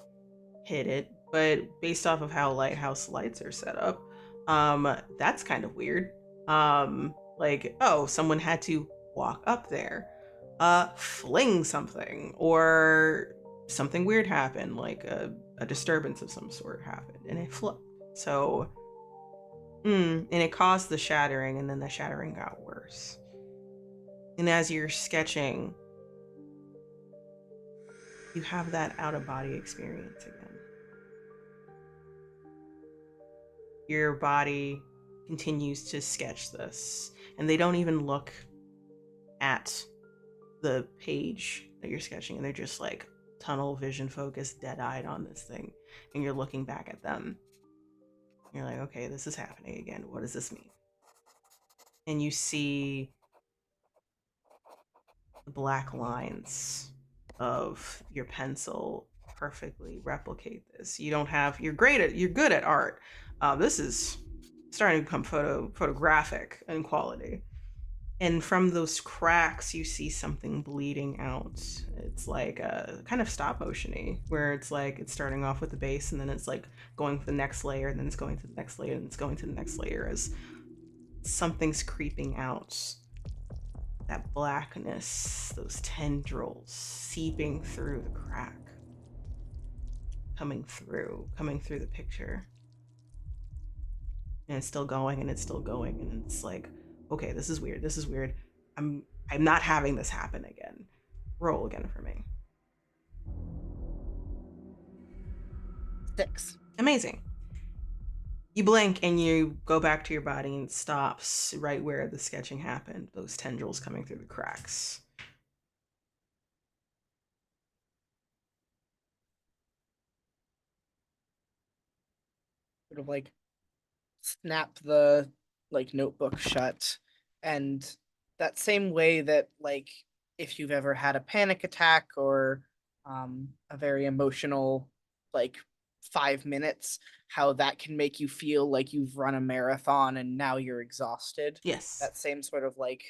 hit it. But based off of how lighthouse lights are set up, that's kind of weird. Like, oh, someone had to walk up there, fling something, or something weird happened, like a disturbance of some sort happened, and it flipped. So, and it caused the shattering, and then the shattering got worse. And as you're sketching, you have that out of body experience again. Your body continues to sketch this, and they don't even look at the page that you're sketching, and they're just like tunnel vision focused, dead-eyed on this thing, and you're looking back at them. You're like, okay, this is happening again. What does this mean? And you see the black lines of your pencil perfectly replicate this. You're good at art. This is starting to become photographic in quality. And from those cracks, you see something bleeding out. It's like a kind of stop motiony, where it's like it's starting off with the base, and then it's like going to the next layer, and then it's going to the next layer, and it's going to the next layer as something's creeping out. That blackness, those tendrils seeping through the crack, coming through the picture. And it's still going, and it's still going, and it's like, okay, this is weird. This is weird. I'm not having this happen again. Roll again for me. 6. Amazing. You blink and you go back to your body, and it stops right where the sketching happened. Those tendrils coming through the cracks. Sort of like snap the like notebook shut, and that same way that like if you've ever had a panic attack or a very emotional like 5 minutes, how that can make you feel like you've run a marathon and now you're exhausted. Yes. That same sort of like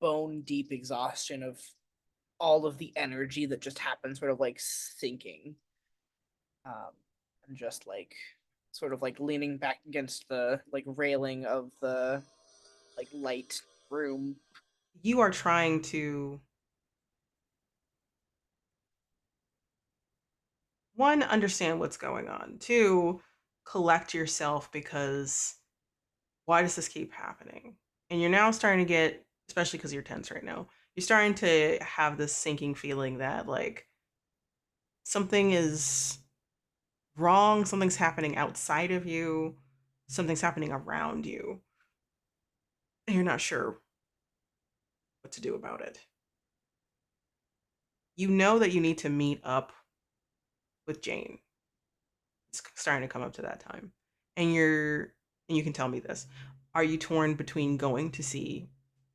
bone deep exhaustion of all of the energy that just happens sort of like sinking, um, and just like sort of like leaning back against the like railing of the like light room. You are trying to, one, understand what's going on. Two, collect yourself, because why does this keep happening? And you're now starting to get, especially because you're tense right now, you're starting to have this sinking feeling that like something is wrong, something's happening outside of you, something's happening around you, and you're not sure what to do about it. You know that you need to meet up with Jane. It's starting to come up to that time. And you can tell me this. Are you torn between going to see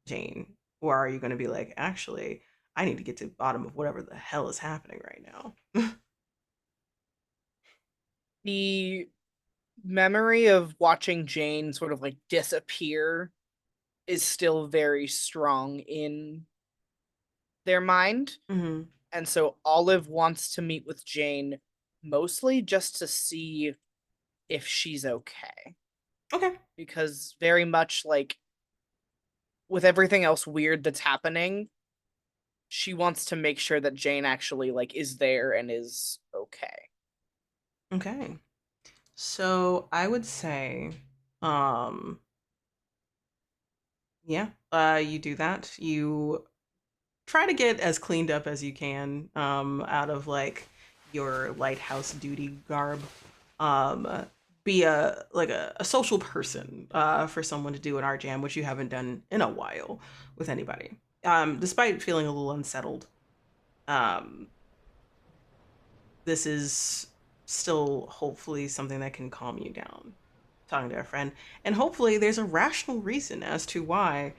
Jane, or are you going to be like, actually, I need to get to the bottom of whatever the hell is happening right now? The memory of watching Jane sort of like disappear is still very strong in their mind. Mm-hmm. And so Olive wants to meet with Jane mostly just to see if she's okay. Okay. Because very much like with everything else weird that's happening, she wants to make sure that Jane actually like is there and is okay. Okay. So I would say, um, yeah, you do that. You try to get as cleaned up as you can, out of like your lighthouse duty garb. Um, be a social person, for someone to do an art jam, which you haven't done in a while with anybody. Despite feeling a little unsettled, um, this is still hopefully something that can calm you down. Talking to a friend, and hopefully there's a rational reason as to why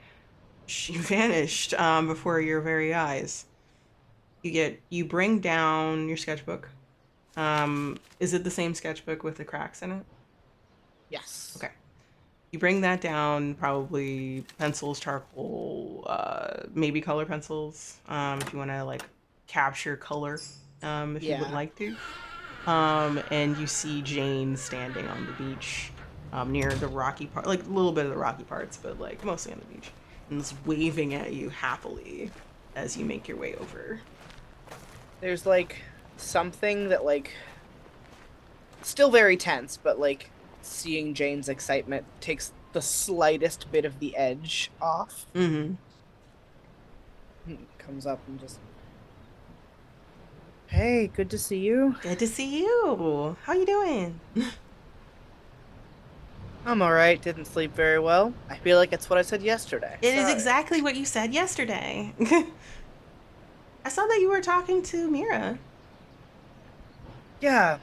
she vanished, before your very eyes. You bring down your sketchbook. Is it the same sketchbook with the cracks in it? Yes. Okay. You bring that down, probably pencils, charcoal, maybe color pencils, if you want to like capture color, if you would Yeah. like to. And you see Jane standing on the beach, near the rocky part, like a little bit of the rocky parts, but like mostly on the beach, and it's waving at you happily as you make your way over. There's like something that like still very tense, but like seeing Jane's excitement takes the slightest bit of the edge off. Mm-hmm. Comes up and just, hey, good to see you. Good to see you. How you doing? I'm all right. Didn't sleep very well. I feel like it's what I said yesterday. It is Sorry. exactly what you said yesterday. I saw that you were talking to Mira. Yeah,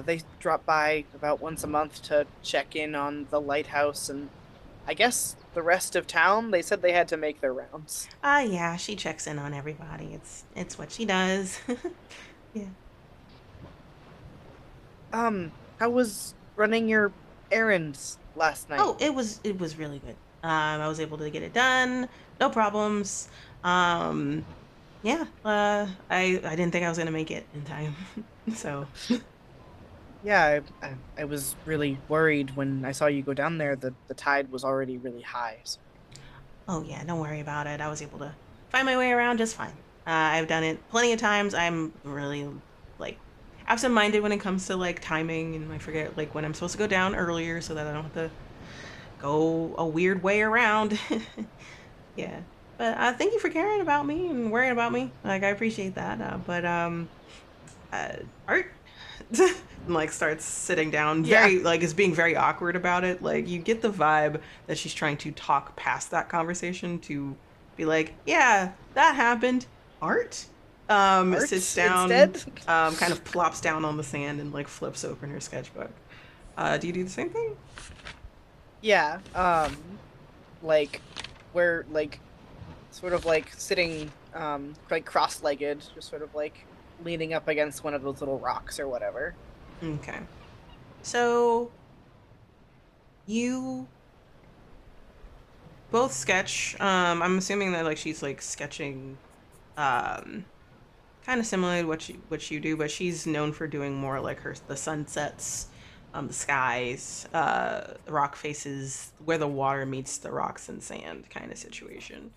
they drop by about once a month to check in on the lighthouse and I guess the rest of town. They said they had to make their rounds. Yeah, she checks in on everybody. It's what she does. Yeah. How was running your errands last night? Oh, it was really good. I was able to get it done, no problems. Yeah. I didn't think I was gonna make it in time, so. Yeah, I was really worried when I saw you go down there. The tide was already really high. So. Oh yeah, don't worry about it. I was able to find my way around just fine. I've done it plenty of times. I'm really like absent-minded when it comes to like timing, and I forget like when I'm supposed to go down earlier so that I don't have to go a weird way around. Yeah, but thank you for caring about me and worrying about me. Like I appreciate that. But uh, Art like starts sitting down, Yeah, very like is being very awkward about it. Like you get the vibe that she's trying to talk past that conversation to be like, yeah, that happened. Art sits art down, instead. kind of plops down on the sand and like flips open her sketchbook. Do you do the same thing? Yeah, like we're like sort of like sitting like cross-legged, just sort of like leaning up against one of those little rocks or whatever. Okay. So you both sketch. I'm assuming that like she's like sketching um kind of similar to what you do, but she's known for doing more like her the sunsets, the skies, the rock faces, where the water meets the rocks and sand kind of situation.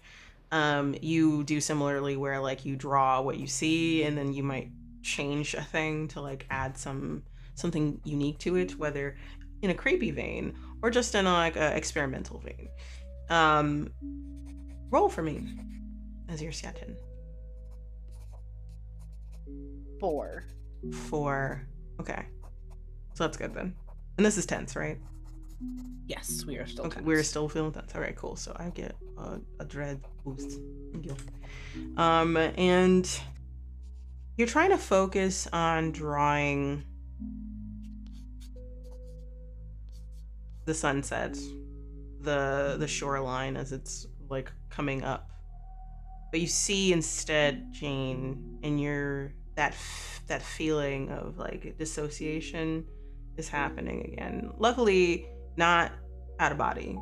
You do similarly where like you draw what you see and then you might change a thing to like add something unique to it, whether in a creepy vein or just in a, like a experimental vein. Um, Roll for me as your skeleton. 4. For okay, so that's good then. And this is tense, right? Yes, we are still Okay, we're tense. still feeling tense. All right, cool. So I get a dread boost. Thank you. And you're trying to focus on drawing the sunset, the shoreline as it's like coming up. But you see instead, Jane, and your that feeling of like dissociation is happening again. Luckily, not out of body.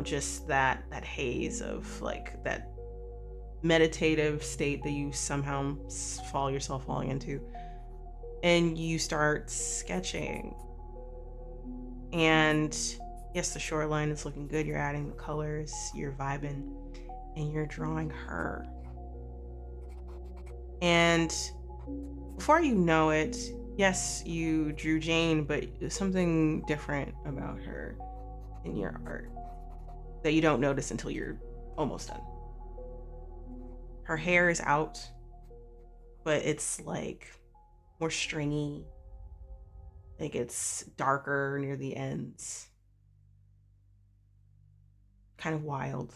Just that haze of like that meditative state that you somehow fall yourself falling into, and you start sketching. And yes, the shoreline is looking good. You're adding the colors. You're vibing, and you're drawing her. And before you know it, yes, you drew Jane, but there's something different about her in your art that you don't notice until you're almost done. Her hair is out, but it's like more stringy. Like it's darker near the ends. Kind of wild.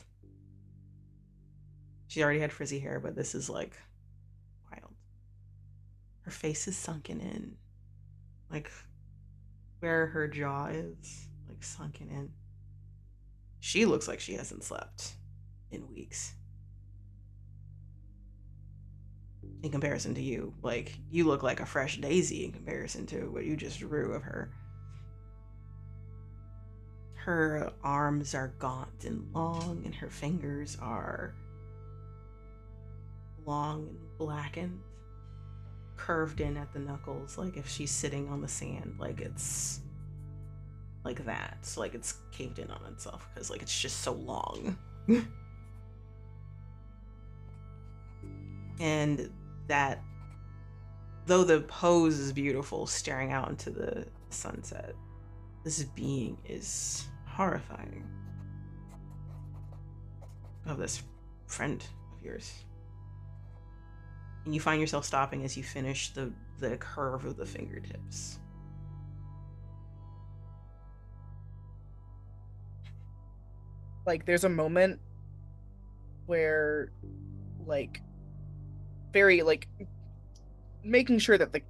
She already had frizzy hair, but this is like wild. Her face is sunken in. Like where her jaw is, like sunken in. She looks like she hasn't slept in weeks. In comparison to you, like you look like a fresh daisy in comparison to what you just drew of her. Her arms are gaunt and long, and her fingers are long and blackened, curved in at the knuckles, like if she's sitting on the sand, like it's like that. So like it's caved in on itself because like it's just so long. And that though the pose is beautiful, staring out into the sunset, this being is horrifying. Of this friend of yours. And you find yourself stopping as you finish the curve of the fingertips. Like, there's a moment where, like, very, like, making sure that the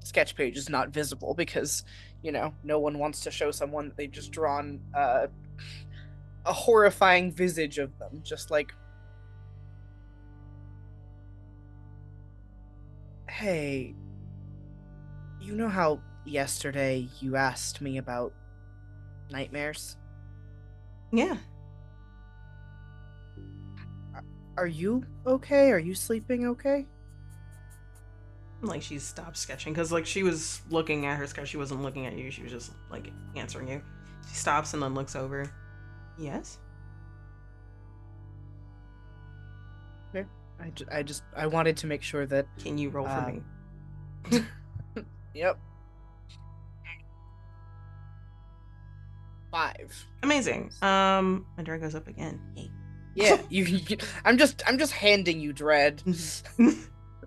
sketch page is not visible because, you know, no one wants to show someone that they've just drawn a horrifying visage of them. Just like, hey, you know how yesterday you asked me about nightmares? Yeah. Are you okay? Are you sleeping okay? Like she stopped sketching because like she was looking at her sketch. She wasn't looking at you. She was just like answering you. She stops and then looks over. Yes. Okay. I wanted to make sure that. Can you roll for me? Yep. 5. Amazing. My dread goes up again. Yay. Yeah, I'm just handing you dread.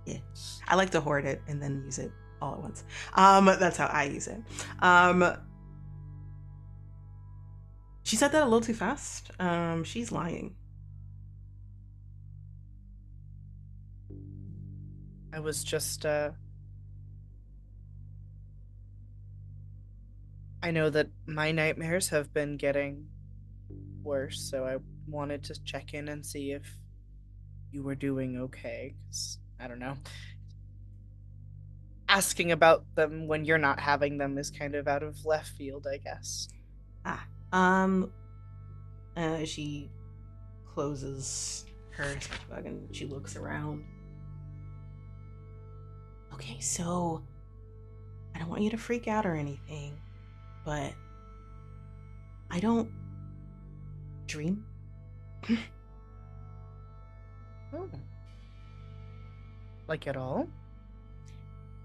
Yeah. I like to hoard it and then use it all at once. That's how I use it. She said that a little too fast. She's lying. I was just I know that my nightmares have been getting worse, so I wanted to check in and see if you were doing okay. 'Cause, I don't know. Asking about them when you're not having them is kind of out of left field, I guess. She closes her sketch bug and she looks around. Okay, so I don't want you to freak out or anything, but I don't dream. Oh. Like at all?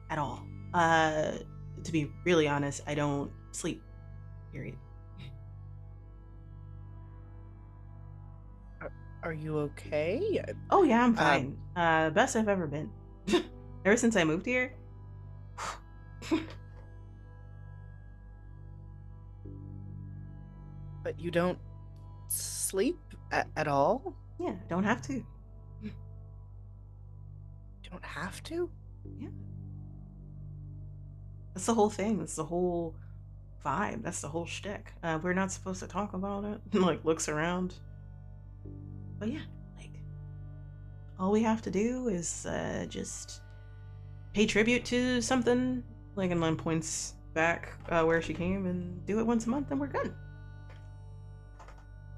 At all. To be really honest, I don't sleep. Period. Are you okay? Oh yeah, I'm fine. Best I've ever been. Ever since I moved here. But you don't sleep at all? Yeah, don't have to. Don't have to? Yeah. That's the whole thing. That's the whole vibe. That's the whole shtick. We're not supposed to talk about it. Like, looks around. But yeah, like, all we have to do is just pay tribute to something. Like, and then points back where she came and do it once a month, and we're good.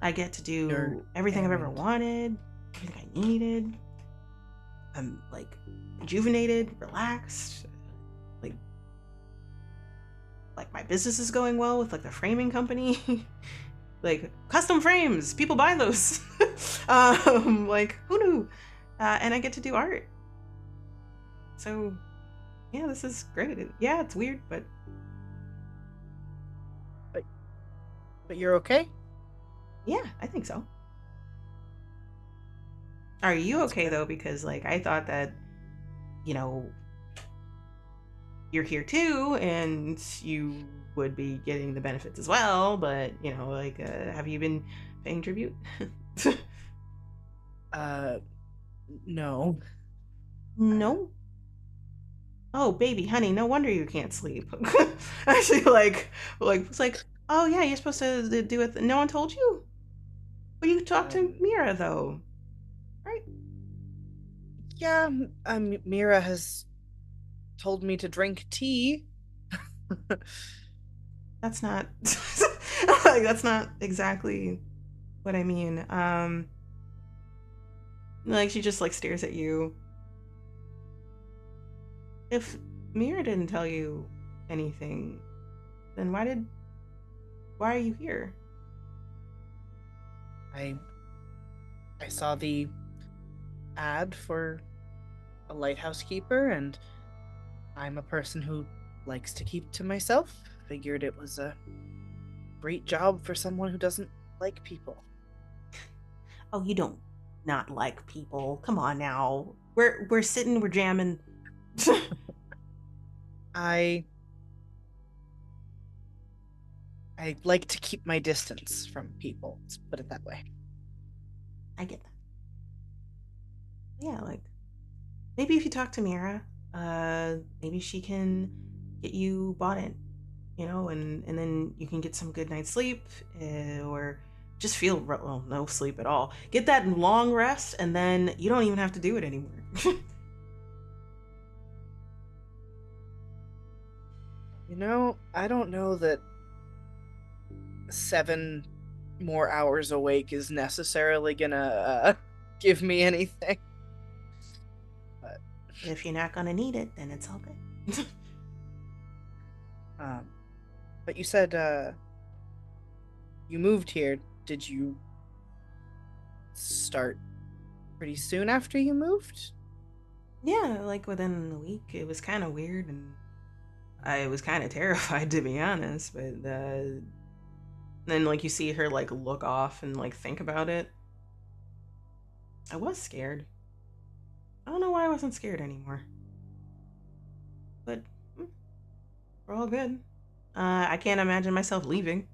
I get to do everything I've ever wanted, everything I needed. I'm like rejuvenated, relaxed. Like my business is going well with like the framing company. Like custom frames, people buy those. Like who knew? And I get to do art. So yeah, this is great. Yeah, it's weird, but you're okay? Yeah, I think so. Are you okay though? Because like I thought that, you know, you're here too and you would be getting the benefits as well, but you know, like have you been paying tribute? No. No. Oh baby honey, no wonder you can't sleep. Actually it's like, oh yeah, you're supposed to do it. No one told you? Well, you talked to Mira though, right? Yeah, Mira has told me to drink tea. That's not like that's not exactly what I mean. Like she just like stares at you. If Mira didn't tell you anything, then why are you here? I saw the ad for a lighthouse keeper, and I'm a person who likes to keep to myself. Figured it was a great job for someone who doesn't like people. Oh, you don't not like people. Come on now. We're sitting, we're jamming. I I like to keep my distance from people. Let's put it that way. I get that. Yeah, like maybe if you talk to Mira, maybe she can get you bought in, and then you can get some good night's sleep, or just feel well, no sleep at all. Get that long rest, and then you don't even have to do it anymore. I don't know that 7 more hours awake is necessarily gonna give me anything. But If you're not gonna need it, then it's all good. um, but you said you moved here. Did you start pretty soon after you moved? Yeah, like within a week. It was kind of weird, and I was kind of terrified, to be honest. But then, like, you see her like look off and like think about it. I was scared. I don't know why I wasn't scared anymore. But we're all good. I can't imagine myself leaving.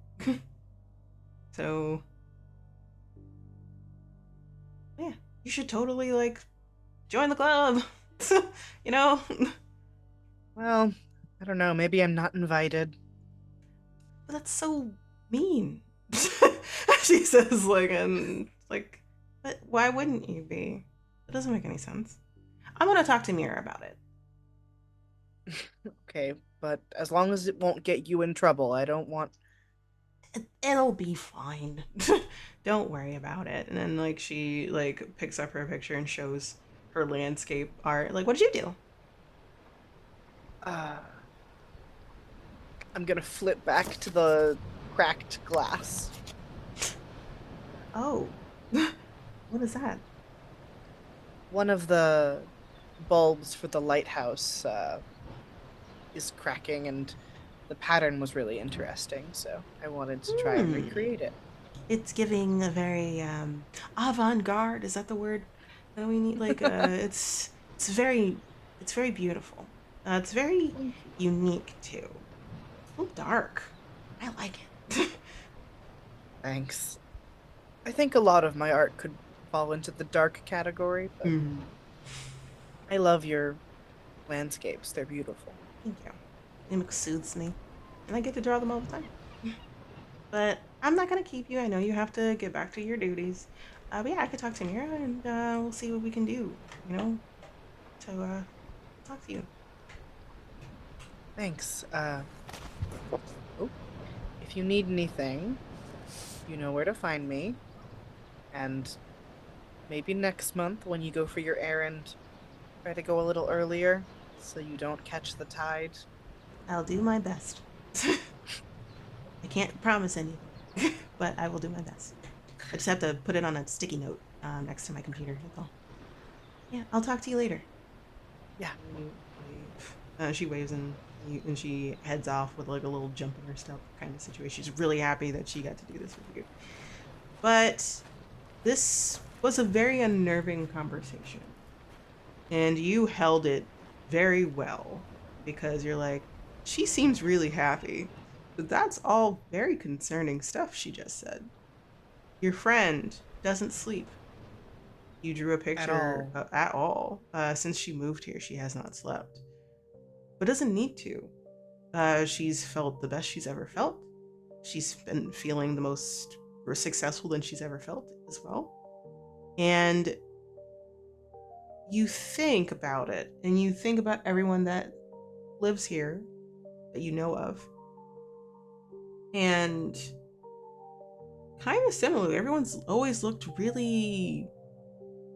So yeah, you should totally like join the club. you know? Well, I don't know. Maybe I'm not invited. But that's so mean. she says like, and like, but why wouldn't you be? It doesn't make any sense. I'm gonna talk to Mira about it. Okay, but as long as it won't get you in trouble, I don't want. It'll be fine. Don't worry about it. And then like she like picks up her picture and shows her landscape art. Like, what did you do? Uh, I'm gonna flip back to the cracked glass. Oh, what is that? One of the bulbs for the lighthouse is cracking, and the pattern was really interesting, so I wanted to try and recreate it. It's giving a very avant-garde. Is that the word that we need? Like, it's very it's very beautiful. It's very unique too. A little dark. I like it. Thanks. I think a lot of my art could fall into the dark category, but I love your landscapes. They're beautiful. Thank you. It soothes me, and I get to draw them all the time. But I'm not gonna keep you. I know you have to get back to your duties. But yeah, I could talk to Mira, and we'll see what we can do. To talk to you. Thanks. Oh, if you need anything, you know where to find me. And maybe next month when you go for your errand, try to go a little earlier so you don't catch the tide. I'll do my best. I can't promise anything, but I will do my best. I just have to put it on a sticky note next to my computer. That's all. Yeah, I'll talk to you later. Yeah. She waves and she heads off with like a little jump in her step kind of situation. She's really happy that she got to do this with you. But this was a very unnerving conversation. And you held it very well because you're like, she seems really happy. But that's all very concerning stuff she just said. Your friend doesn't sleep. You drew a picture at all. Since she moved here, she has not slept. But doesn't need to. She's felt the best she's ever felt. She's been feeling the most successful than she's ever felt as well. And you think about it, and you think about everyone that lives here that you know of. And kind of similarly, everyone's always looked really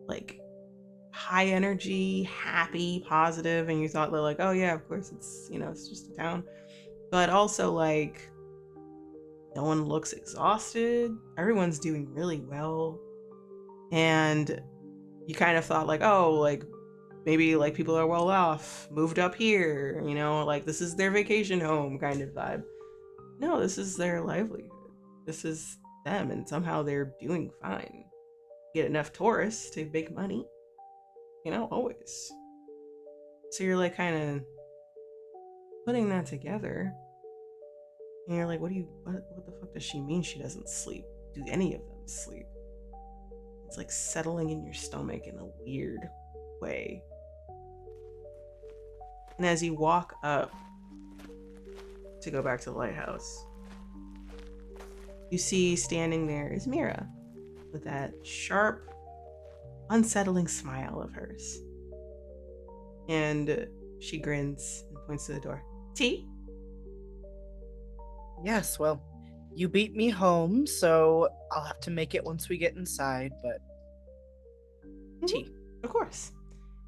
like high energy, happy, positive, and you thought they're like, oh yeah, of course it's just a town. But also like no one looks exhausted. Everyone's doing really well. And you kind of thought like, oh, like maybe like people are well off, moved up here, you know, like this is their vacation home kind of vibe. No, this is their livelihood. This is them, and somehow they're doing fine. Get enough tourists to make money, you know, always. So you're like kind of putting that together, and you're like, what the fuck does she mean she doesn't sleep? Do any of them sleep? It's like settling in your stomach in a weird way. And as you walk up to go back to the lighthouse, you see standing there is Mira with that sharp, unsettling smile of hers. And she grins and points to the door. Tea? Yes, well, you beat me home, so I'll have to make it once we get inside, but tea. Of course.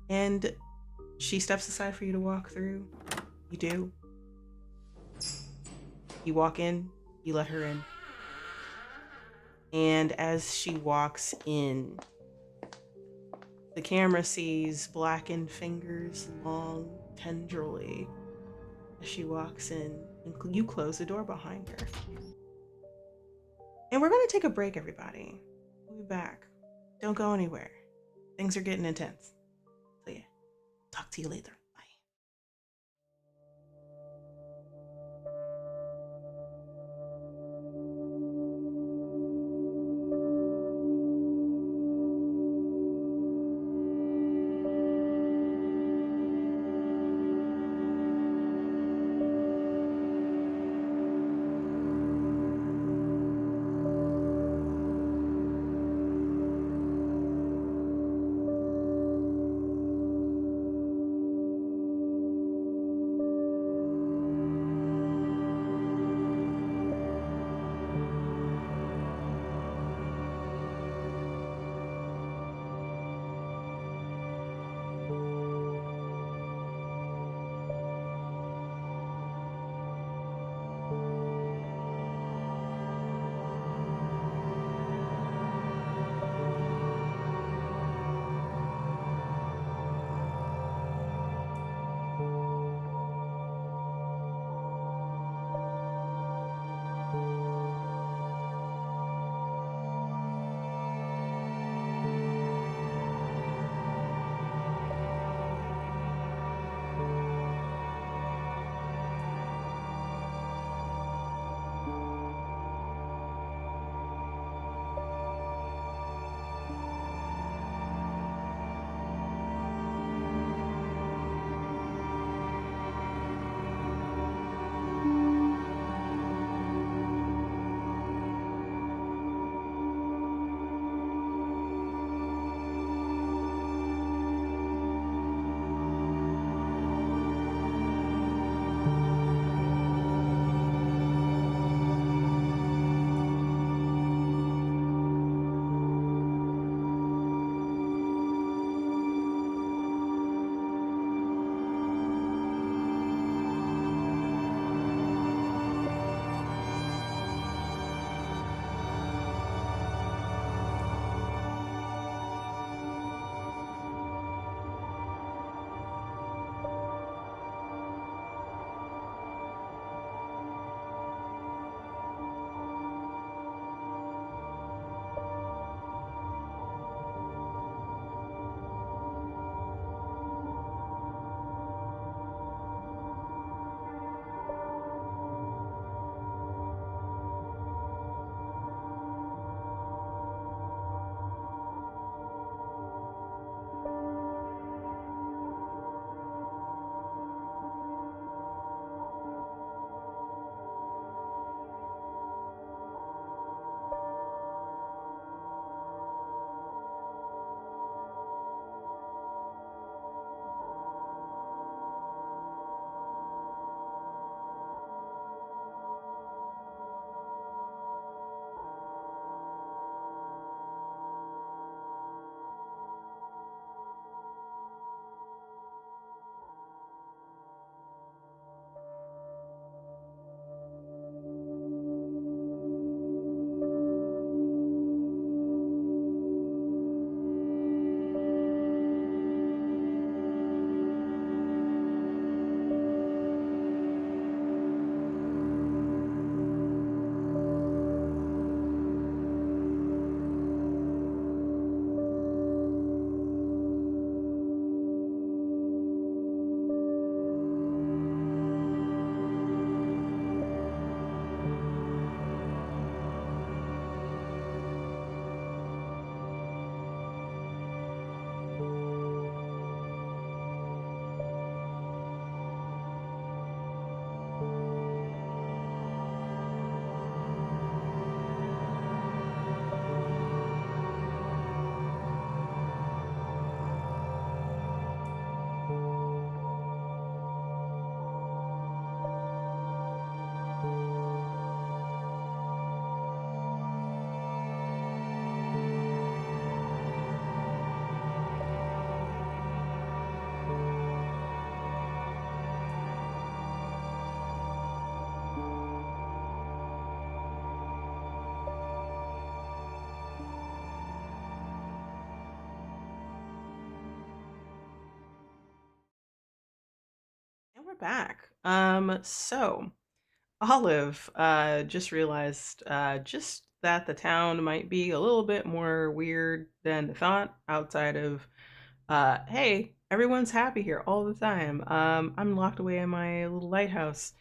And she steps aside for you to walk through. You do. You walk in, you let her in. And as she walks in, the camera sees blackened fingers, long, tenderly, as she walks in, and you close the door behind her. And we're going to take a break, everybody. We'll be back. Don't go anywhere. Things are getting intense. So yeah, talk to you later. back. So Olive just realized just that the town might be a little bit more weird than they thought outside of hey, everyone's happy here all the time. I'm locked away in my little lighthouse,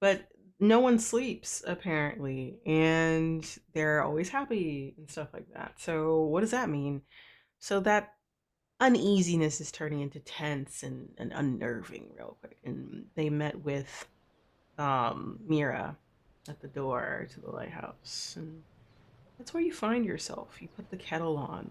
but no one sleeps apparently, and they're always happy and stuff like that. So what does that mean? So that uneasiness is turning into tense and unnerving real quick. And they met with Mira at the door to the lighthouse, and that's where you find yourself. You put the kettle on,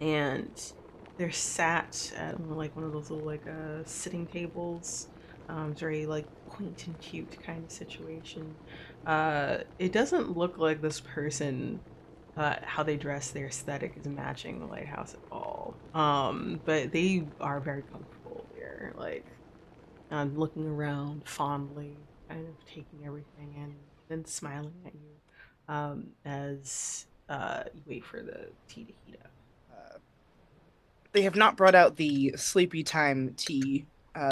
and they're sat at like one of those little like sitting tables. It's very like quaint and cute kind of situation. It doesn't look like this person how they dress, their aesthetic is matching the lighthouse at all. But they are very comfortable there, like looking around fondly, kind of taking everything in, then smiling at you as you wait for the tea to heat up. Uh, they have not brought out the sleepy time tea.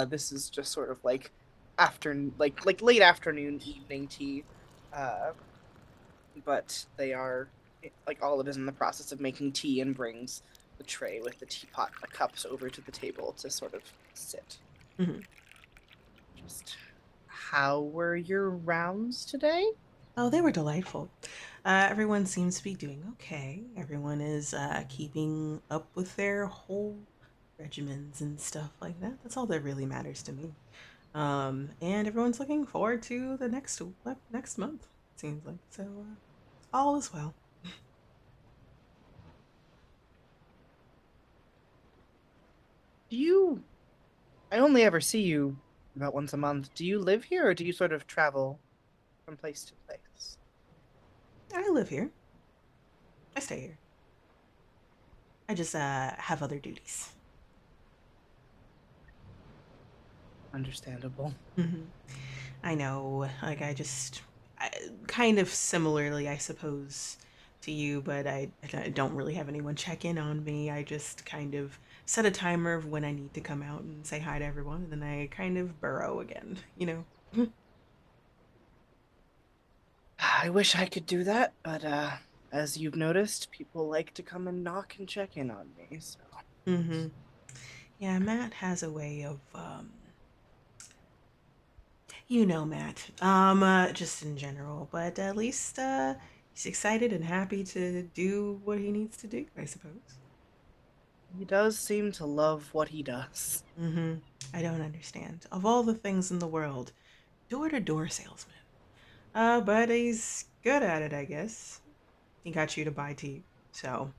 This is just sort of like like late afternoon, evening tea. Uh, but they are like Olive is in the process of making tea and brings the tray with the teapot and the cups over to the table to sort of sit. Mhm. Just how were your rounds today? Oh, they were delightful. Everyone seems to be doing okay. Everyone is keeping up with their whole regimens and stuff like that. That's all that really matters to me. And everyone's looking forward to the next month. It seems like so. All is well. Do you I only ever see you about once a month. Do you live here or do you sort of travel from place to place? I live here. I stay here. I just have other duties. Understandable. Hmm. I know. Like kind of similarly, I suppose, to you, but I don't really have anyone check in on me. I just kind of set a timer of when I need to come out and say hi to everyone, and then I kind of burrow again. I wish I could do that, but as you've noticed, people like to come and knock and check in on me, so Hmm. Yeah, Matt has a way of Matt. Just in general, but at least he's excited and happy to do what he needs to do, I suppose. he does seem to love what he does. Mm-hmm. I don't understand. Of all the things in the world, door-to-door salesman. But he's good at it, I guess. He got you to buy tea, so.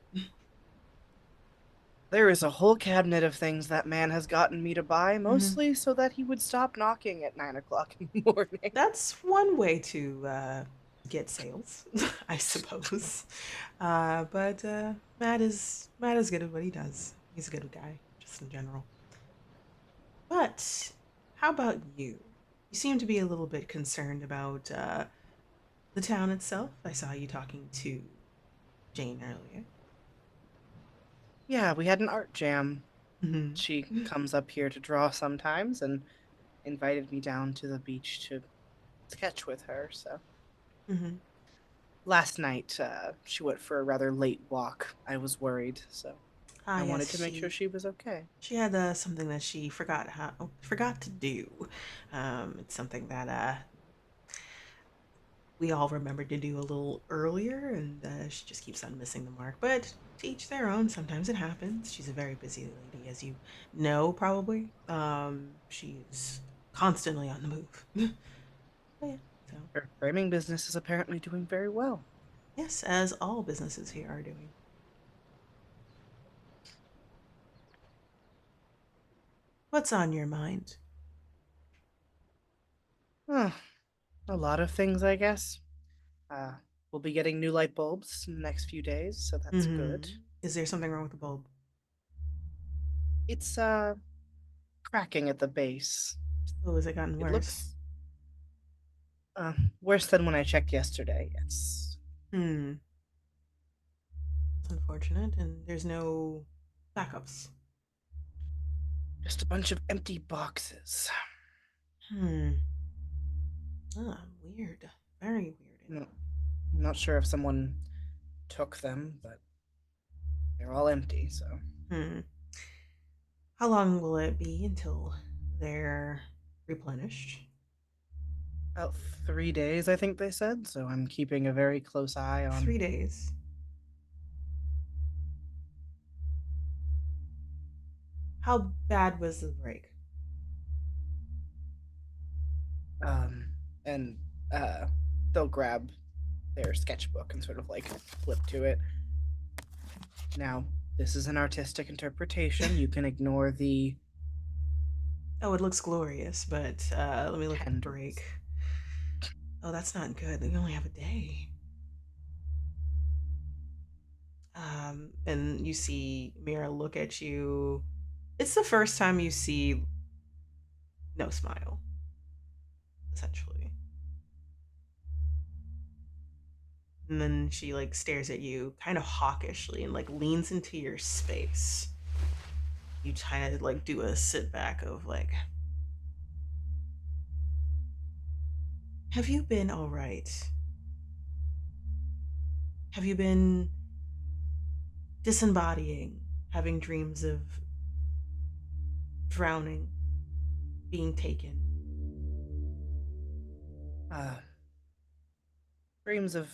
There is a whole cabinet of things that man has gotten me to buy, Hmm. mostly so that he would stop knocking at 9 o'clock in the morning. That's one way to get sales, I suppose. But Matt is good at what he does. He's a good guy, just in general. But how about you? You seem to be a little bit concerned about the town itself. I saw you talking to Jane earlier. Yeah, we had an art jam. Hmm. She comes up here to draw sometimes and invited me down to the beach to sketch with her, so Hmm. last night she went for a rather late walk. I was worried, so Ah, I wanted yes, to make sure she was okay. she had something that she forgot to do. It's something that we all remembered to do a little earlier, and she just keeps on missing the mark. But to each their own. Sometimes it happens. She's a very busy lady, as you know, probably. She's constantly on the move. But yeah, so Her framing business is apparently doing very well. yes, as all businesses here are doing. What's on your mind? Huh, a lot of things, I guess. Uh, we'll be getting new light bulbs in the next few days, so that's good. Is there something wrong with the bulb? It's cracking at the base. Oh, has it gotten It worse? looks worse than when I checked yesterday. Yes. Hmm, that's unfortunate. And there's no backups. Just a bunch of empty boxes. Hmm. Ah, weird. Very weird No, indeed. I'm not sure if someone took them, but they're all empty, so. Hmm. How long will it be until they're replenished? About 3 days, I think they said, so I'm keeping a very close eye on. 3 days. How bad was the break? Um, and they'll grab their sketchbook and sort of like flip to it. Now, this is an artistic interpretation. You can ignore the Oh, it looks glorious, but let me look at the break. tendrils. Oh, that's not good. We only have a day. And you see Mira look at you. It's the first time you see no smile, essentially. And then she like stares at you kind of hawkishly and like leans into your space. You kind of like do a sit back of like, have you been all right? Have you been disembodying, having dreams of drowning, being taken? Uh, Dreams of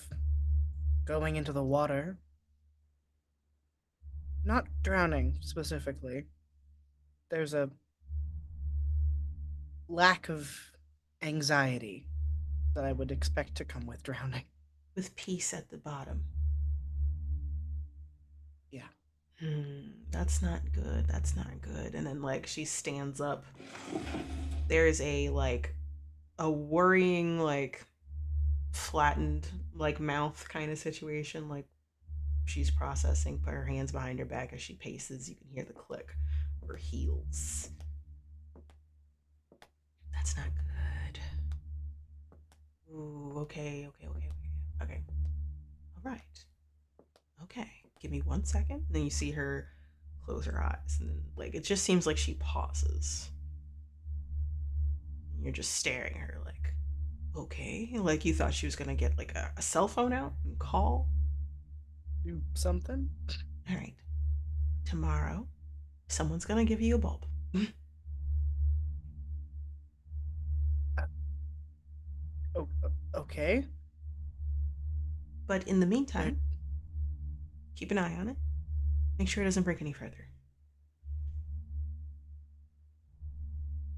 going into the water, not drowning specifically. There's a lack of anxiety that I would expect to come with drowning. With peace at the bottom. Yeah. That's not good. That's not good. And then like she stands up. There's a like a worrying like flattened like mouth kind of situation. Like she's processing. Put her hands behind her back as she paces. You can hear the click of her heels. That's not good. Ooh, okay, okay, okay, okay, okay. All right. Okay. Give me 1 second. And then you see her close her eyes, and then like it just seems like she pauses. And you're just staring at her like, okay, like you thought she was gonna get like a cell phone out and call. Do something? All right. Tomorrow, someone's gonna give you a bulb. Uh, oh, okay. But in the There. meantime, keep an eye on it. Make sure it doesn't break any further.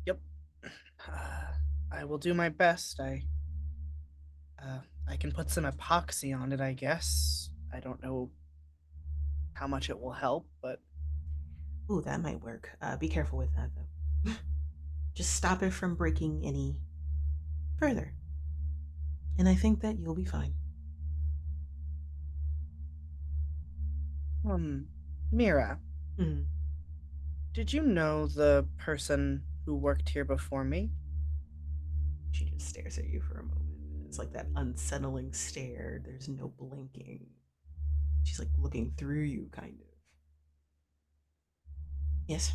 Yep. Uh, I will do my best. Uh, I can put some epoxy on it, I guess. I don't know how much it will help, but Ooh, that might work. Be careful with that though. Just stop it from breaking any further. And I think that you'll be fine. um, Mira, Mm. did you know the person who worked here before me? She just stares at you for a moment. It's like that unsettling stare. There's no blinking. She's like looking through you, kind of. Yes.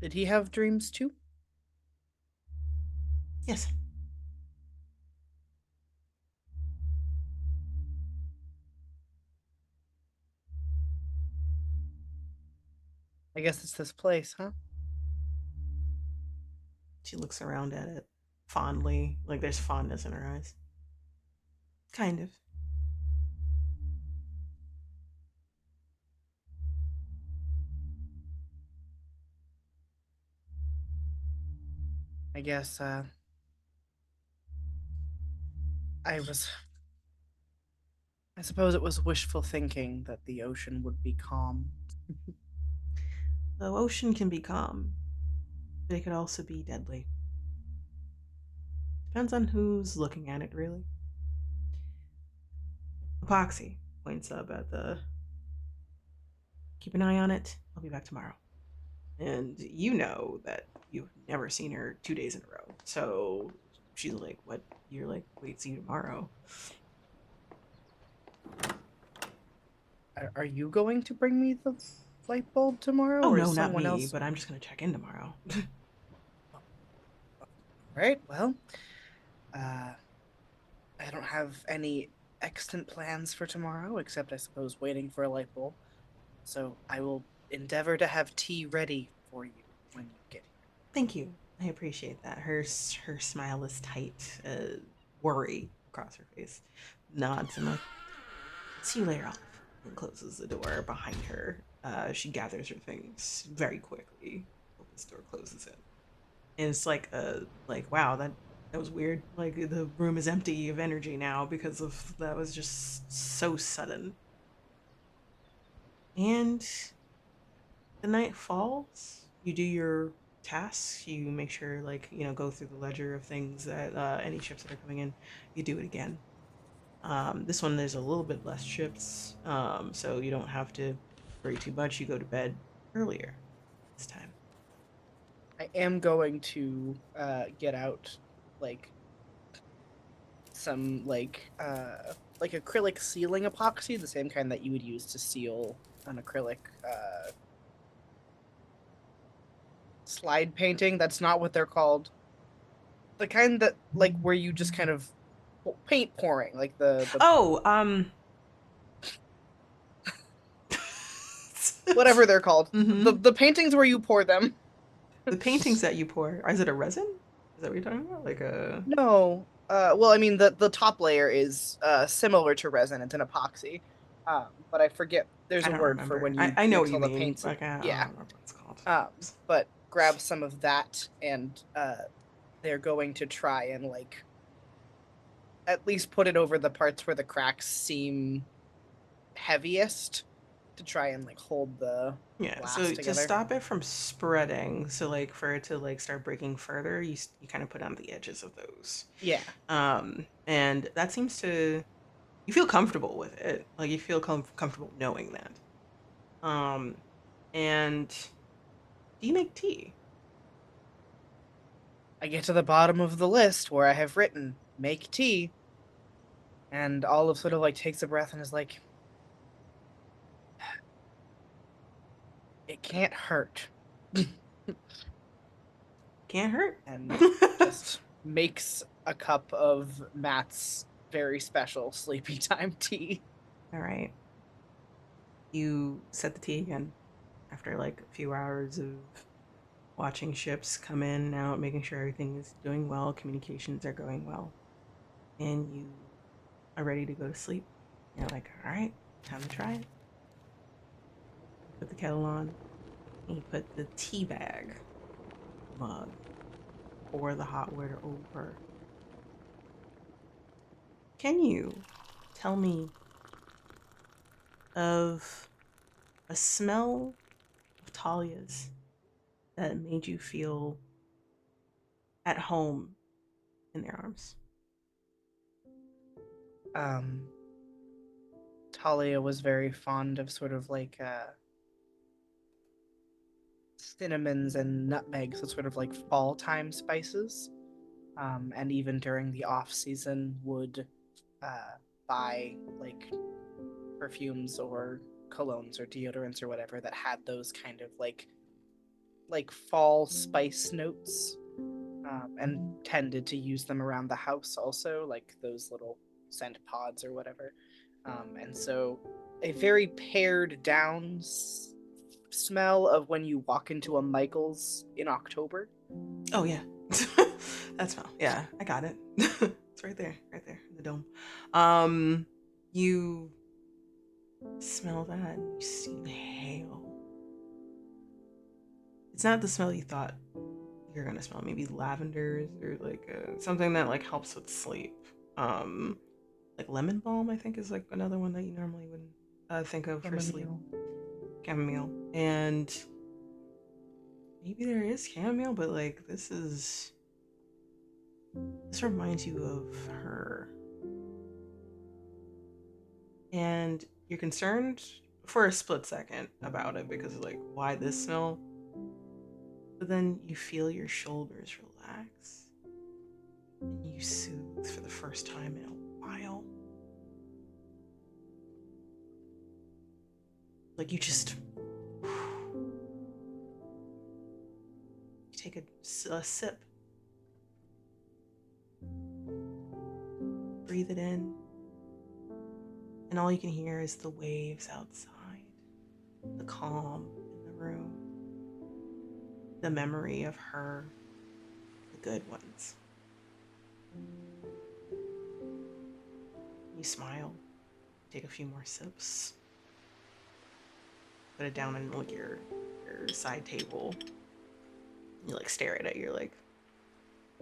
Did he have dreams too? Yes. I guess it's this place, huh? She looks around at it fondly, like there's fondness in her eyes. Kind of. I guess I was I suppose it was wishful thinking that the ocean would be calm. The ocean can be calm, but it could also be deadly. Depends on who's looking at it, really. Epoxy points up at the. Keep an eye on it. I'll be back tomorrow. And you know that you've never seen her 2 days in a row. So she's like, what? You're like, wait, see you tomorrow. Are you going to bring me the light bulb tomorrow, Oh, or no, is not someone me, else? but I'm just going to check in tomorrow. Right. Well, uh, I don't have any extant plans for tomorrow, except I suppose waiting for a light bulb. So I will endeavor to have tea ready for you when you get here. Thank you. I appreciate that. Her smile is tight, worry across her face. Nods and like, see you later, Olive. And closes the door behind her. She gathers her things very quickly. This door closes in. And it's like wow, that was weird. Like the room is empty of energy now because of that was just so sudden. And the night falls. You do your tasks. You make sure, like, go through the ledger of things that any ships that are coming in. You do it again. This one, there's a little bit less ships, so you don't have to worry too much. You go to bed earlier this time. I am going to get out like some like acrylic sealing epoxy, the same kind that you would use to seal an acrylic slide painting. That's not what they're called. The kind that like where you just kind of paint pouring, like the Oh, whatever they're called. mm-hmm. The paintings where you pour them. The paintings that you pour, is it a resin? Is that what you're talking about? Like a No. Well, I mean the top layer is similar to resin. It's an epoxy. But I forget. There's I a don't word for remember. when I you know what mix you all the mean. paints. Like I Yeah. don't remember what it's called. But grab some of that, and they're going to try and like at least put it over the parts where the cracks seem heaviest to try and like hold the Yeah, glass so to together. stop it from spreading, so like for it to like start breaking further, you kind of put on the edges of those. Yeah. And that seems to you feel comfortable with it. Like you feel comfortable knowing that. Um and do you make tea? I get to the bottom of the list where I have written make tea, and Olive sort of like takes a breath and is like, it can't hurt. Can't hurt. And just makes a cup of Matt's very special sleepy time tea. All right. You set the tea again after like a few hours of watching ships come in and out, making sure everything is doing well, communications are going well, and you are ready to go to sleep. You're like, all right, time to try it. Put the kettle on, and you put the tea bag mug, pour the hot water over. Can you tell me of a smell of Talia's that made you feel at home in their arms? Um, Talia was very fond of sort of like cinnamons and nutmegs, so sort of like fall time spices. And even during the off season, would buy like perfumes or colognes or deodorants or whatever that had those kind of like fall spice notes, and tended to use them around the house also, like those little scent pods or whatever. And so a very pared down smell of when you walk into a Michael's in October. Oh yeah, that smell. Yeah, I got it. It's right there in the dome. You smell that and you see the hail. It's not the smell you thought you're gonna smell. Maybe lavenders or like something that like helps with sleep. Um, like lemon balm, I think is like another one that you normally wouldn't think of for sleep. Chamomile. Chamomile, and maybe there is chamomile, but like this reminds you of her, and you're concerned for a split second about it because like why this smell, but then you feel your shoulders relax and you soothe for the first time in a while. Like you just take a sip, breathe it in, and all you can hear is the waves outside, the calm in the room, the memory of her, the good ones. You smile, take a few more sips, put it down on like your side table. You like stare at it. You're like,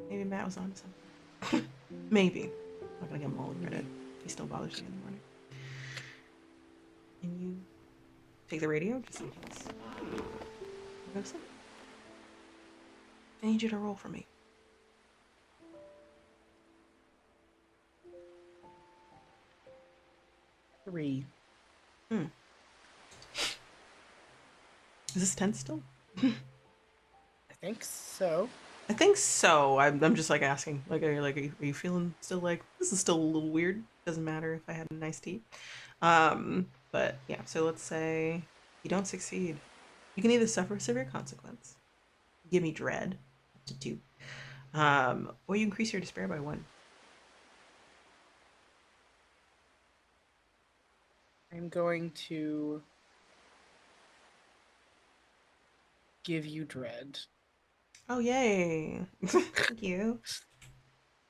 maybe Matt was onto something. Maybe. I'm not gonna give him all the credit. He still bothers me in the morning. And you take the radio just in case. Go to sleep. I need you to roll for me. Three. Is this 10 still? I think so. I think so. I'm just like asking. Like, are you feeling still like this is still a little weird? Doesn't matter if I had a nice tea. But yeah. So let's say you don't succeed. You can either suffer severe consequence, give me dread, up to 2, or you increase your despair by 1. I'm going to give you dread. Oh yay! Thank you.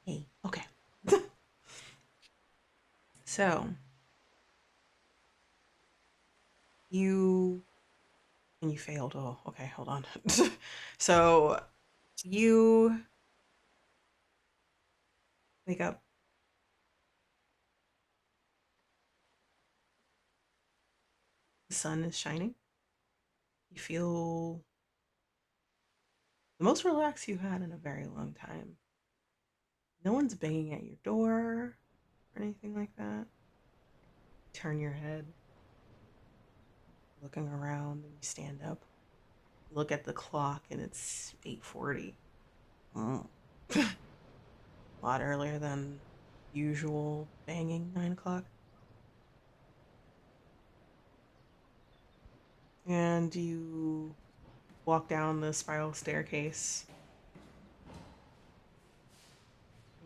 Hey. Okay. So you failed. Oh, okay. Hold on. So you wake up. The sun is shining. You feel the most relaxed you had in a very long time. No one's banging at your door or anything like that. Turn your head, looking around, and you stand up. Look at the clock, and it's 8:40. Oh. A lot earlier than usual banging 9 o'clock. And you walk down the spiral staircase.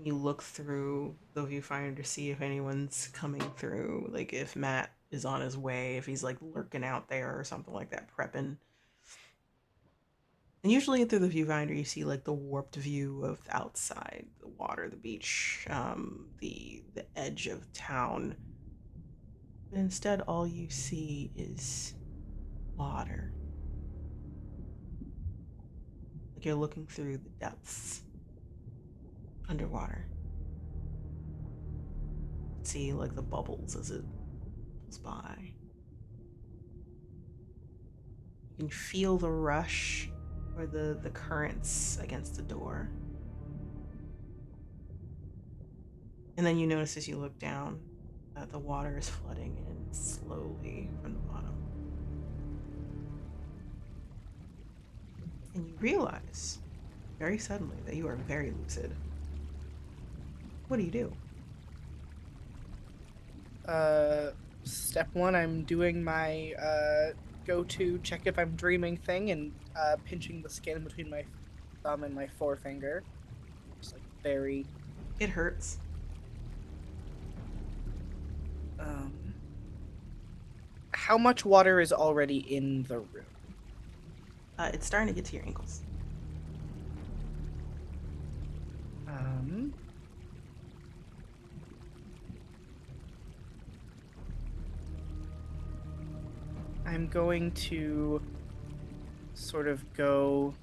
You look through the viewfinder to see if anyone's coming through, like if Matt is on his way, if he's like lurking out there or something like that, prepping. And usually through the viewfinder, you see like the warped view of outside, the water, the beach, the edge of town. But instead, all you see is water. Like you're looking through the depths underwater. See like the bubbles as it pulls by. You can feel the rush or the currents against the door. And then you notice as you look down that the water is flooding in slowly from the bottom. And you realize very suddenly that you are very lucid. What do you do? Step 1, I'm doing my go-to check if I'm dreaming thing and pinching the skin between my thumb and my forefinger. Just like very... It hurts. How much water is already in the room? It's starting to get to your ankles. I'm going to sort of go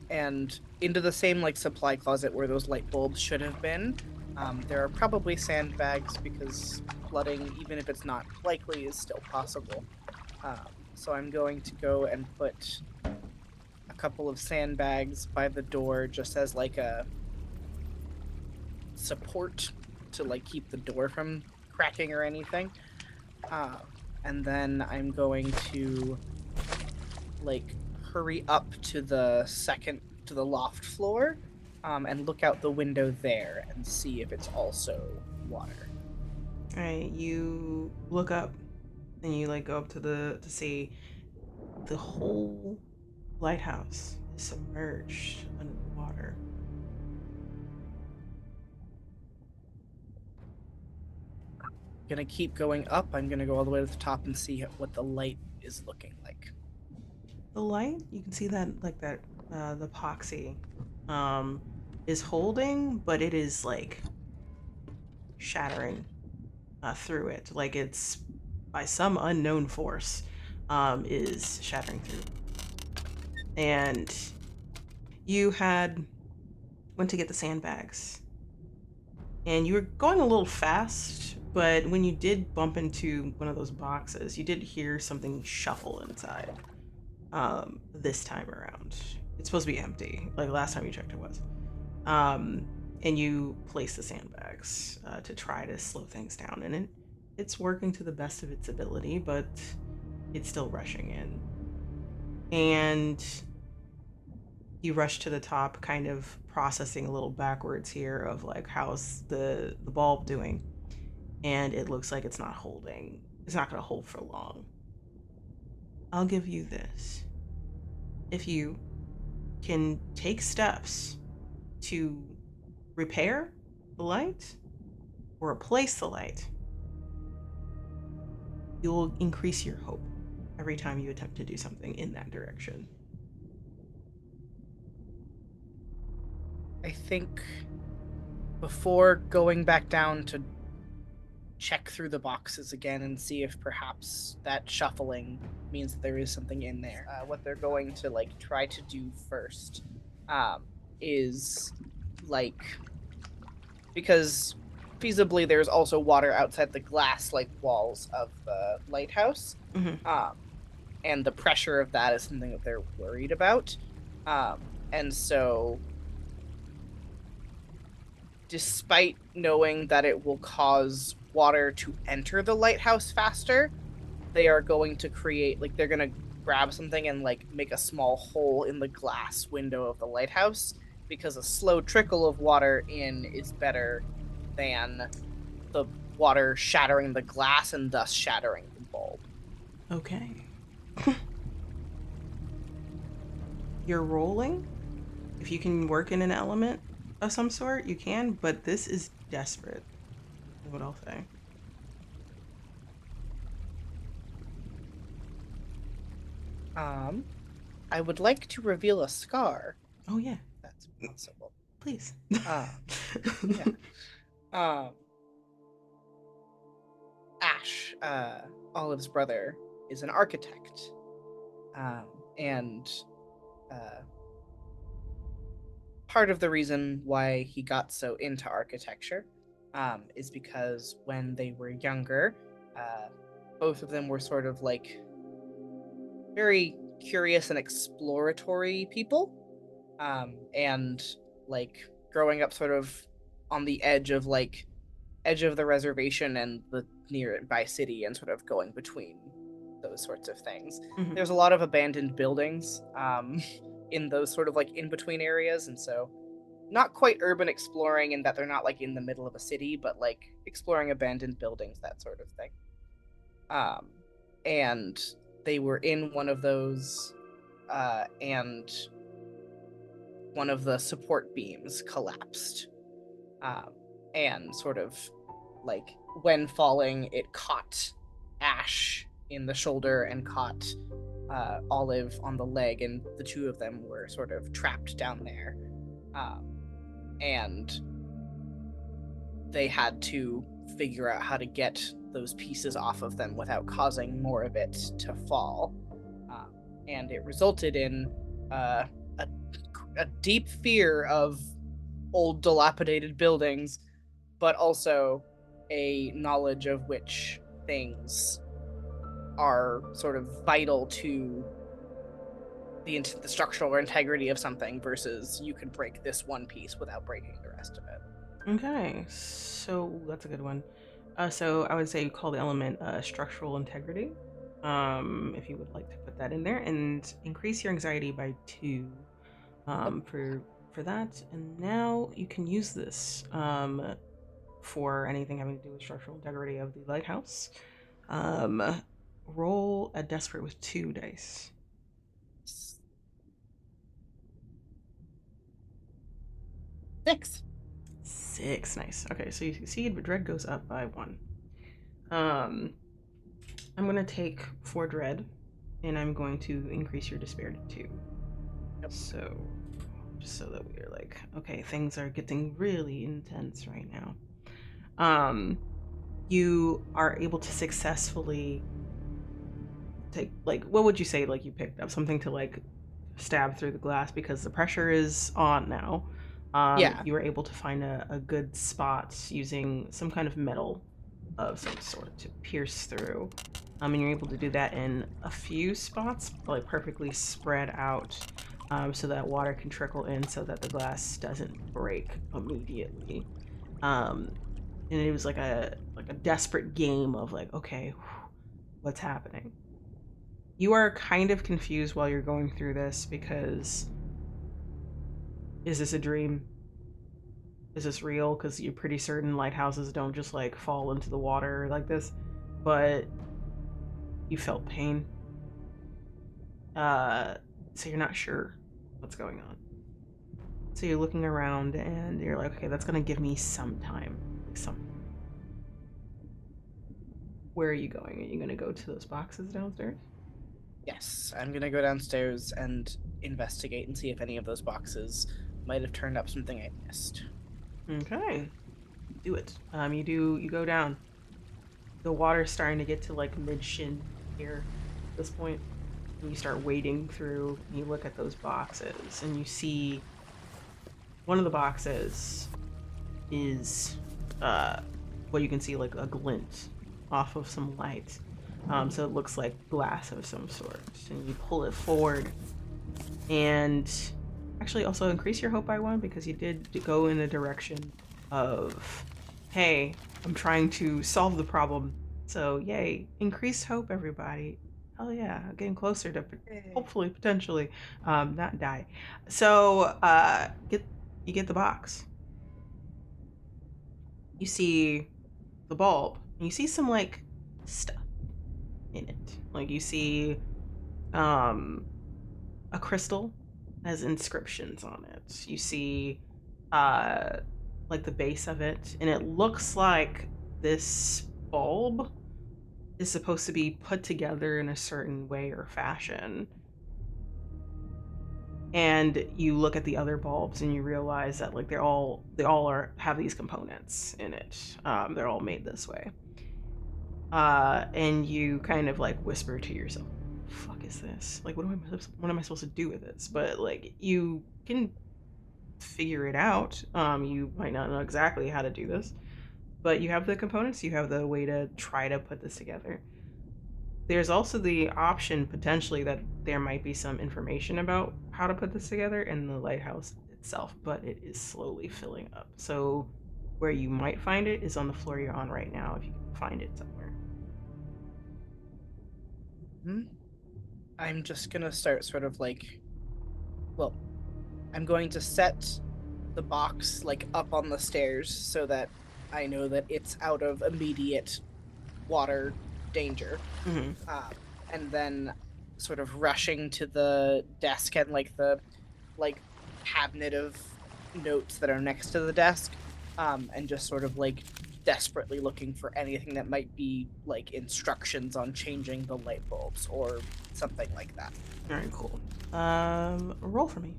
and into the same like supply closet where those light bulbs should have been. There are probably sandbags because flooding, even if it's not likely, is still possible. So I'm going to go and put a couple of sandbags by the door just as like a support to like keep the door from cracking or anything. And then I'm going to like hurry up to the loft floor and look out the window there and see if it's also water. All right, you look up and you like go up to see the whole lighthouse is submerged under the water. Gonna keep going up. I'm gonna go all the way to the top and see what the light is looking like. The light, you can see that like that the epoxy um is holding, but it is like shattering through it. Like it's by some unknown force is shattering through. And you had went to get the sandbags, and you were going a little fast, but when you did bump into one of those boxes, you did hear something shuffle inside. This time around, it's supposed to be empty. Like last time you checked, it was. Um, and you place the sandbags to try to slow things down, and it's working to the best of its ability, but it's still rushing in. And you rush to the top, kind of processing a little backwards here of like how's the bulb doing, and it looks like it's not holding. It's not going to hold for long. I'll give you this. If you can take steps to repair the light or replace the light, you'll increase your hope every time you attempt to do something in that direction. I think before going back down to check through the boxes again and see if perhaps that shuffling means that there is something in there. What they're going to like try to do first is like, because feasibly there's also water outside the glass like walls of the lighthouse. Mm-hmm. And the pressure of that is something that they're worried about. And so despite knowing that it will cause water to enter the lighthouse faster, they are going to create, like, they're going to grab something and, like, make a small hole in the glass window of the lighthouse, because a slow trickle of water in is better than the water shattering the glass and thus shattering the bulb. Okay. You're rolling. If you can work in an element of some sort, you can, but this is desperate, is what I'll say. I would like to reveal a scar. Oh, yeah. That's possible. Please. Yeah. Um, Ash, Olive's brother, is an architect. And part of the reason why he got so into architecture is because when they were younger, both of them were sort of like very curious and exploratory people. And like growing up sort of on the edge of the reservation and the nearby city, and sort of going between those sorts of things. Mm-hmm. There's a lot of abandoned buildings in those sort of like in between areas, and so not quite urban exploring in that they're not like in the middle of a city, but like exploring abandoned buildings, that sort of thing. And they were in one of those, and one of the support beams collapsed, and sort of like when falling, it caught Ash in the shoulder and caught Olive on the leg, and the two of them were sort of trapped down there. And they had to figure out how to get those pieces off of them without causing more of it to fall. And it resulted in a deep fear of old dilapidated buildings, but also a knowledge of which things are sort of vital to the structural integrity of something, versus you could break this one piece without breaking the rest of it. Okay, so that's a good one. So I would say you call the element structural integrity. If you would like to put that in there, and increase your anxiety by 2 for that. And now you can use this for anything having to do with structural integrity of the lighthouse. roll a desperate with 2 dice. 6. 6, nice. Okay, so you succeed, but dread goes up by 1. I'm gonna take 4 dread, and I'm going to increase your despair to 2. Yep. So, just so that we are like, okay, things are getting really intense right now. You are able to successfully take, like, what would you say, like, you picked up something to, like, stab through the glass because the pressure is on now. Yeah. You were able to find a good spot using some kind of metal of some sort to pierce through. And you're able to do that in a few spots, like perfectly spread out, so that water can trickle in so that the glass doesn't break immediately. And it was like a desperate game of like, okay, what's happening? You are kind of confused while you're going through this because is this a dream? Is this real? Because you're pretty certain lighthouses don't just like fall into the water like this, but you felt pain. So you're not sure what's going on. So you're looking around and you're like, okay, that's gonna give me some time, like something. Where are you going? Are you gonna go to those boxes downstairs? Yes, I'm gonna go downstairs and investigate and see if any of those boxes might have turned up something I missed. Okay, do it. You go down. The water's starting to get to like mid shin here at this point. And you start wading through, and you look at those boxes, and you see one of the boxes is what you can see like a glint off of some light. So it looks like glass of some sort. And you pull it forward, and actually also increase your hope by 1 because you did go in the direction of, hey, I'm trying to solve the problem. So yay, increased hope, everybody. Hell yeah, getting closer to hopefully potentially not die. So you get the box. You see the bulb, and you see some like stuff in it. Like you see um a crystal has inscriptions on it. You see like the base of it, and it looks like this bulb is supposed to be put together in a certain way or fashion. And you look at the other bulbs and you realize that like they all have these components in it. They're all made this way. And you kind of like whisper to yourself, "Fuck is this? Like, what am I supposed to do with this?" But like you can figure it out. You might not know exactly how to do this, but you have the components. You have the way to try to put this together. There's also the option potentially that there might be some information about how to put this together in the lighthouse itself, but it is slowly filling up. So where you might find it is on the floor you're on right now, if you can find it somewhere. I'm just gonna start sort of like, well, I'm going to set the box like up on the stairs so that I know that it's out of immediate water danger. Mm-hmm. And then sort of rushing to the desk and like the like cabinet of notes that are next to the desk, and just sort of like desperately looking for anything that might be like instructions on changing the light bulbs or something like that. All right, cool. Roll for me.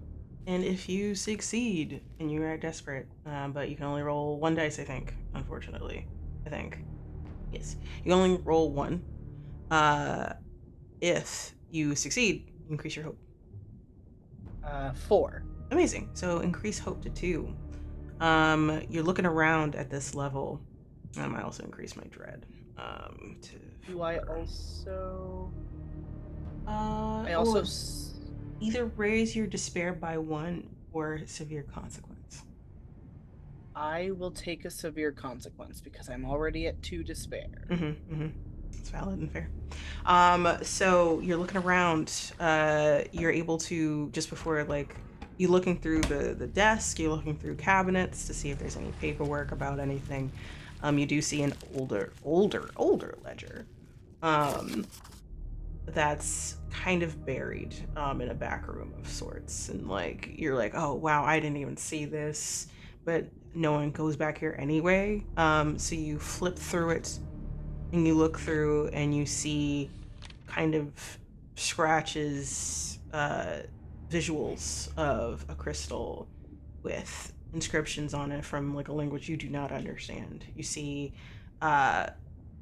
And if you succeed and you are desperate, but you can only roll 1 dice, I think, unfortunately. I think. Yes. You can only roll 1. If you succeed, you increase your hope. 4. Amazing. So increase hope to 2. You're looking around at this level. I also increase my dread. To Do 4. I also? I also. Either raise your despair by 1 or severe consequence. I will take a severe consequence because I'm already at 2 despair. It's valid and fair. So you're looking around. You're able to, just before like you're looking through the desk, you're looking through cabinets to see if there's any paperwork about anything. You do see an older ledger. that's kind of buried in a back room of sorts. And like, you're like, oh, wow, I didn't even see this. But no one goes back here anyway. So you flip through it and you look through and you see kind of scratches, visuals of a crystal with inscriptions on it from like a language you do not understand. You see, uh,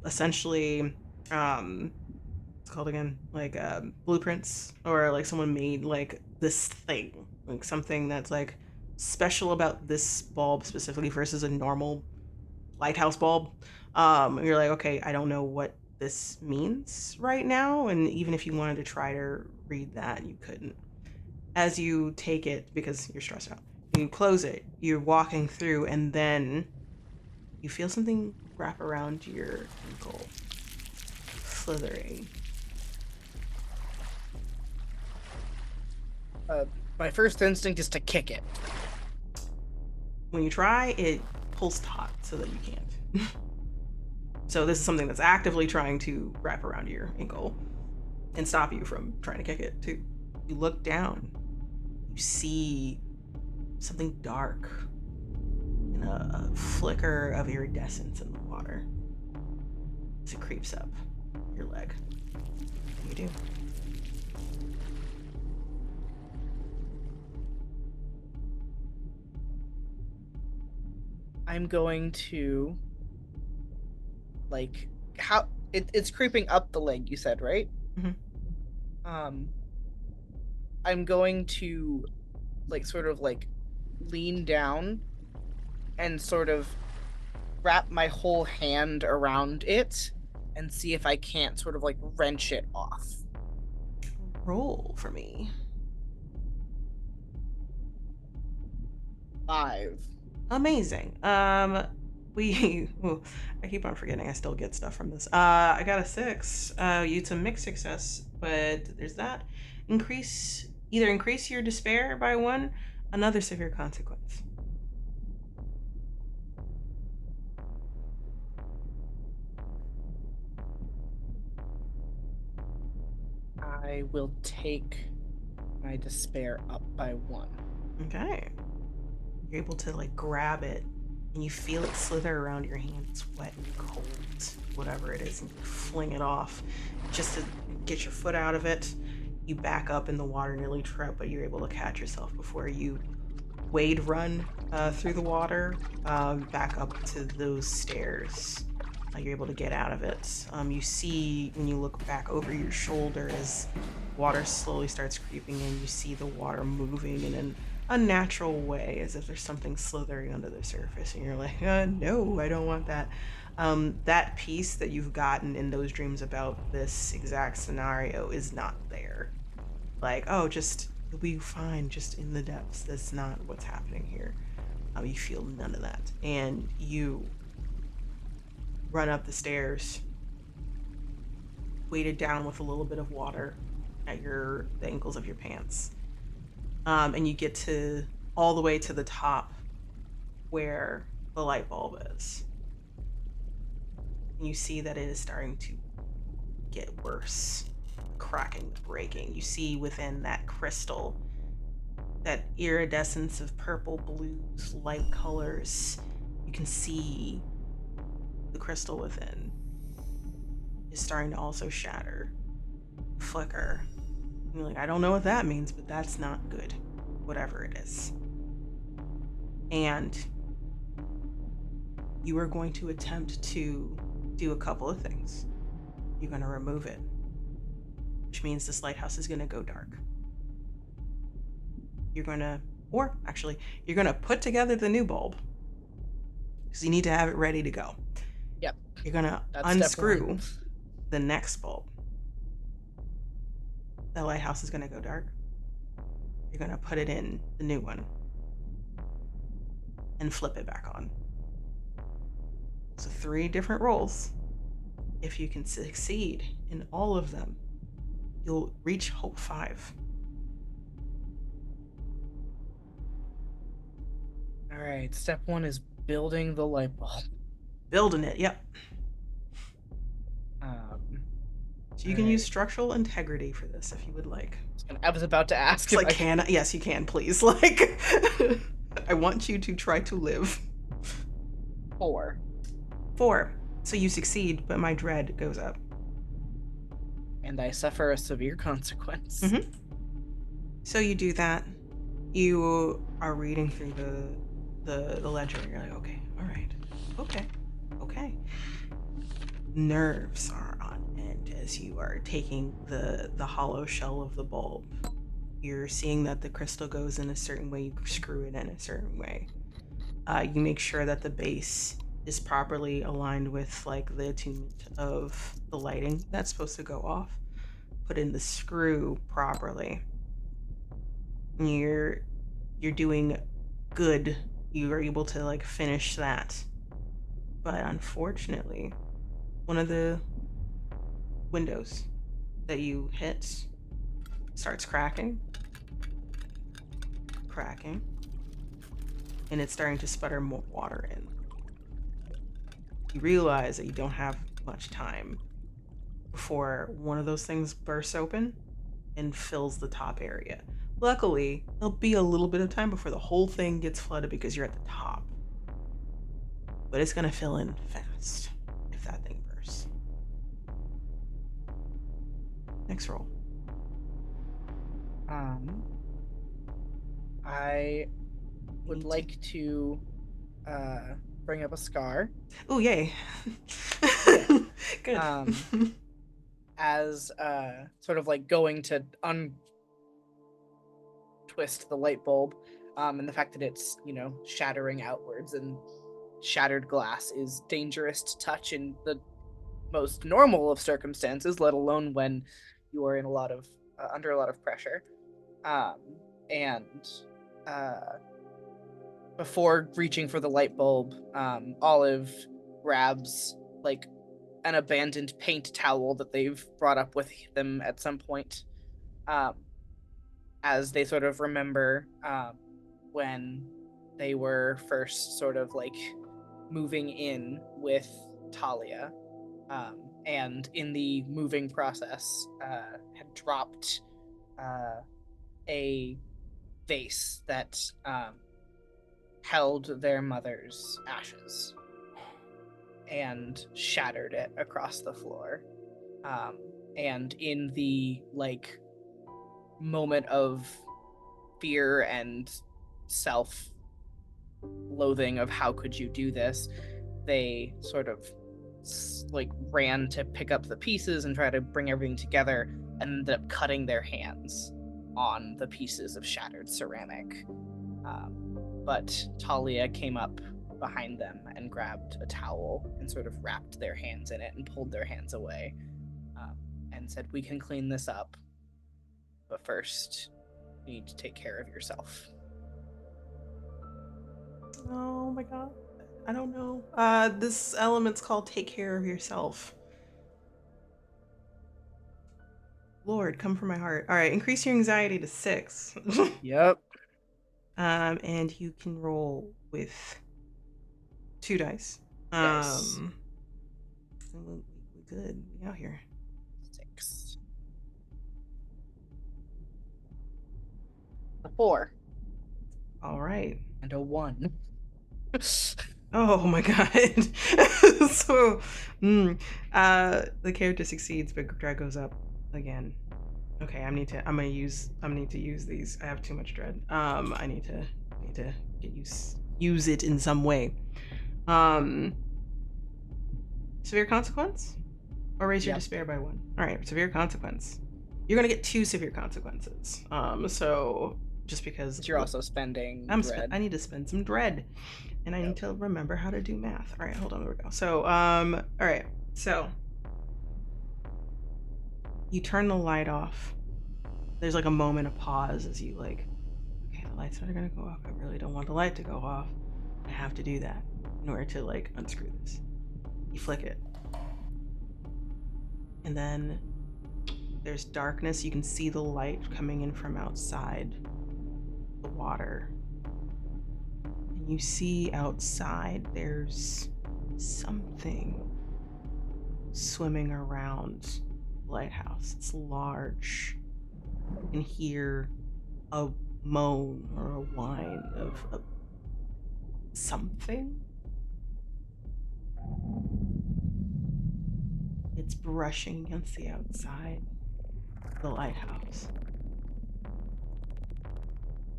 essentially, what's it called again? Like blueprints, or like someone made like this thing, like something that's like special about this bulb specifically versus a normal lighthouse bulb. You're like, okay, I don't know what this means right now, and even if you wanted to try to read that, you couldn't. As you take it, because you're stressed out, you close it, you're walking through, and then you feel something wrap around your ankle, slithering. My first instinct is to kick it. When you try, it pulls taut so that you can't. So this is something that's actively trying to wrap around your ankle and stop you from trying to kick it too. You look down, you see something dark and a flicker of iridescence in the water as it creeps up your leg. What do you do? I'm going to like it's creeping up the leg, you said, right? Mhm. I'm going to like sort of like lean down and sort of wrap my whole hand around it and see if I can't sort of like wrench it off. Roll for me. 5. Amazing. Ooh, I keep on forgetting I still get stuff from this. I got a 6. It's a mixed success, but there's that. Increase your despair by 1, another severe consequence. I will take my despair up by 1. Okay. You're able to like grab it and you feel it slither around your hand. It's wet and cold, whatever it is, and you fling it off just to get your foot out of it. You back up in the water, nearly trip, but you're able to catch yourself before you wade run through the water back up to those stairs. You're able to get out of it. You see when you look back over your shoulder as water slowly starts creeping in, you see the water moving in an unnatural way, as if there's something slithering under the surface, and you're like, no, I don't want that. That piece that you've gotten in those dreams about this exact scenario is not there. Like, oh, just you'll be fine, just in the depths. That's not what's happening here. You feel none of that, and you run up the stairs, weighted down with a little bit of water at the ankles of your pants. And you get to all the way to the top where the light bulb is. And you see that it is starting to get worse. Cracking, breaking. You see within that crystal that iridescence of purple, blues, light colors. You can see the crystal within is starting to also shatter, flicker. You're like, I don't know what that means, but that's not good, whatever it is. And you are going to attempt to do a couple of things. You're going to remove it, which means this lighthouse is going to go dark. You're going to put together the new bulb, because you need to have it ready to go. Yep. You're going to unscrew the next bulb. The lighthouse is going to go dark. You're going to put it in the new one and flip it back on. So 3 different rolls. If you can succeed in all of them, you'll reach Hope 5. All right, step 1 is building the light bulb. Building it, yep. So you can use structural integrity for this if you would like. I was about to ask It's like, can I? Yes, you can, please. Like, I want you to try to live. 4. 4. So you succeed, but my dread goes up. And I suffer a severe consequence. Mm-hmm. So you do that. You are reading through the ledger. You're like, okay, all right, okay. Nerves are on end as you are taking the hollow shell of the bulb. You're seeing that the crystal goes in a certain way. You screw it in a certain way. You make sure that the base is properly aligned with like the attunement of the lighting that's supposed to go off. Put in the screw properly. You're doing good. You are able to like finish that. But unfortunately, one of the windows that you hit starts cracking, and it's starting to sputter more water in. You realize that you don't have much time before one of those things bursts open and fills the top area. Luckily, there'll be a little bit of time before the whole thing gets flooded because you're at the top. But it's gonna fill in fast if that thing bursts. Next roll. I would like to bring up a scar. Oh, yay. Good. As sort of like going to untwist the light bulb, and the fact that it's, shattering outwards, and shattered glass is dangerous to touch in the most normal of circumstances, let alone when you are in a lot of under a lot of pressure. And before reaching for the light bulb, Olive grabs like an abandoned paint towel that they've brought up with them at some point, as they sort of remember when they were first sort of like moving in with Talia, and in the moving process had dropped a vase that held their mother's ashes and shattered it across the floor. And in the like moment of fear and self-loathing of how could you do this, they sort of like ran to pick up the pieces and try to bring everything together, and ended up cutting their hands on the pieces of shattered ceramic. But Talia came up behind them and grabbed a towel and sort of wrapped their hands in it and pulled their hands away, and said, "We can clean this up, but first you need to take care of yourself." Oh my god. I don't know. This element's called take care of yourself. Lord, come from my heart. All right, increase your anxiety to 6. Yep. And you can roll with 2 dice. Yes. We good. We out here. 6. A 4. All right. And a 1. Oh my god. So, the character succeeds, but drag goes up again. Okay, I need to use these. I have too much dread. I need to use it in some way. Severe consequence? Or raise your despair by 1. All right, severe consequence. You're gonna get 2 severe consequences. So just because you're also spending dread. I need to spend some dread, and I need to remember how to do math. All right, hold on, there we go. So all right, so you turn the light off. There's like a moment of pause as you like, okay, the lights are gonna go off. I really don't want the light to go off. I have to do that in order to like unscrew this. You flick it, and then there's darkness. You can see the light coming in from outside the water, and you see outside there's something swimming around lighthouse. It's large. You can hear a moan or a whine of something. It's brushing against the outside of the lighthouse.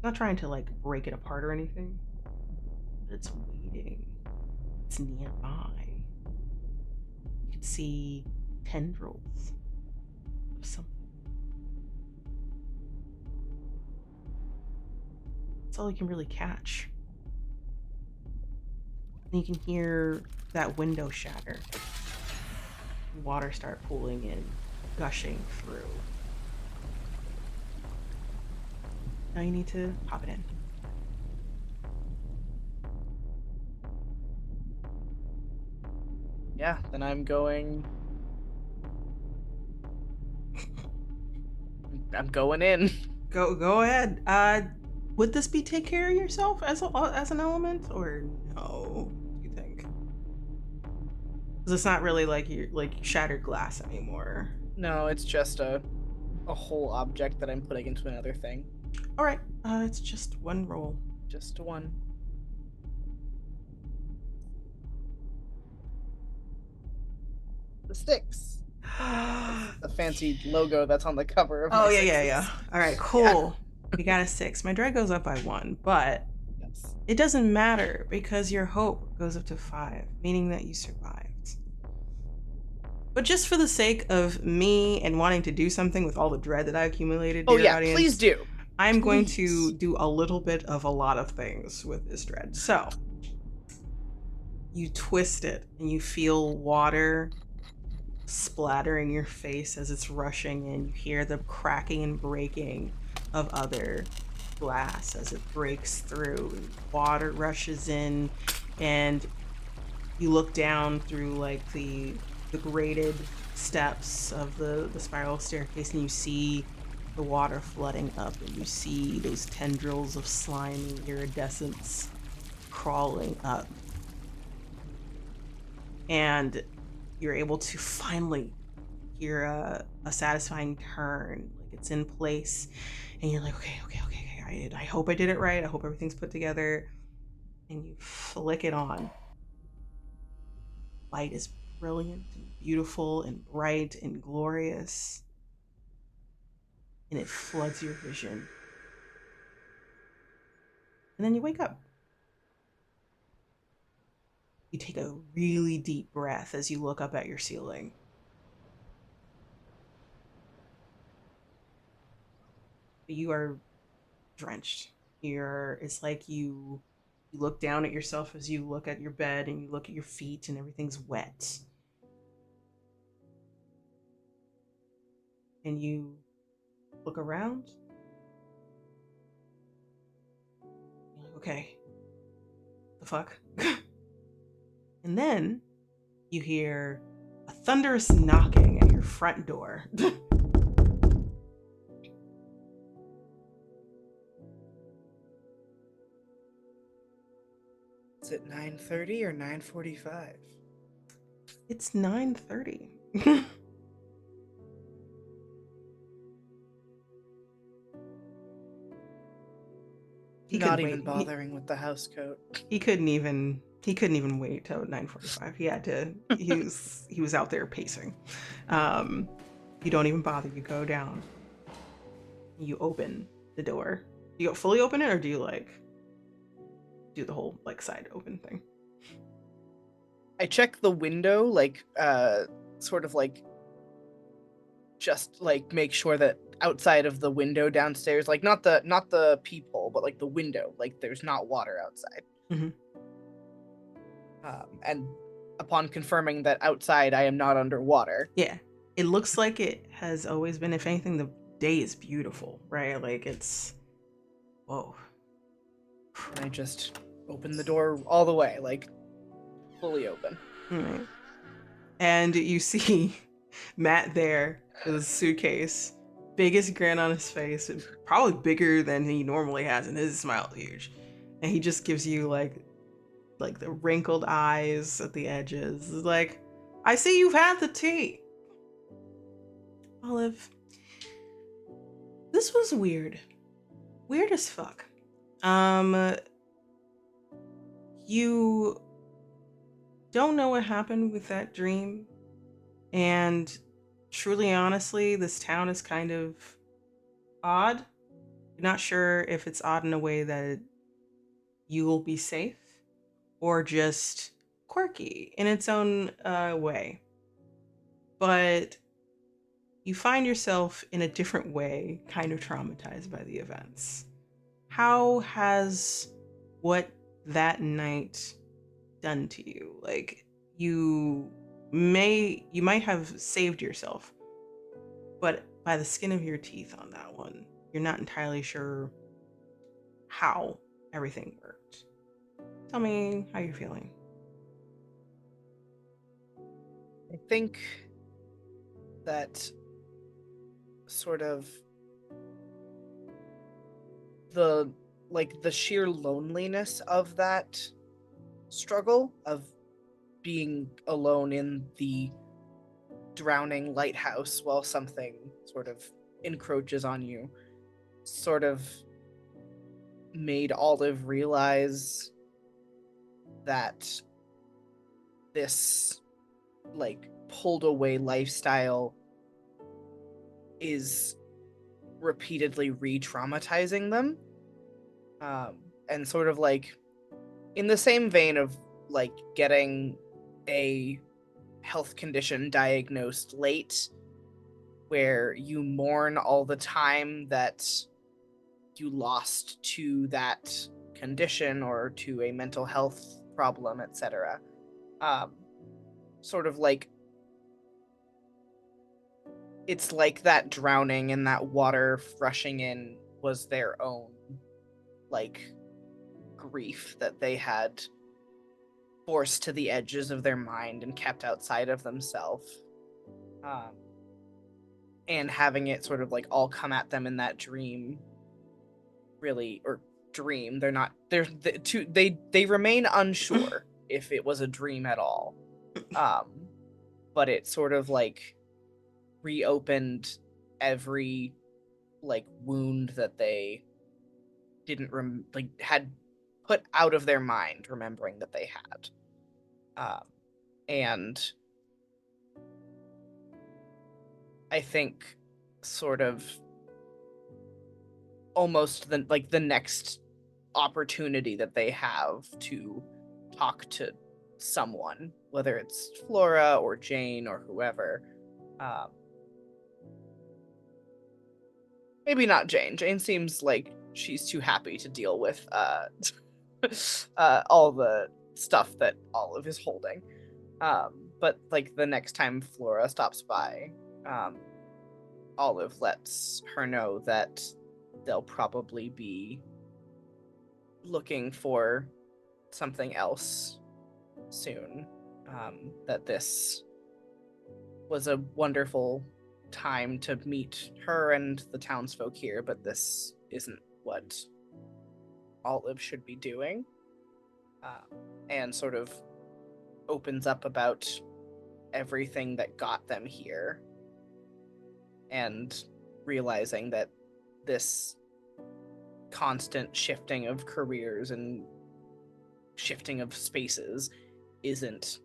Not trying to like break it apart or anything, but it's waiting. It's nearby. You can see tendrils of something. That's all you can really catch. And you can hear that window shatter. Water start pooling in, gushing through. Now you need to pop it in. Yeah, then I'm going. I'm going in. Go ahead. Would this be take care of yourself as an element, or no? Do you think? Because it's not really like you like shattered glass anymore. No, it's just a whole object that I'm putting into another thing. All right. It's just one roll. Just one. The sticks. The fancy logo that's on the cover of my yeah. All right, cool. Yeah. We got a 6. My dread goes up by 1, but yes. It doesn't matter because your hope goes up to 5, meaning that you survived. But just for the sake of me and wanting to do something with all the dread that I accumulated, dear audience, please do. I'm going to do a little bit of a lot of things with this dread. So, you twist it and you feel water splattering your face as it's rushing in. You hear the cracking and breaking of other glass as it breaks through. Water rushes in, and you look down through like the graded steps of the spiral staircase, and you see the water flooding up, and you see those tendrils of slimy iridescence crawling up. And you're able to finally hear a satisfying turn. Like it's in place, and you're like, okay. I hope I did it right. I hope everything's put together. And you flick it on. Light is brilliant and beautiful and bright and glorious. And it floods your vision. And then you wake up. You take a really deep breath as you look up at your ceiling. You are drenched. It's like you look down at yourself as you look at your bed, and you look at your feet and everything's wet. And you look around. You're like, okay, the fuck? And then you hear a thunderous knocking at your front door. Is it 9:30 or 9:45? It's 9:30. Not even bothering with the house coat. He couldn't even wait till 9:45. He had to. He was out there pacing. You don't even bother. You go down. You open the door. You fully open it, or do you like do the whole like side open thing? I check the window, like sort of like just like make sure that outside of the window downstairs, like not the peephole, but like the window, like there's not water outside. Mm-hmm. And upon confirming that outside I am not underwater. Yeah, it looks like it has always been. If anything, the day is beautiful, right? Like it's whoa. And I just open the door all the way, like fully open. Right. And you see Matt there with his suitcase, biggest grin on his face, probably bigger than he normally has, and his smile's huge. And he just gives you like the wrinkled eyes at the edges. Like, I see you've had the tea. Olive, this was weird. Weird as fuck. You don't know what happened with that dream, and truly honestly, this town is kind of odd. You're not sure if it's odd in a way that you will be safe or just quirky in its own way. But you find yourself in a different way kind of traumatized by the events. How has what that night done to you? Like, you might have saved yourself, but by the skin of your teeth on that one, you're not entirely sure how everything worked. Tell me how you're feeling. I think that sort of the sheer loneliness of that struggle of being alone in the drowning lighthouse while something sort of encroaches on you sort of made Olive realize that this like pulled away lifestyle is repeatedly re-traumatizing them, and sort of like in the same vein of like getting a health condition diagnosed late where you mourn all the time that you lost to that condition or to a mental health problem, etc. Sort of like it's like that drowning and that water rushing in was their own like grief that they had forced to the edges of their mind and kept outside of themselves, and having it sort of like all come at them in that dream really, or dream, they're not, they remain unsure if it was a dream at all, but it sort of like reopened every like wound that they didn't had put out of their mind, remembering that they had, and I think sort of almost the next opportunity that they have to talk to someone, whether it's Flora or Jane or whoever. Maybe not Jane. Jane seems like she's too happy to deal with all the stuff that Olive is holding. But like the next time Flora stops by, Olive lets her know that they'll probably be looking for something else soon. That this was a wonderful time to meet her and the townsfolk here, but this isn't what Olive should be doing. And sort of opens up about everything that got them here, and realizing that this constant shifting of careers and shifting of spaces isn't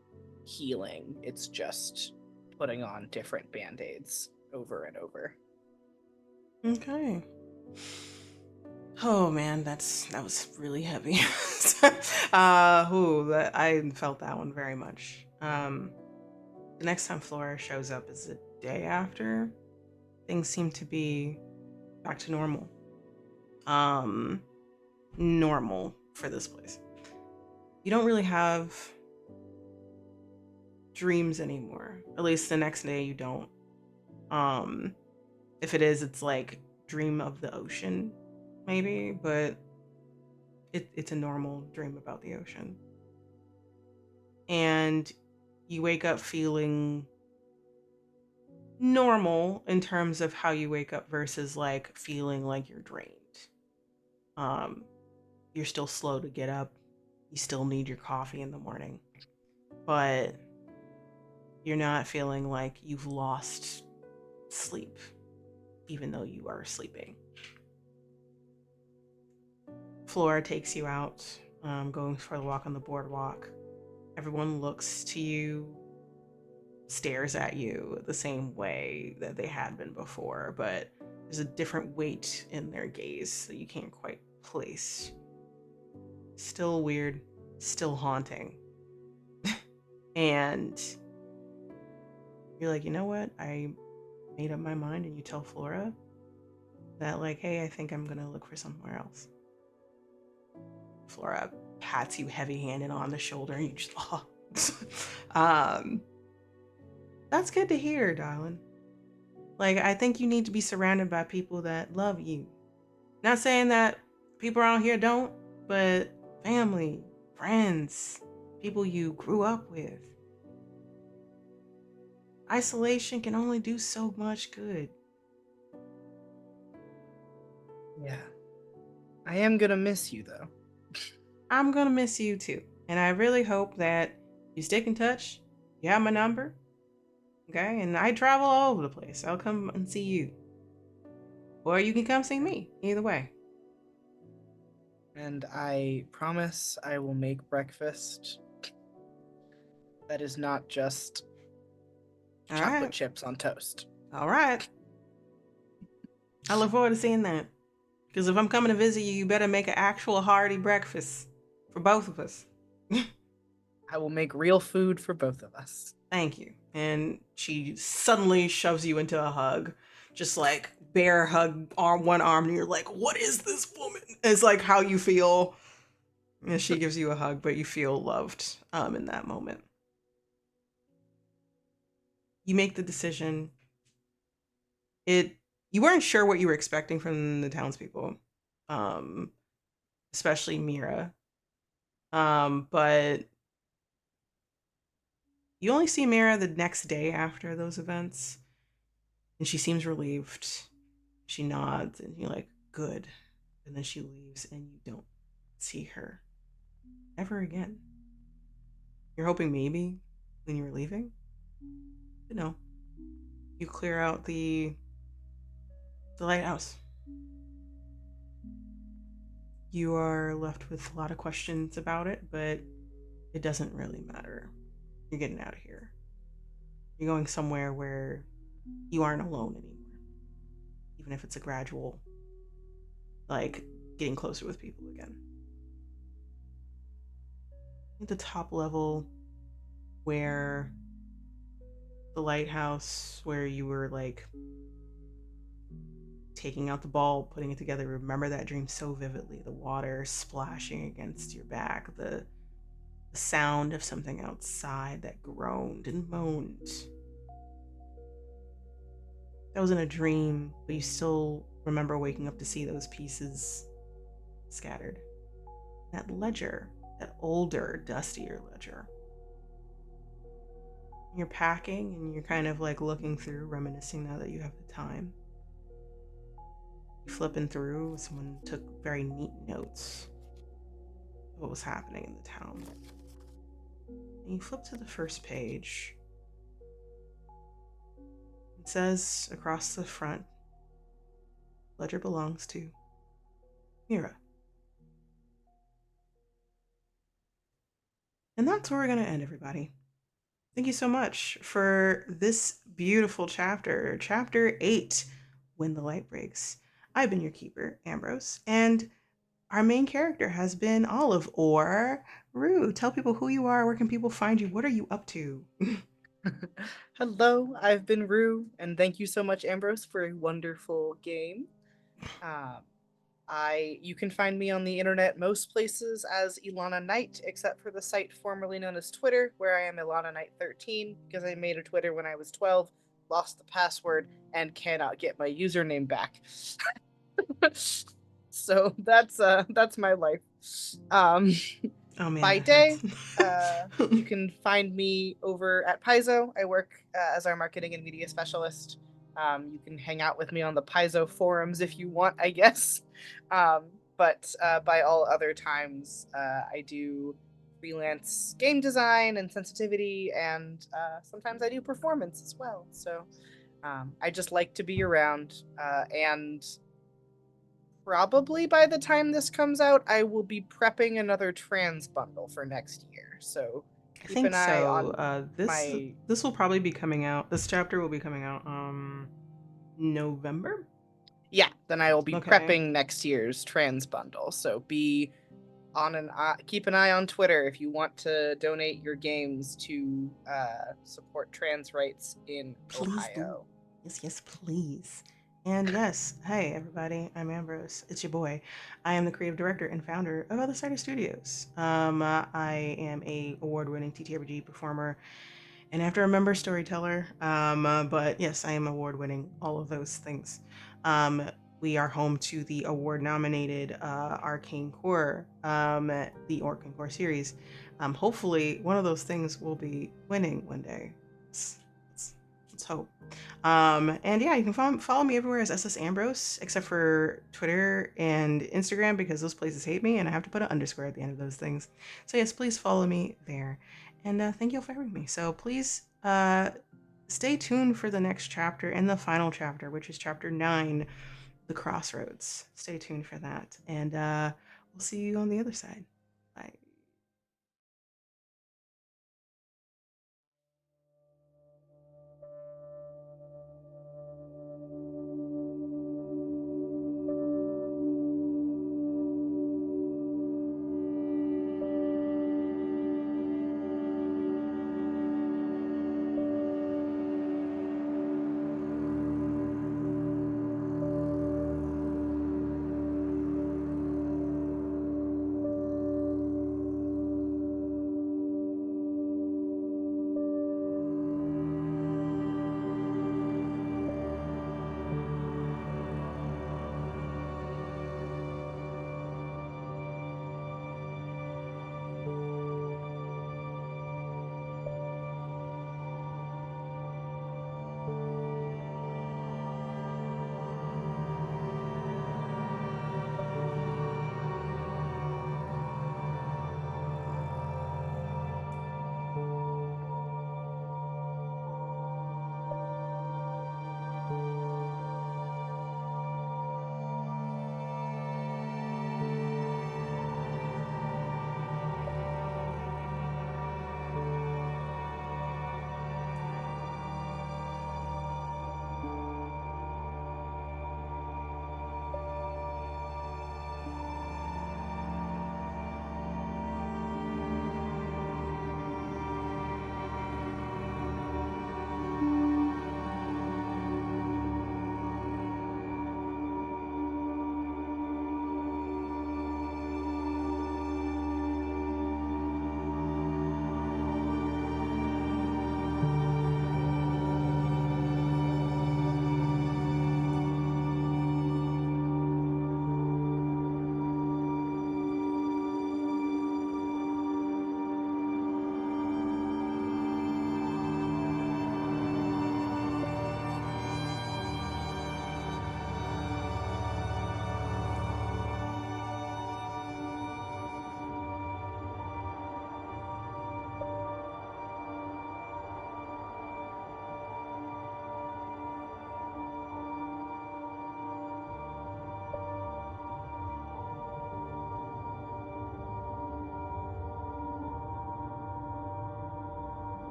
healing. It's just putting on different band-aids over and over. Okay. Oh man, that was really heavy. I felt that one very much. The next time Flora shows up is the day after. Things seem to be back to normal. Normal for this place. You don't really have dreams anymore. At least the next day you don't. If it is, it's like dream of the ocean, maybe, but it's a normal dream about the ocean. And you wake up feeling normal in terms of how you wake up versus like feeling like you're drained. You're still slow to get up. You still need your coffee in the morning, but you're not feeling like you've lost sleep, even though you are sleeping. Flora takes you out, going for a walk on the boardwalk. Everyone looks to you, stares at you the same way that they had been before, but there's a different weight in their gaze that you can't quite place. Still weird, still haunting. And you're like, you know what? I made up my mind, and you tell Flora that, like, hey, I think I'm gonna look for somewhere else. Flora pats you heavy-handed on the shoulder, and you just, that's good to hear, darling. Like, I think you need to be surrounded by people that love you. Not saying that people around here don't, but family, friends, people you grew up with. Isolation can only do so much good. Yeah. I am gonna miss you, though. I'm gonna miss you too. And I really hope that you stick in touch. You have my number. Okay? And I travel all over the place. I'll come and see you. Or you can come see me. Either way. And I promise I will make breakfast that is not just All chocolate right. chips on toast. All right. I look forward to seeing that. Because if I'm coming to visit you, you better make an actual hearty breakfast for both of us. I will make real food for both of us. Thank you. And she suddenly shoves you into a hug. Just like bear hug, one arm, and you're like, what is this woman? It's like how you feel. And she gives you a hug, but you feel loved in that moment. You make the decision. You weren't sure what you were expecting from the townspeople. Especially Mira. But you only see Mira the next day after those events. And she seems relieved. She nods and you're like, good. And then she leaves and you don't see her ever again. You're hoping maybe when you were leaving? But no. You clear out the lighthouse. You are left with a lot of questions about it, but it doesn't really matter. You're getting out of here. You're going somewhere where you aren't alone anymore. Even if it's a gradual, like, getting closer with people again. At the top level, where the lighthouse, where you were, like, taking out the ball, putting it together, remember that dream so vividly. The water splashing against your back, the sound of something outside that groaned and moaned. That wasn't a dream, but you still remember waking up to see those pieces scattered. That ledger, that older, dustier ledger. You're packing and you're kind of like looking through, reminiscing now that you have the time. You're flipping through, someone took very neat notes of what was happening in the town. And you flip to the first page. It says across the front, ledger belongs to Mira. And that's where we're going to end, everybody. Thank you so much for this beautiful chapter, chapter 8, When the Light Breaks. I've been your keeper, Ambrose, and our main character has been Olive or Rue. Tell people who you are, where can people find you, what are you up to? Hello, I've been Rue, and thank you so much, Ambrose, for a wonderful game. You can find me on the internet most places as Ilana Knight, except for the site formerly known as Twitter, where I am Ilana Knight 13, because I made a Twitter when I was 12, lost the password, and cannot get my username back. So that's my life. Oh man, By that day, hurts. you can find me over at Paizo. I work as our marketing and media specialist. You can hang out with me on the Paizo forums if you want, I guess. But by all other times, I do freelance game design and sensitivity, and sometimes I do performance as well. So I just like to be around, and probably by the time this comes out, I will be prepping another trans bundle for next year. So I keep think an eye so. on my. This will probably be coming out. This chapter will be coming out November. Yeah, then I will be Okay. prepping next year's trans bundle. So be on an eye, keep an eye on Twitter if you want to donate your games to support trans rights in Please do. Ohio. Yes, yes, please. And yes, hey everybody, I'm Ambrose. It's your boy. I am the creative director and founder of Other Cider Studios. I am a award-winning TTRPG performer and after a member storyteller. But yes, I am award-winning all of those things. Um, we are home to the award-nominated Arcane Core, the Arcane Core series. Hopefully, one of those things will be winning one day. Let's, let's hope. And yeah, you can follow me everywhere as SS Ambrose, except for Twitter and Instagram because those places hate me and I have to put an underscore at the end of those things. So yes, please follow me there. And thank you all for having me. So please stay tuned for the next chapter and the final chapter, which is chapter 9, The Crossroads. Stay tuned for that. And we'll see you on the other side. Bye.